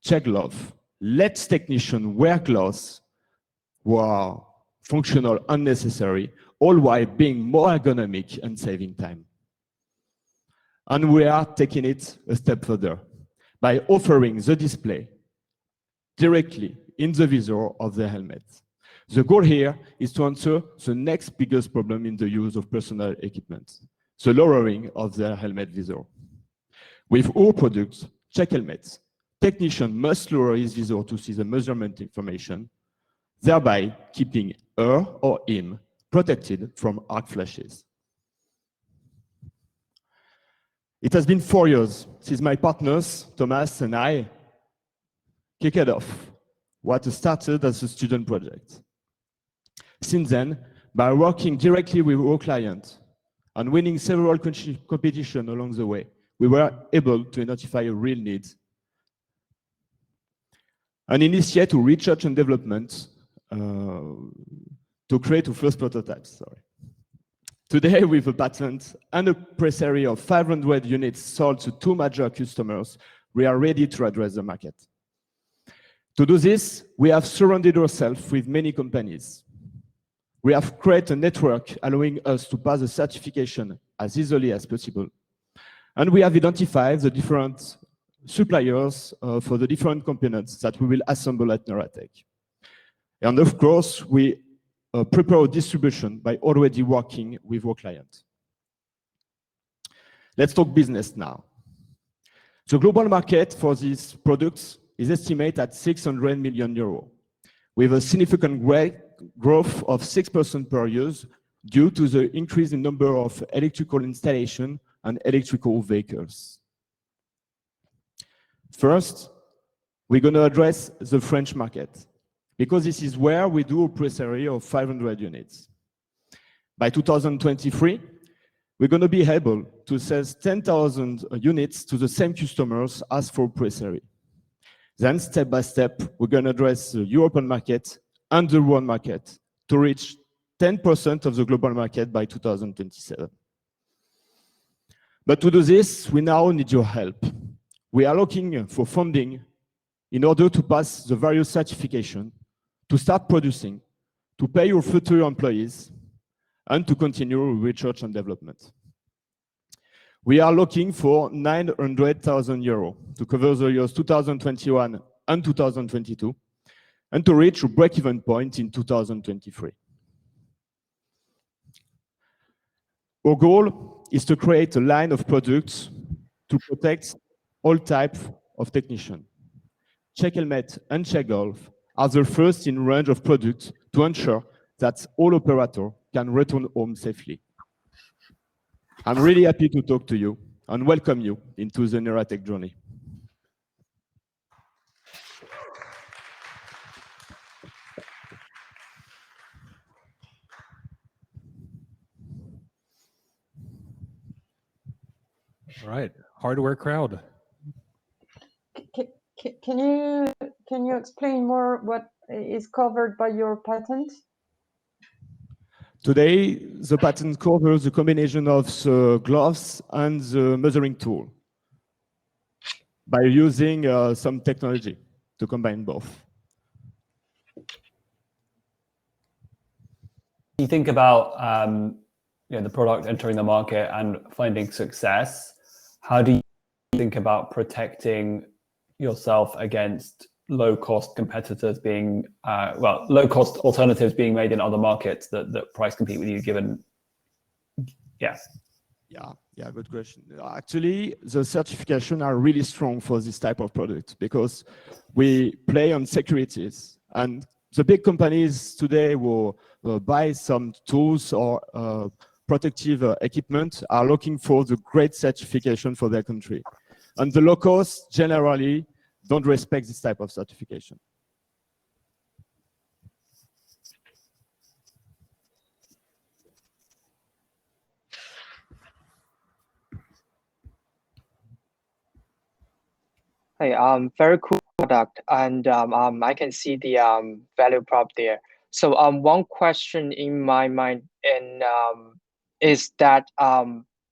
[SPEAKER 17] Check Glove, lets technicians wear gloves who are functional and necessary, all while being more ergonomic and saving time. And we are taking it a step further by offering the display directly in the visor of the helmet. The goal here is to answer the next biggest problem in the use of personal equipment, the lowering of the helmet visor. With all products, Check Helmets, technician must lower his visor to see the measurement information, thereby keeping her or him protected from arc flashes. It has been 4 years since my partners, Thomas and I, kicked off what started as a student project. Since then, by working directly with our clients and winning several competitions along the way, we were able to identify a real need and initiate a research and development to create a first prototype. Today, with a patent and a press area of 500 units sold to 2 major customers, we are ready to address the market. To do this, we have surrounded ourselves with many companies. We have created a network allowing us to pass the certification as easily as possible. And we have identified the different suppliers for the different components that we will assemble at Neoratech. And of course, we prepare distribution by already working with our clients. Let's talk business now. The global market for these products is estimated at 600 million euros, with a significant growth of 6% per year due to the increase in number of electrical installation and electrical vehicles. First, we're going to address the French market, because this is where we do a press area of 500 units. By 2023, we're going to be able to sell 10,000 units to the same customers as for press area. Then, step by step, we're going to address the European market and the world market to reach 10% of the global market by 2027. But to do this, we now need your help. We are looking for funding in order to pass the various certifications, to start producing, to pay your future employees, and to continue research and development. We are looking for 900,000 euros to cover the years 2021 and 2022, and to reach a break-even point in 2023. Our goal is to create a line of products to protect all types of technicians. Check Helmet and Check Golf are the first in range of products to ensure that all operators can return home safely. I'm really happy to talk to you and welcome you into the Neoratech journey.
[SPEAKER 1] All right, hardware crowd.
[SPEAKER 6] Can you explain more what is covered by your patent?
[SPEAKER 17] Today, the patent covers the combination of the gloves and the measuring tool by using some technology to combine both.
[SPEAKER 10] You think about the product entering the market and finding success. How do you think about protecting yourself against low-cost competitors being, low-cost alternatives being made in other markets that price compete with you, given,
[SPEAKER 17] Yeah, good question. Actually, the certifications are really strong for this type of product because we play on securities. And the big companies today will buy some tools or protective equipment are looking for the great certification for their country. And the locals generally don't respect this type of certification.
[SPEAKER 9] Hey, very cool product, and I can see the value prop there. So one question in my mind and is that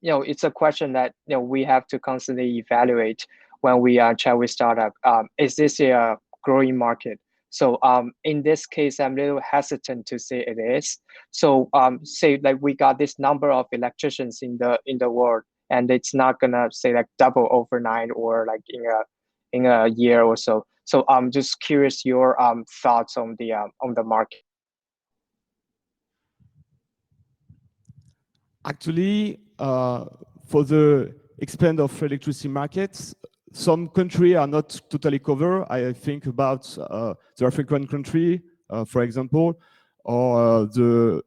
[SPEAKER 9] it's a question that we have to constantly evaluate when we chat with startup. Is this a growing market? So in this case, I'm a little hesitant to say it is. So say like we got this number of electricians in the world, and it's not gonna say like double overnight or like in a year or so. So I'm just curious your thoughts on the market.
[SPEAKER 17] Actually, for the expand of electricity markets, some countries are not totally covered. I think about the African country, for example, or the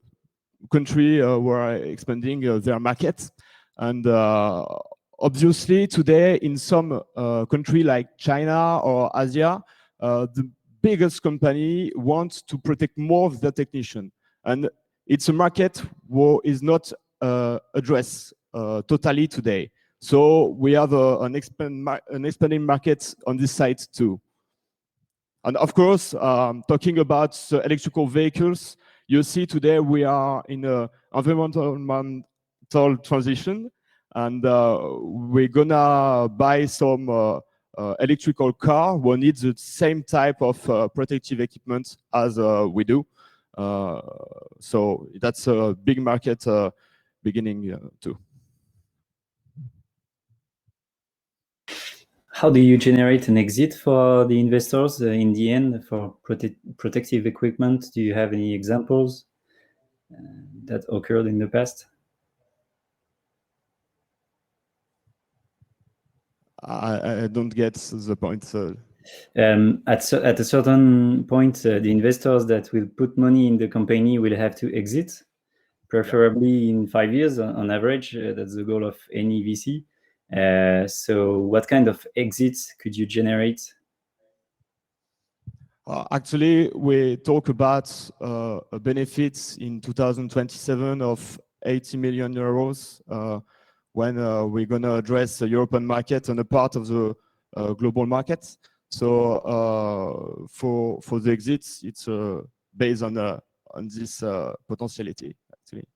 [SPEAKER 17] country who are expanding their markets. And obviously, today in some country like China or Asia, the biggest company wants to protect more of the technician, and it's a market who is not addressed totally today. So we have an expanding market on this side too. And of course, talking about electrical vehicles, you see today we are in an environmental transition, and we're gonna buy some electrical car will need the same type of protective equipment as we do. So that's a big market beginning too.
[SPEAKER 11] How do you generate an exit for the investors in the end for protective equipment? Do you have any examples that occurred in the past?
[SPEAKER 17] I don't get the point.
[SPEAKER 11] At a certain point, the investors that will put money in the company will have to exit, preferably in 5 years on average. That's the goal of any VC. So what kind of exits could you generate?
[SPEAKER 17] Actually, we talk about a benefit in 2027 of 80 million euros when we're going to address the European market and a part of the global market. So for the exits, it's based on this potentiality, actually.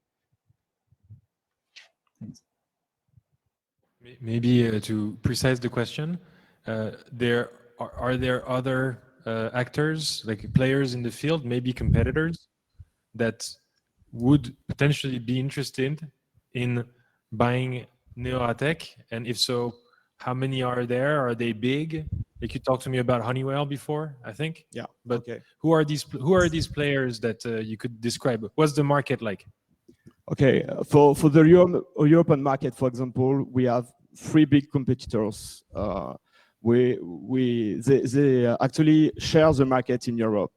[SPEAKER 1] Maybe to precise the question, are there other actors, like players in the field, maybe competitors, that would potentially be interested in buying Neoratech? And if so, how many are there? Are they big? Like you talked to me about Honeywell before, I think.
[SPEAKER 17] Yeah.
[SPEAKER 1] But
[SPEAKER 17] okay.
[SPEAKER 1] Who are these players that you could describe? What's the market like?
[SPEAKER 17] Okay, for the European market, for example, we have 3 big competitors. They actually share the market in Europe.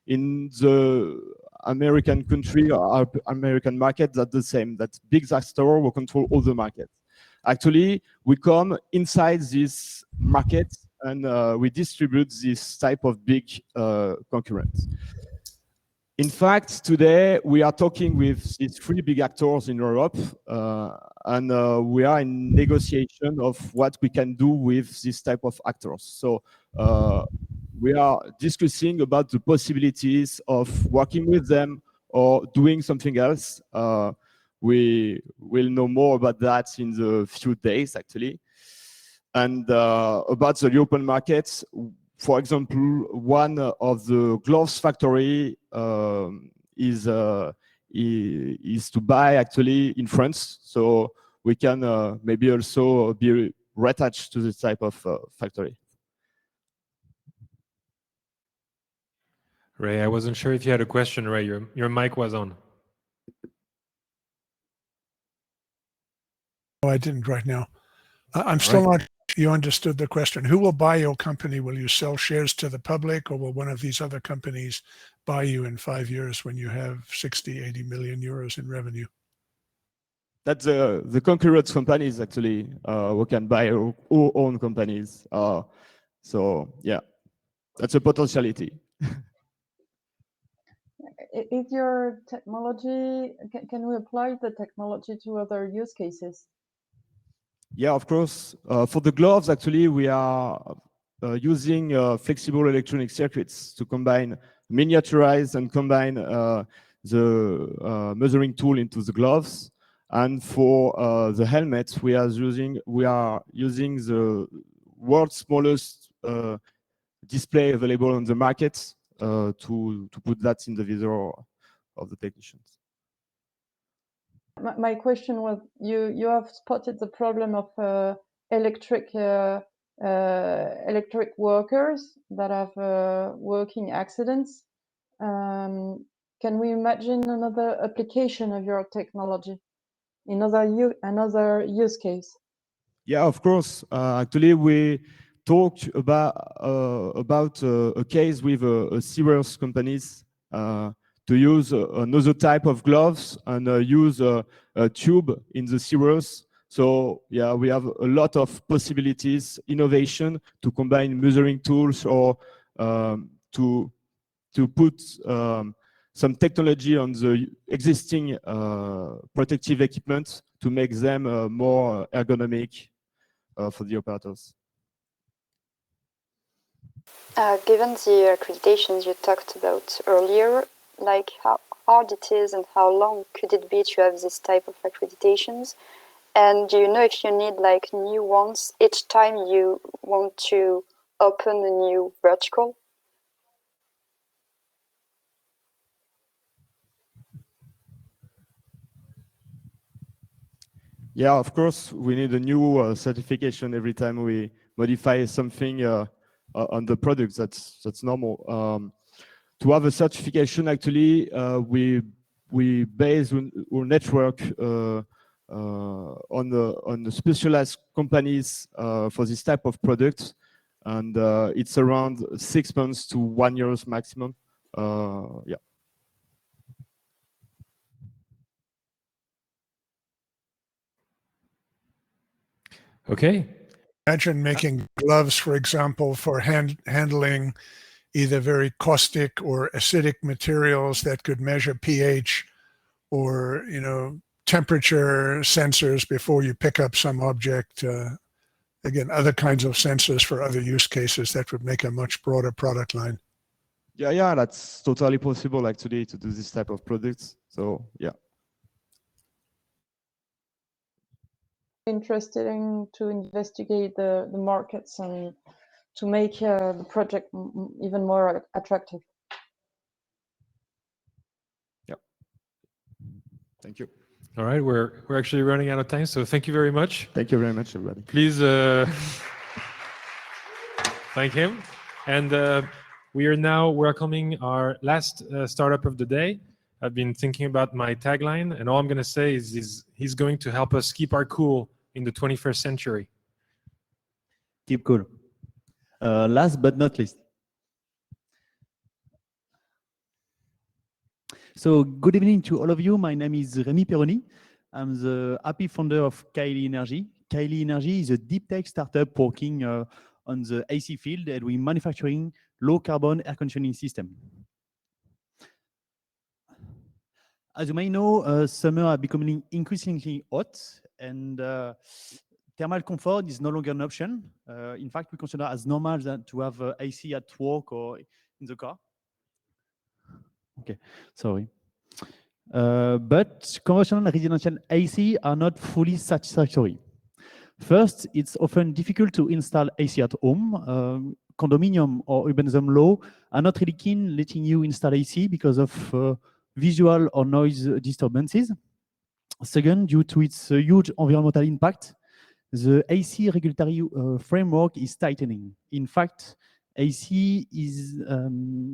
[SPEAKER 17] In the American country or American market, that's the same. That big actor will control all the market. Actually, we come inside this market and we distribute this type of big concurrents. In fact, today we are talking with these 3 big actors in Europe, and we are in negotiation of what we can do with this type of actors. So we are discussing about the possibilities of working with them or doing something else. We will know more about that in the few days, actually. And about the European markets, for example, one of the gloves factory is to buy actually in France. So we can maybe also be attached to this type of factory.
[SPEAKER 1] Ray, I wasn't sure if you had a question, Ray. Your mic was on.
[SPEAKER 8] No, I didn't right now. I'm still not sure you understood the question. Who will buy your company? Will you sell shares to the public, or will one of these other companies buy you in 5 years when you have 60, 80 million euros in revenue?
[SPEAKER 17] That's the concurrent companies actually who can buy our own companies. So yeah, that's a potentiality.
[SPEAKER 6] Is your technology, can we apply the technology to other use cases?
[SPEAKER 17] Yeah, of course. For the gloves, actually, we are using flexible electronic circuits to combine, miniaturize and combine the measuring tool into the gloves. And for the helmets, we are using the world's smallest display available on the market to put that in the visor of the technicians.
[SPEAKER 6] My question was, you have spotted the problem of electric workers that have working accidents. Can we imagine another application of your technology in another use case?
[SPEAKER 17] Yeah, of course. Actually, we talked about a case with a serious companies to use another type of gloves and use a tube in the cirrus So yeah, we have a lot of possibilities, innovation to combine measuring tools or to put some technology on the existing protective equipment to make them more ergonomic for the operators.
[SPEAKER 5] Given the accreditations you talked about earlier, like how hard it is and how long could it be to have this type of accreditations? And do you know if you need like new ones each time you want to open a new vertical?
[SPEAKER 17] Yeah, of course, we need a new certification every time we modify something on the product. That's normal. To have a certification, actually, we base our network on the specialized companies for this type of product, and it's around 6 months to 1 year maximum. Yeah.
[SPEAKER 1] Okay.
[SPEAKER 8] Imagine making gloves, for example, for handling either very caustic or acidic materials that could measure pH or, you know, temperature sensors before you pick up some object. Again, other kinds of sensors for other use cases that would make a much broader product line.
[SPEAKER 17] Yeah, that's totally possible actually to do this type of products. So yeah.
[SPEAKER 6] Interested in to investigate the markets and to make the project even more attractive.
[SPEAKER 17] Yeah. Thank you.
[SPEAKER 1] All right, we're actually running out of time, so thank you very much.
[SPEAKER 17] Thank you very much, everybody.
[SPEAKER 1] Please thank him. And we are now welcoming our last startup of the day. I've been thinking about my tagline, and all I'm going to say is he's going to help us keep our cool in the 21st century.
[SPEAKER 18] Keep cool. Last but not least. So good evening to all of you. My name is Rémi Perroni. I'm the happy founder of Caeli Energy. Caeli Energy is a deep tech startup working on the AC field, and we're manufacturing low carbon air conditioning system. As you may know, summer are becoming increasingly hot, and thermal comfort is no longer an option. In fact, we consider as normal that to have AC at work or in the car. Okay, sorry. But conventional residential AC are not fully satisfactory. First, it's often difficult to install AC at home. Condominium or urbanism law are not really keen letting you install AC because of visual or noise disturbances. Second, due to its huge environmental impact, the AC regulatory framework is tightening. In fact, AC is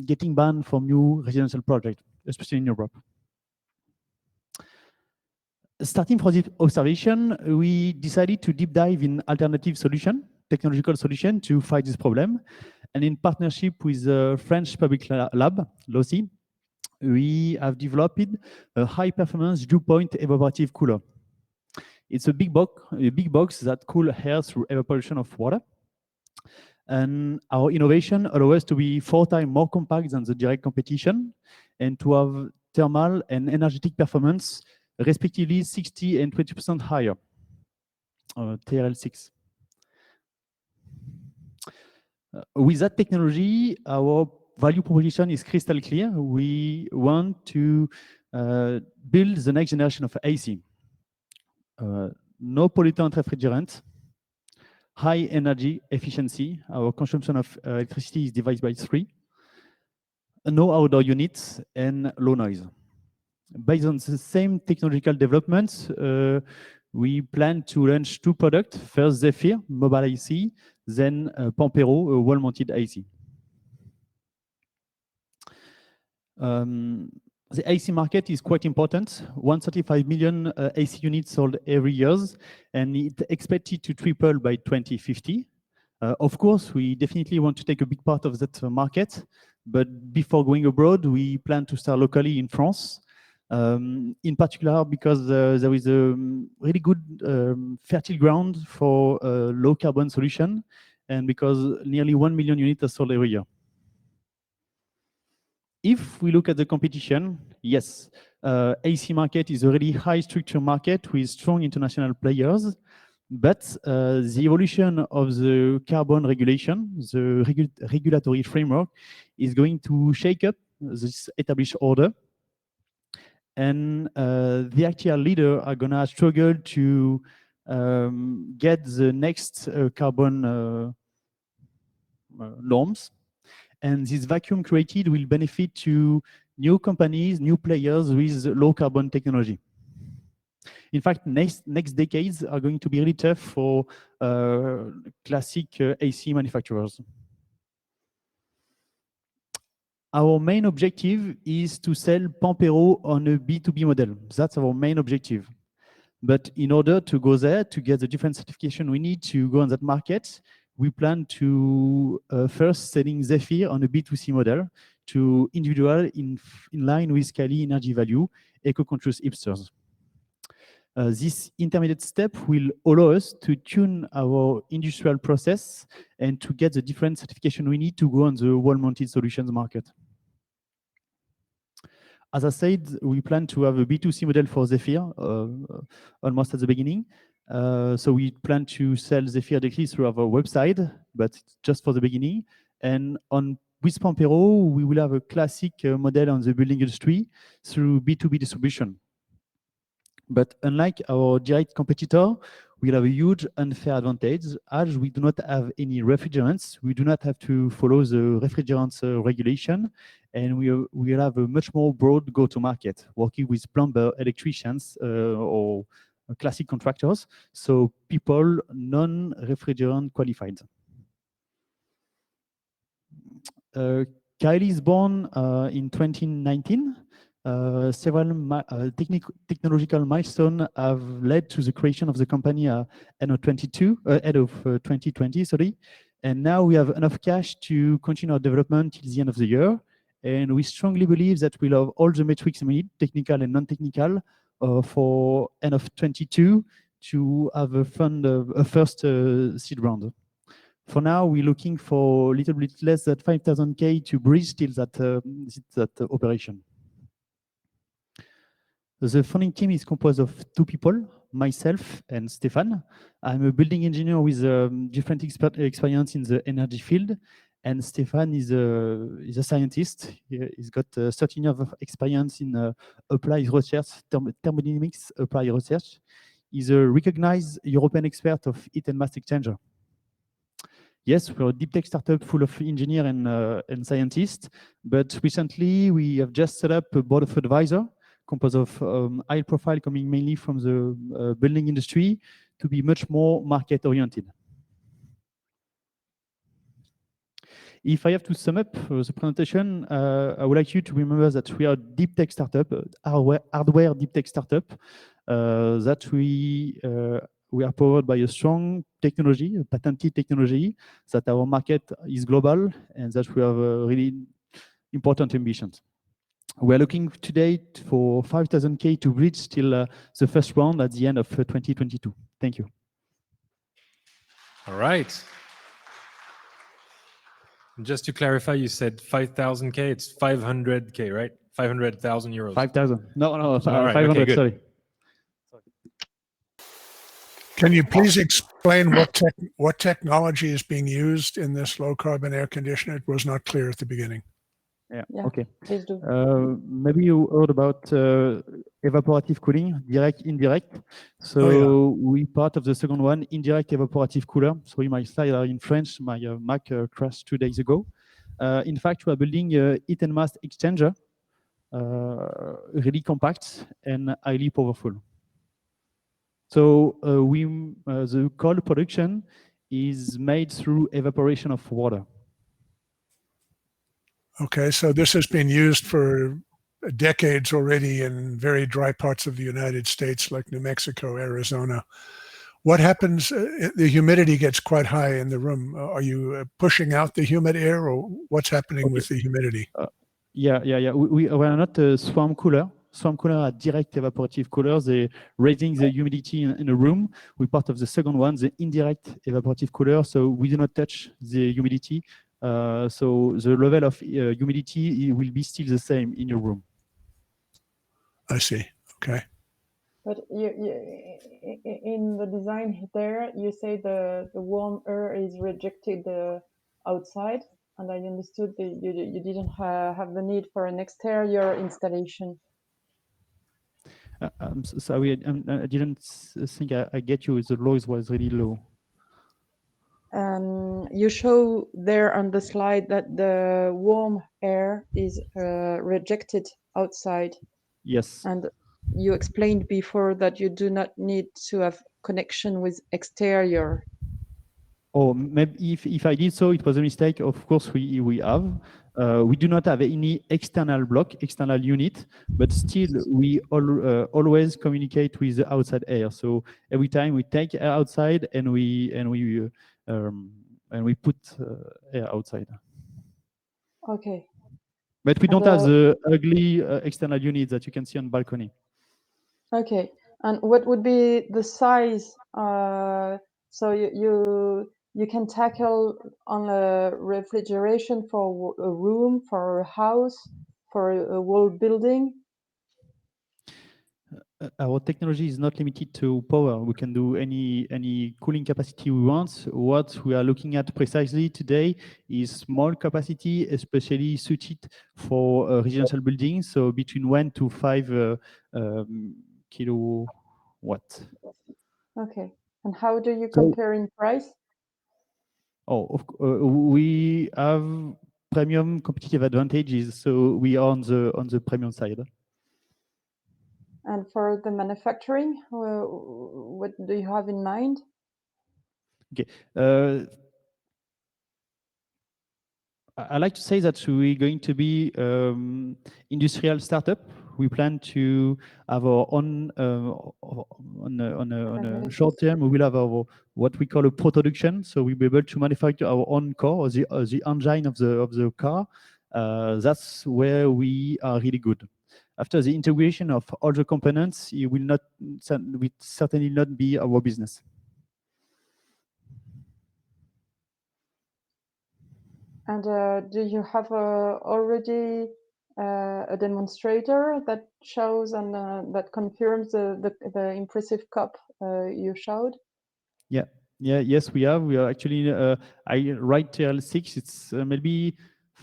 [SPEAKER 18] getting banned from new residential projects, especially in Europe. Starting from this observation, we decided to deep dive in alternative solution, technological solution to fight this problem. And in partnership with the French public lab, LOCI, we have developed a high-performance dew-point evaporative cooler. It's a big box that cools air through evaporation of water. And our innovation allows us to be 4 times more compact than the direct competition and to have thermal and energetic performance respectively 60 and 20% higher, TRL6. With that technology, our value proposition is crystal clear. We want to build the next generation of AC. No pollutant refrigerant, high energy efficiency. Our consumption of electricity is divided by 3. No outdoor units and low noise. Based on the same technological developments, we plan to launch 2 products. First, Zephyr, mobile AC, then Pampero, a wall-mounted AC. The AC market is quite important. 135 million AC units sold every year, and it's expected to triple by 2050. Of course, we definitely want to take a big part of that market, but before going abroad, we plan to start locally in France. in particular because there is a really good fertile ground for low carbon solution, and because nearly 1 million units are sold every year. If we look at the competition, yes, AC market is a really high structure market with strong international players, but the evolution of the carbon regulation, the regulatory framework, is going to shake up this established order. And the actual leader are gonna struggle to get the next carbon norms. And this vacuum created will benefit to new companies, new players with low carbon technology. In fact, next decades are going to be really tough for classic AC manufacturers. Our main objective is to sell Pampero on a B2B model. That's our main objective. But in order to go there, to get the different certification we need to go on that market, we plan to first selling Zephyr on a B2C model to individual in line with Caeli energy value, eco-conscious hipsters. This intermediate step will allow us to tune our industrial process and to get the different certification we need to go on the wall-mounted solutions market. As I said, we plan to have a B2C model for Zephyr almost at the beginning. So we plan to sell Zephyr directly through our website, but just for the beginning. And with Pampero, we will have a classic model on the building industry through B2B distribution. But unlike our direct competitor, we'll have a huge unfair advantage as we do not have any refrigerants. We do not have to follow the refrigerants regulation, and we'll have a much more broad go-to-market, working with plumber, electricians, or classic contractors, so people non-refrigerant qualified. Caeli is born in 2019. Several technological milestones have led to the creation of the company end of 2020, sorry. And now we have enough cash to continue our development till the end of the year. And we strongly believe that we'll have all the metrics we need, technical and non-technical, for end of 22 to have a first seed round. For now, we're looking for a little bit less than 5,000K to bridge till that operation. The founding team is composed of 2 people, myself and Stéphane. I'm a building engineer with different experience in the energy field, and Stéphane is a scientist. He's got 13 years of experience in applied research, thermodynamics applied research. He's a recognized European expert of heat and mass exchanger. Yes, we're a deep tech startup full of engineers and scientists, but recently we have just set up a board of advisors composed of high profile coming mainly from the building industry to be much more market oriented. If I have to sum up the presentation, I would like you to remember that we are a deep tech startup, hardware deep tech startup, that we are powered by a strong technology, a patented technology, that our market is global, and that we have really important ambitions. We are looking today for 5,000K to reach till the first round at the end of 2022. Thank you.
[SPEAKER 1] All right. Just to clarify, you said 5,000K, it's 500K, right? 500,000 euros.
[SPEAKER 18] 5,000. No,
[SPEAKER 1] All right,
[SPEAKER 18] 500,
[SPEAKER 1] okay, good.
[SPEAKER 18] sorry.
[SPEAKER 8] Can you please explain what technology is being used in this low carbon air conditioner? It was not clear at the beginning.
[SPEAKER 18] Yeah, okay.
[SPEAKER 6] Please do.
[SPEAKER 18] Maybe you heard about evaporative cooling, direct, indirect. So we part of the second one, indirect evaporative cooler. Sorry, my slides are in French. My Mac crashed 2 days ago. In fact, we are building a heat and mass exchanger, really compact and highly powerful. So the cold production is made through evaporation of water.
[SPEAKER 8] Okay, so this has been used for decades already in very dry parts of the United States, like New Mexico, Arizona. What happens? The humidity gets quite high in the room. Are you pushing out the humid air, or what's happening with the humidity?
[SPEAKER 18] Yeah. We are not a swarm cooler. Swarm cooler are direct evaporative coolers. They're raising the humidity in a room. We're part of the second one, the indirect evaporative cooler. So we do not touch the humidity. So the level of humidity will be still the same in your room.
[SPEAKER 8] I see. Okay.
[SPEAKER 6] But in the design there, you say the warm air is rejected outside, and I understood that you didn't have the need for an exterior installation.
[SPEAKER 18] I'm sorry, I didn't think I get you. The noise was really low.
[SPEAKER 6] You show there on the slide that the warm air is rejected outside.
[SPEAKER 18] Yes.
[SPEAKER 6] And you explained before that you do not need to have connection with exterior.
[SPEAKER 18] Oh, maybe if I did so, it was a mistake. Of course, we have. We do not have any external block, external unit, but still we always communicate with the outside air. So every time we take air outside and we put air outside.
[SPEAKER 6] Okay.
[SPEAKER 18] But we don't have the ugly external unit that you can see on balcony.
[SPEAKER 6] Okay. And what would be the size? So you can tackle on a refrigeration for a room, for a house, for a whole building.
[SPEAKER 18] Our technology is not limited to power. We can do any cooling capacity we want. What we are looking at precisely today is small capacity, especially suited for residential buildings. So between 1 to 5 kilowatt.
[SPEAKER 6] Okay. And how do you compare in price?
[SPEAKER 18] Oh, we have premium competitive advantages, so we are on the premium side.
[SPEAKER 6] And for the manufacturing, what do you have in mind?
[SPEAKER 18] Okay. I like to say that we're going to be industrial startup. We plan to have our own on a short term. We will have our what we call a production. So we'll be able to manufacture our own car, or the engine of the car. That's where we are really good. After the integration of all the components, it will certainly not be our business.
[SPEAKER 6] And do you have already a demonstrator that shows and that confirms the impressive cup you showed?
[SPEAKER 18] Yes, we have. We are actually I write TL6. It's maybe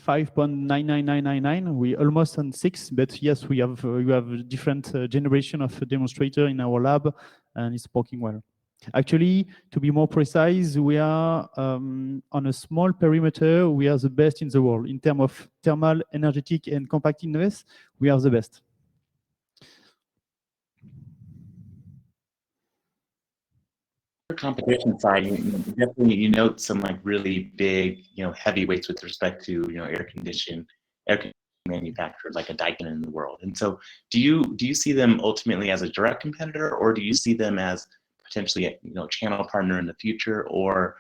[SPEAKER 18] 5.99999. We almost on 6, but yes, we have different generation of demonstrator in our lab, and it's working well. Actually, to be more precise, we are on a small perimeter. We are the best in the world in terms of thermal, energetic, and compactness. We are the best.
[SPEAKER 7] Competition side, definitely you note some like really big, heavyweights with respect to air conditioning manufacturers like a Daikin in the world. And so, do you see them ultimately as a direct competitor, or do you see them as potentially a channel partner in the future, or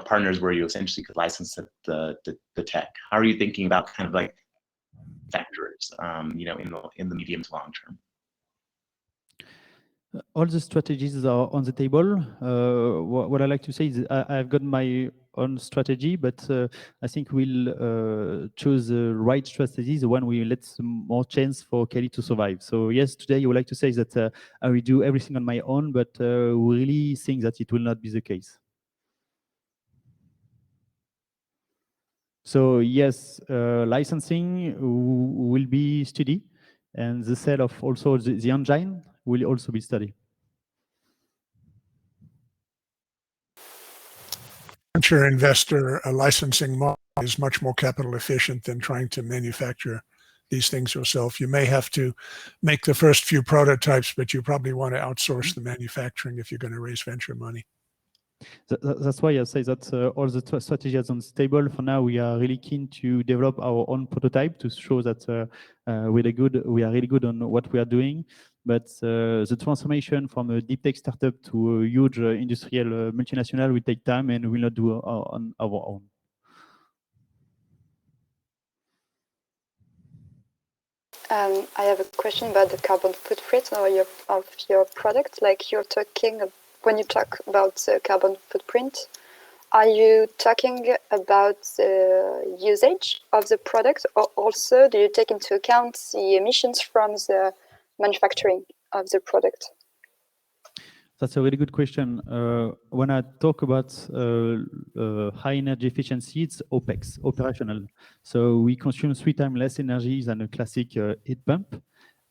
[SPEAKER 7] partners where you essentially could license the tech? How are you thinking about kind of like factors, in the medium to long term?
[SPEAKER 18] All the strategies are on the table. What I like to say is I've got my own strategy, but I think we'll choose the right strategies when we let some more chance for Caeli to survive. So yes, today I would like to say that I will do everything on my own, but we really think that it will not be the case. So yes, licensing will be studied, and the sale of also the engine will also be studied.
[SPEAKER 8] Venture investor licensing model is much more capital efficient than trying to manufacture these things yourself. You may have to make the first few prototypes, but you probably want to outsource the manufacturing if you're going to raise venture money.
[SPEAKER 18] That's why I say that all the strategies on the table. For now, we are really keen to develop our own prototype to show that we are really good on what we are doing. But the transformation from a deep tech startup to a huge industrial multinational will take time, and will not do on our own.
[SPEAKER 5] I have a question about the carbon footprint of your product. Like you're talking, when you talk about the carbon footprint, are you talking about the usage of the product, or also do you take into account the emissions from the manufacturing of the product?
[SPEAKER 18] That's a really good question. When I talk about high energy efficiency, it's OPEX, operational. So we consume 3 times less energy than a classic heat pump.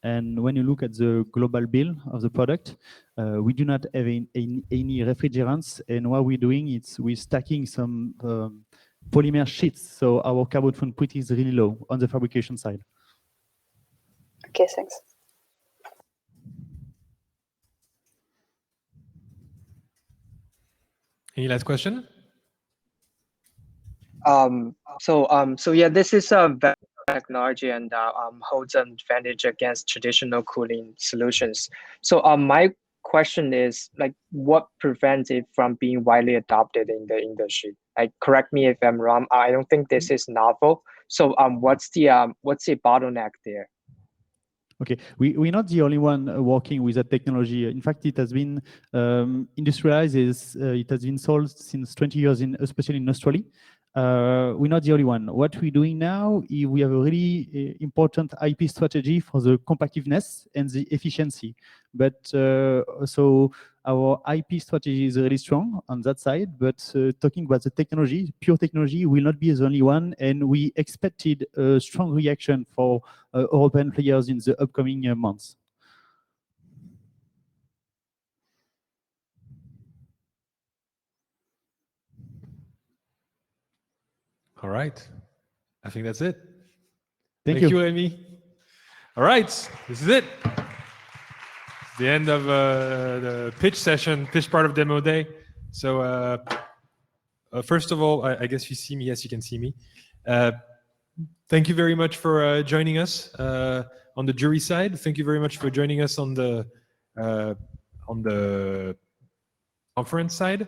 [SPEAKER 18] And when you look at the global bill of the product, we do not have any refrigerants. And what we're doing is we're stacking some polymer sheets. So our carbon footprint is really low on the fabrication side.
[SPEAKER 5] Okay, thanks.
[SPEAKER 1] Any last question?
[SPEAKER 9] So yeah, this is a technology and holds an advantage against traditional cooling solutions. So my question is, like, what prevents it from being widely adopted in the industry? Like, correct me if I'm wrong. I don't think this is novel. So what's the bottleneck there?
[SPEAKER 18] Okay, we're not the only one working with that technology. In fact, it has been industrialized. It has been sold since 20 years, especially in Australia. We're not the only one. What we're doing now is we have a really important IP strategy for the compactiveness and the efficiency. But so our IP strategy is really strong on that side. But talking about the technology, pure technology will not be the only one. And we expected a strong reaction for European players in the upcoming months.
[SPEAKER 1] All right. I think that's it.
[SPEAKER 18] Thank you,
[SPEAKER 1] Amy. All right. This is it. The end of the pitch session, pitch part of demo day. So first of all, I guess you see me. Yes, you can see me. Thank you very much for joining us on the jury side. Thank you very much for joining us on the conference side.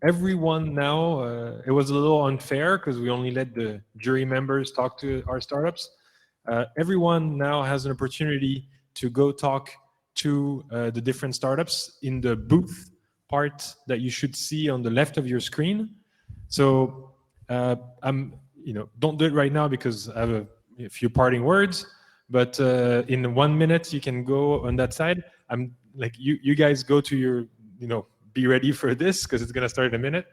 [SPEAKER 1] Everyone now, it was a little unfair because we only let the jury members talk to our startups. Everyone now has an opportunity to go talk to the different startups in the booth part that you should see on the left of your screen. So don't do it right now because I have a few parting words, but in 1 minute you can go on that side. I'm like, you guys go to your, be ready for this because it's going to start in a minute.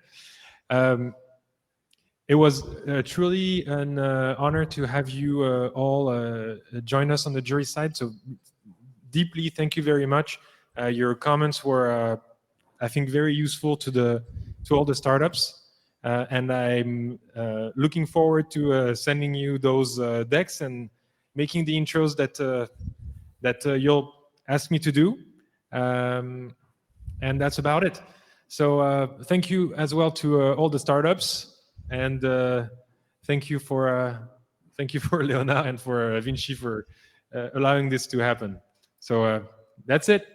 [SPEAKER 1] It was truly an honor to have you all join us on the jury side. So deeply, thank you very much. Your comments were, I think, very useful to all the startups. And I'm looking forward to sending you those decks and making the intros that you'll ask me to do. And that's about it. So thank you as well to all the startups, and thank you for Leonard and for VINCI for allowing this to happen. So that's it.